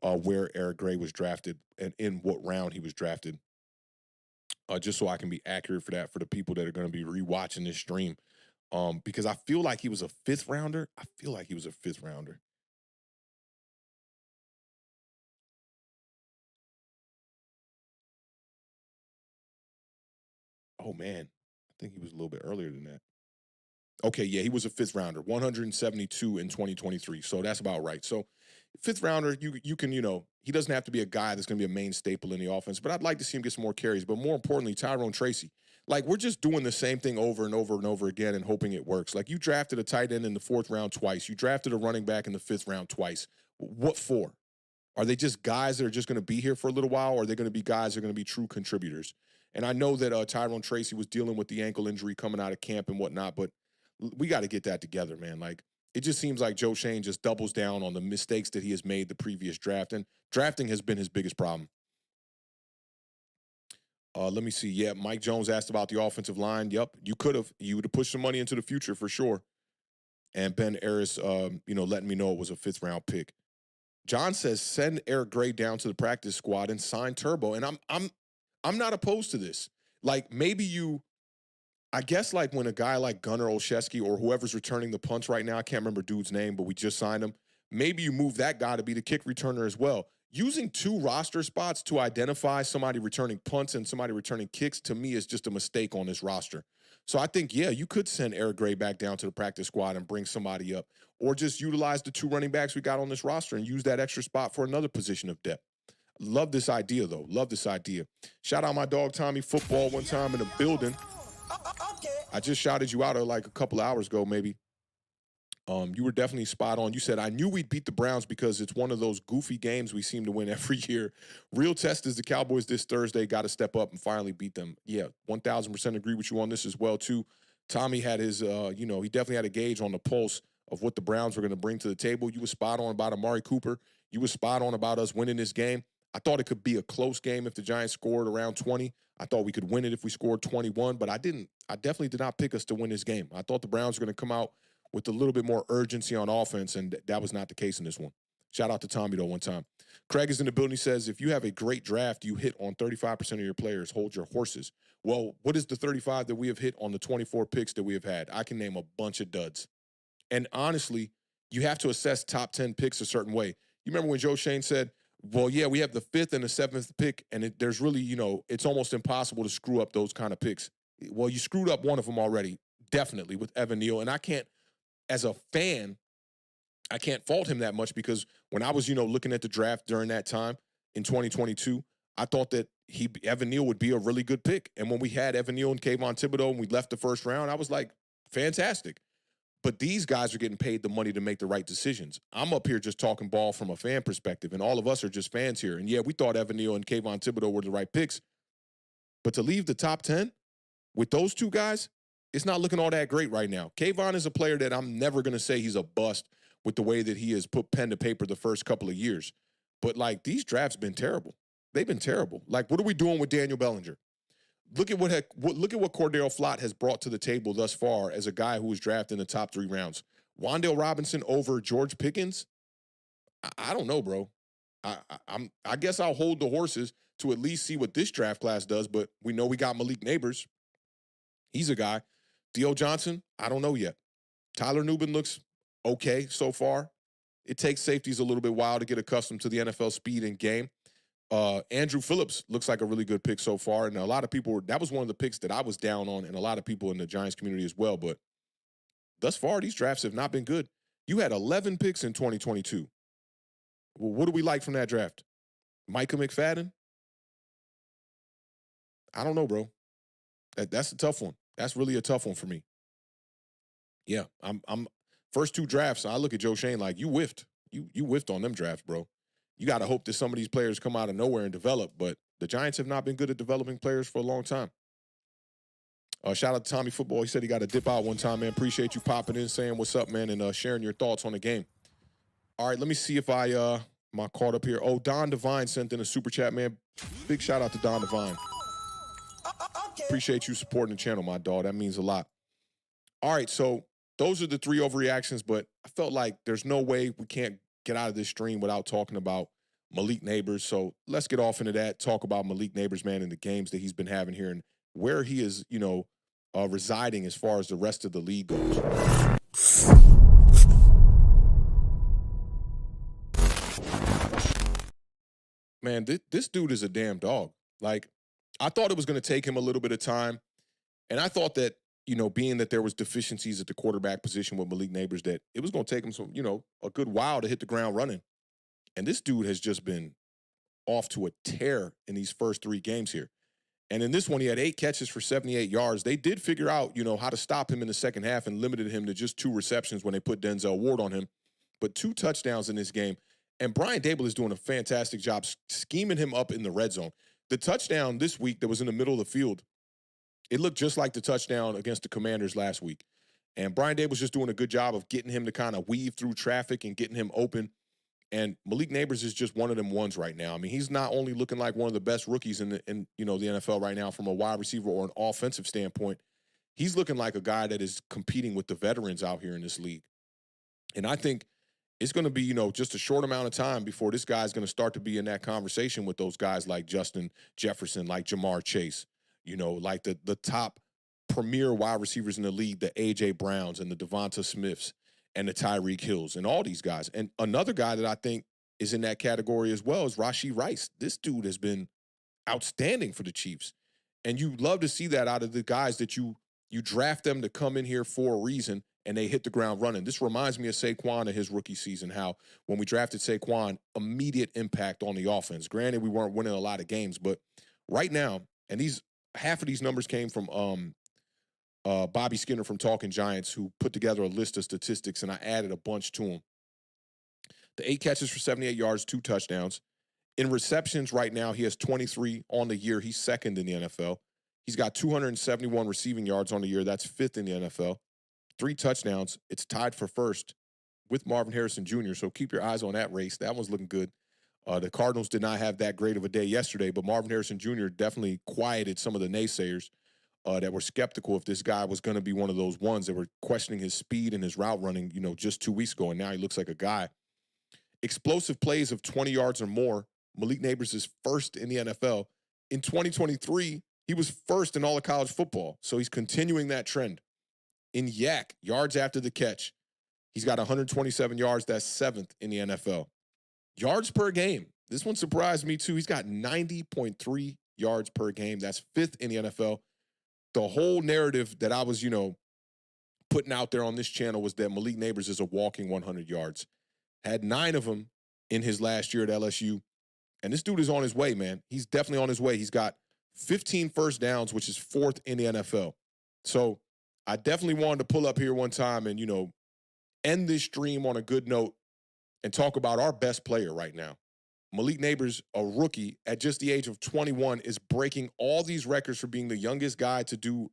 where Eric Gray was drafted and in what round he was drafted, just so I can be accurate for that for the people that are going to be rewatching this stream. Because I feel like he was a 5th rounder. Oh, man. I think he was a little bit earlier than that. Okay, yeah, he was a 5th rounder, 172 in 2023. So that's about right. So 5th rounder, you can, he doesn't have to be a guy that's going to be a main staple in the offense, but I'd like to see him get some more carries. But more importantly, Tyrone Tracy. Like, we're just doing the same thing over and over and over again and hoping it works. Like, you drafted a tight end in the 4th round twice. You drafted a running back in the 5th round twice. What for? Are they just guys that are just going to be here for a little while, or are they going to be guys that are going to be true contributors? And I know that Tyrone Tracy was dealing with the ankle injury coming out of camp and whatnot, but we got to get that together, man. Like, it just seems like Joe Schoen just doubles down on the mistakes that he has made the previous draft, and drafting has been his biggest problem. Let me see. Yeah, Mike Jones asked about the offensive line. Yep, you could have. You would have pushed some money into the future for sure. And Ben Harris, letting me know it was a 5th round pick. John says send Eric Gray down to the practice squad and sign Turbo. And I'm not opposed to this. Like, maybe I guess like when a guy like Gunnar Olszewski or whoever's returning the punts right now, I can't remember dude's name, but we just signed him. Maybe you move that guy to be the kick returner as well. Using 2 roster spots to identify somebody returning punts and somebody returning kicks, to me, is just a mistake on this roster. So I think, yeah, you could send Eric Gray back down to the practice squad and bring somebody up, or just utilize the 2 running backs we got on this roster and use that extra spot for another position of depth. Love this idea, though. Love this idea. Shout out my dog, Tommy Football, one time in the building. I just shouted you out like a couple hours ago, maybe. You were definitely spot on. You said, I knew we'd beat the Browns because it's one of those goofy games we seem to win every year. Real test is the Cowboys this Thursday. Got to step up and finally beat them. Yeah, 1,000% agree with you on this as well, too. Tommy had his, he definitely had a gauge on the pulse of what the Browns were going to bring to the table. You were spot on about Amari Cooper. You were spot on about us winning this game. I thought it could be a close game if the Giants scored around 20. I thought we could win it if we scored 21, but I didn't. I definitely did not pick us to win this game. I thought the Browns were going to come out with a little bit more urgency on offense, and that was not the case in this one. Shout out to Tommy, though, one time. Craig is in the building. He says, if you have a great draft, you hit on 35% of your players. Hold your horses. Well, what is the 35 that we have hit on the 24 picks that we have had? I can name a bunch of duds. And honestly, you have to assess top 10 picks a certain way. You remember when Joe Schoen said, well, yeah, we have the 5th and the 7th pick, and there's really, it's almost impossible to screw up those kind of picks. Well, you screwed up one of them already, definitely, with Evan Neal. And I can't, as a fan, I can't fault him that much, because when I was, looking at the draft during that time in 2022, I thought that Evan Neal would be a really good pick. And when we had Evan Neal and Kayvon Thibodeau and we left the 1st round, I was like, fantastic. But these guys are getting paid the money to make the right decisions. I'm up here just talking ball from a fan perspective, and all of us are just fans here. And yeah, we thought Evan Neal and Kayvon Thibodeau were the right picks. But to leave the top 10 with those 2 guys, it's not looking all that great right now. Kayvon is a player that I'm never going to say he's a bust with the way that he has put pen to paper the first couple of years. But, like, these drafts been terrible. They've been terrible. Like, what are we doing with Daniel Bellinger? Look at what Cordell Flott has brought to the table thus far as a guy who was drafted in the top 3 rounds. Wan'Dale Robinson over George Pickens? I don't know, bro. I guess I'll hold the horses to at least see what this draft class does, but we know we got Malik Neighbors. He's a guy. Dio Johnson, I don't know yet. Tyler Nubin looks okay so far. It takes safeties a little bit while to get accustomed to the NFL speed and game. Andrew Phillips looks like a really good pick so far, and a lot of people that was one of the picks that I was down on, and a lot of people in the Giants community as well. But thus far, these drafts have not been good. You had 11 picks in 2022. Well, what do we like from that draft? Micah McFadden? I don't know, bro. That's a tough one. That's really a tough one for me. Yeah, I'm first two drafts, I look at Joe Shane like you whiffed. You whiffed on them drafts, bro. You got to hope that some of these players come out of nowhere and develop, but the Giants have not been good at developing players for a long time. Shout out to Tommy Football. He said he got to dip out one time, man. Appreciate you popping in, saying what's up, man, and sharing your thoughts on the game. All right, let me see if I am I caught up here. Oh, Don Devine sent in a super chat, man. Big shout out to Don Devine. Appreciate you supporting the channel, my dog. That means a lot. All right, so those are the three overreactions, but I felt like there's no way we can't get out of this stream without talking about Malik Neighbors. So let's get off into that, talk about Malik Neighbors, man, and the games that he's been having here and where he is, residing as far as the rest of the league goes. Man, this dude is a damn dog. Like, I thought it was going to take him a little bit of time, and I thought that, being that there was deficiencies at the quarterback position with Malik Neighbors, that it was going to take him some, a good while to hit the ground running. And this dude has just been off to a tear in these first three games here. And in this one, he had 8 catches for 78 yards. They did figure out, how to stop him in the second half and limited him to just 2 receptions when they put Denzel Ward on him. But 2 touchdowns in this game. And Brian Daboll is doing a fantastic job scheming him up in the red zone. The touchdown this week that was in the middle of the field, it looked just like the touchdown against the Commanders last week. And Brian Daboll's just doing a good job of getting him to kind of weave through traffic and getting him open. And Malik Neighbors is just one of them ones right now. I mean, he's not only looking like one of the best rookies in the NFL right now from a wide receiver or an offensive standpoint, he's looking like a guy that is competing with the veterans out here in this league. And I think it's going to be, just a short amount of time before this guy's going to start to be in that conversation with those guys like Justin Jefferson, like Jamar Chase, like the top premier wide receivers in the league, the A.J. Browns and the Devonta Smiths and the Tyreek Hills and all these guys. And another guy that I think is in that category as well is Rashee Rice. This dude has been outstanding for the Chiefs. And you love to see that out of the guys that you draft them to come in here for a reason and they hit the ground running. This reminds me of Saquon in his rookie season, how when we drafted Saquon, immediate impact on the offense. Granted, we weren't winning a lot of games, but right now, and half of these numbers came from Bobby Skinner from Talking Giants, who put together a list of statistics, and I added a bunch to them. The 8 catches for 78 yards, 2 touchdowns. In receptions right now, he has 23 on the year. He's second in the NFL. He's got 271 receiving yards on the year. That's 5th in the NFL. 3 touchdowns. It's tied for first with Marvin Harrison Jr., so keep your eyes on that race. That one's looking good. The Cardinals did not have that great of a day yesterday, but Marvin Harrison Jr. definitely quieted some of the naysayers that were skeptical if this guy was going to be one of those ones that were questioning his speed and his route running, just 2 weeks ago, and now he looks like a guy. Explosive plays of 20 yards or more. Malik Neighbors is first in the NFL. In 2023, he was first in all of college football, so he's continuing that trend. In yak, yards after the catch, he's got 127 yards. That's 7th in the NFL. Yards per game. This one surprised me, too. He's got 90.3 yards per game. That's 5th in the NFL. The whole narrative that I was, putting out there on this channel was that Malik Neighbors is a walking 100 yards. Had 9 of them in his last year at LSU. And this dude is on his way, man. He's definitely on his way. He's got 15 first downs, which is 4th in the NFL. So I definitely wanted to pull up here one time and, end this stream on a good note and talk about our best player right now. Malik Neighbors, a rookie at just the age of 21, is breaking all these records for being the youngest guy to do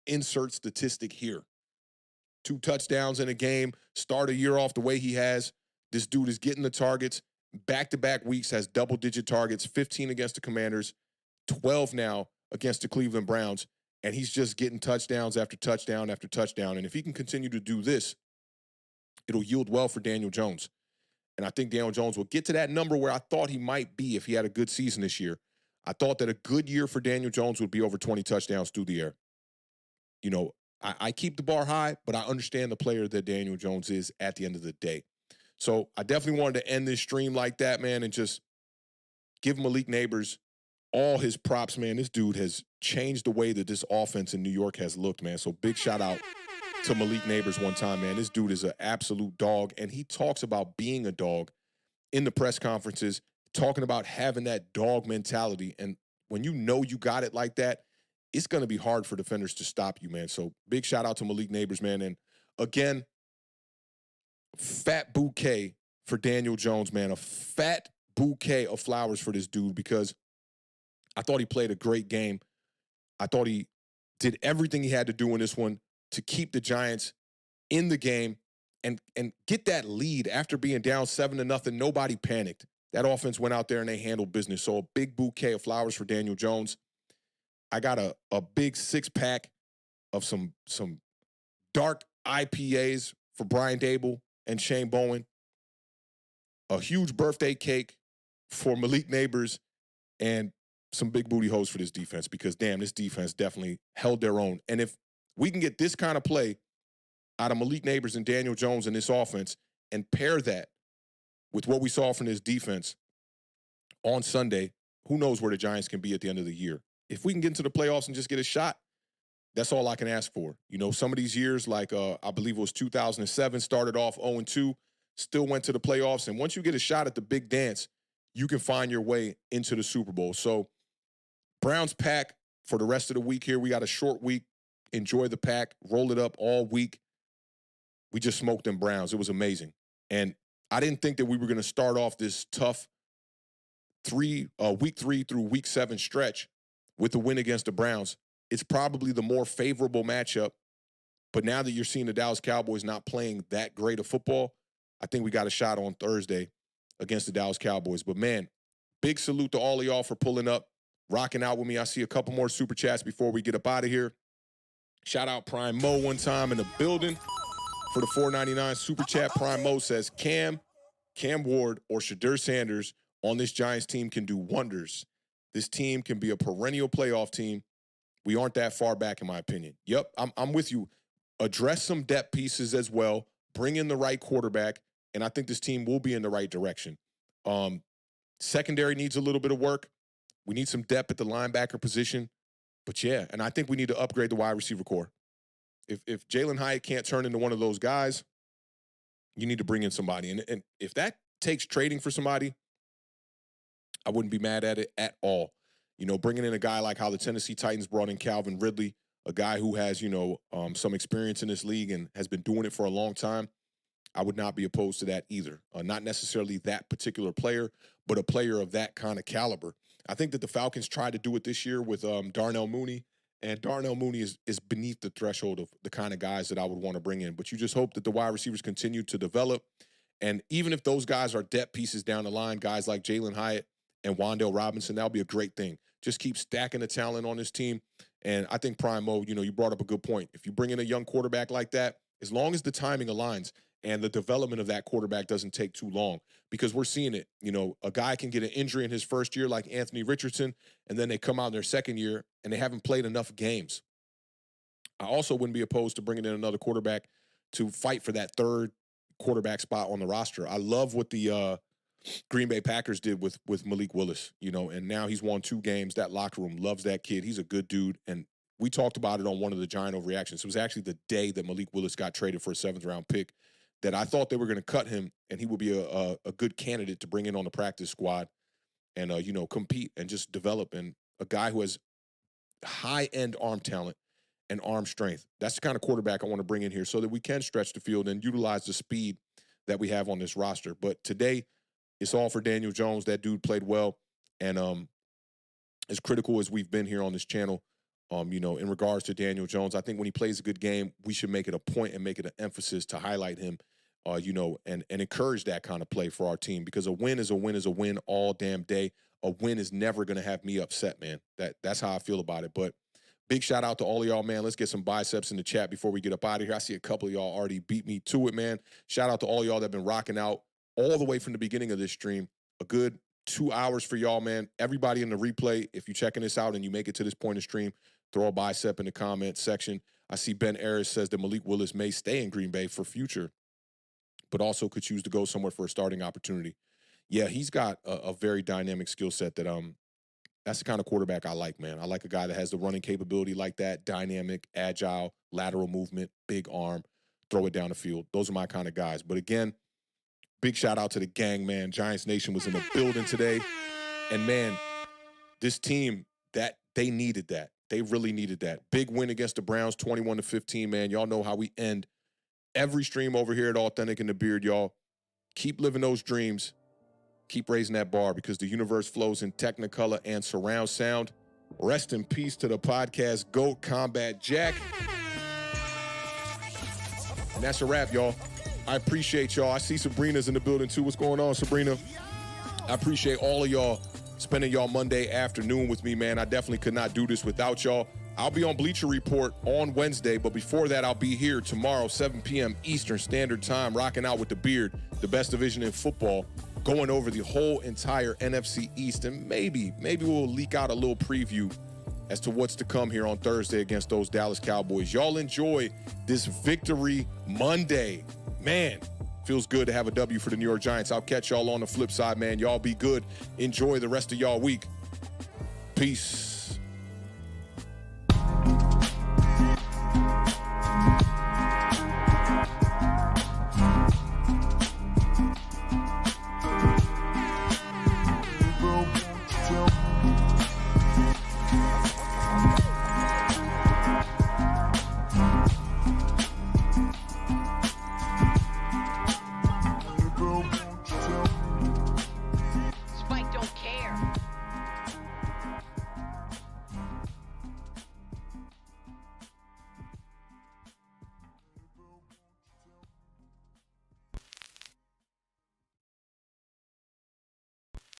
insert statistic here. 2 touchdowns in a game, start a year off the way he has. This dude is getting the targets. Back-to-back weeks has double-digit targets, 15 against the Commanders, 12 now against the Cleveland Browns, and he's just getting touchdowns after touchdown after touchdown. And if he can continue to do this, it'll yield well for Daniel Jones. And I think Daniel Jones will get to that number where I thought he might be if he had a good season this year. I thought that a good year for Daniel Jones would be over 20 touchdowns through the air. I keep the bar high, but I understand the player that Daniel Jones is at the end of the day. So I definitely wanted to end this stream like that, man, and just give Malik Neighbors all his props, man. This dude has changed the way that this offense in New York has looked, man. So big shout out to Malik Neighbors one time, man. This dude is an absolute dog, and he talks about being a dog in the press conferences, talking about having that dog mentality. And when you know you got it like that, it's going to be hard for defenders to stop you, man. So big shout out to Malik Neighbors, man. And again, fat bouquet for Daniel Jones, man. A fat bouquet of flowers for this dude, because I thought he played a great game. I thought he did everything he had to do in this one to keep the Giants in the game and get that lead after being down 7-0. Nobody panicked. That offense went out there and they handled business. So a big bouquet of flowers for Daniel Jones. I got a big 6-pack of some dark IPAs for Brian Daboll and Shane Bowen. A huge birthday cake for Malik Neighbors, and some big booty hoes for this defense, because, damn, this defense definitely held their own. And if we can get this kind of play out of Malik Neighbors and Daniel Jones in this offense and pair that with what we saw from this defense on Sunday, who knows where the Giants can be at the end of the year. If we can get into the playoffs and just get a shot, that's all I can ask for. You know, some of these years, like I believe it was 2007, started off 0-2, still went to the playoffs. And once you get a shot at the big dance, you can find your way into the Super Bowl. So Browns pack for the rest of the week here. We got a short week. Enjoy the pack. Roll it up all week. We just smoked them Browns. It was amazing. And I didn't think that we were going to start off this tough week 3 through week 7 stretch with the win against the Browns. It's probably the more favorable matchup. But now that you're seeing the Dallas Cowboys not playing that great of football, I think we got a shot on Thursday against the Dallas Cowboys. But, man, big salute to all of y'all for pulling up, rocking out with me. I see a couple more super chats before we get up out of here. Shout out Prime Mo one time in the building for the $4.99 super chat. Prime Mo says, Cam Ward, or Shadur Sanders on this Giants team can do wonders. This team can be a perennial playoff team. We aren't that far back, in my opinion. Yep, I'm with you. Address some depth pieces as well. Bring in the right quarterback, and I think this team will be in the right direction. Secondary needs a little bit of work. We need some depth at the linebacker position. But, yeah, and I think we need to upgrade the wide receiver core. If Jalen Hyatt can't turn into one of those guys, you need to bring in somebody. And if that takes trading for somebody, I wouldn't be mad at it at all. You know, bringing in a guy like how the Tennessee Titans brought in Calvin Ridley, a guy who has, some experience in this league and has been doing it for a long time, I would not be opposed to that either. Not necessarily that particular player, but a player of that kind of caliber. I think that the Falcons tried to do it this year with Darnell Mooney, and Darnell Mooney is beneath the threshold of the kind of guys that I would want to bring in. But you just hope that the wide receivers continue to develop. And even if those guys are depth pieces down the line, guys like Jalen Hyatt and Wan'Dale Robinson, that'll be a great thing. Just keep stacking the talent on this team. And I think Prime Mo, you brought up a good point. If you bring in a young quarterback like that, as long as the timing aligns and the development of that quarterback doesn't take too long, because we're seeing it. A guy can get an injury in his first year like Anthony Richardson, and then they come out in their second year and they haven't played enough games. I also wouldn't be opposed to bringing in another quarterback to fight for that third quarterback spot on the roster. I love what the Green Bay Packers did with Malik Willis, and now he's won 2 games. That locker room loves that kid. He's a good dude. And we talked about it on one of the Giant Overreactions. It was actually the day that Malik Willis got traded for a 7th-round pick that I thought they were going to cut him, and he would be a good candidate to bring in on the practice squad and, compete and just develop. And a guy who has high-end arm talent and arm strength. That's the kind of quarterback I want to bring in here so that we can stretch the field and utilize the speed that we have on this roster. But today, it's all for Daniel Jones. That dude played well. And as critical as we've been here on this channel, in regards to Daniel Jones, I think when he plays a good game, we should make it a point and make it an emphasis to highlight him, and encourage that kind of play for our team, because a win is a win is a win all damn day. A win is never going to have me upset, man. That's how I feel about it. But big shout out to all of y'all, man. Let's get some biceps in the chat before we get up out of here. I see a couple of y'all already beat me to it, man. Shout out to all y'all that have been rocking out all the way from the beginning of this stream. A good 2 hours for y'all, man. Everybody in the replay, if you're checking this out and you make it to this point of stream, throw a bicep in the comment section. I see Ben Ayers says that Malik Willis may stay in Green Bay for future, but also could choose to go somewhere for a starting opportunity. Yeah, he's got a very dynamic skill set that that's the kind of quarterback I like, man. I like a guy that has the running capability like that, dynamic, agile, lateral movement, big arm, throw it down the field. Those are my kind of guys. But again, Big shout out to the gang, man. Giants Nation was in the building today. And, man, this team, that they needed that. They really needed that. Big win against the Browns, 21-15, man. Y'all know how we end every stream over here at Authentic in the Beard, y'all. Keep living those dreams. Keep raising that bar because the universe flows in Technicolor and surround sound. Rest in peace to the podcast GOAT, Combat Jack. And that's a wrap, y'all. I appreciate y'all. I see Sabrina's in the building, too. What's going on, Sabrina? I appreciate all of y'all spending y'all Monday afternoon with me, man. I definitely could not do this without y'all. I'll be on Bleacher Report on Wednesday, but before that, I'll be here tomorrow, 7 p.m. Eastern Standard Time, rocking out with the Beard, the best division in football, going over the whole entire NFC East, and maybe we'll leak out a little preview as to what's to come here on Thursday against those Dallas Cowboys. Y'all enjoy this Victory Monday. Man, feels good to have a W for the New York Giants. I'll catch y'all on the flip side, man. Y'all be good. Enjoy the rest of y'all week. Peace.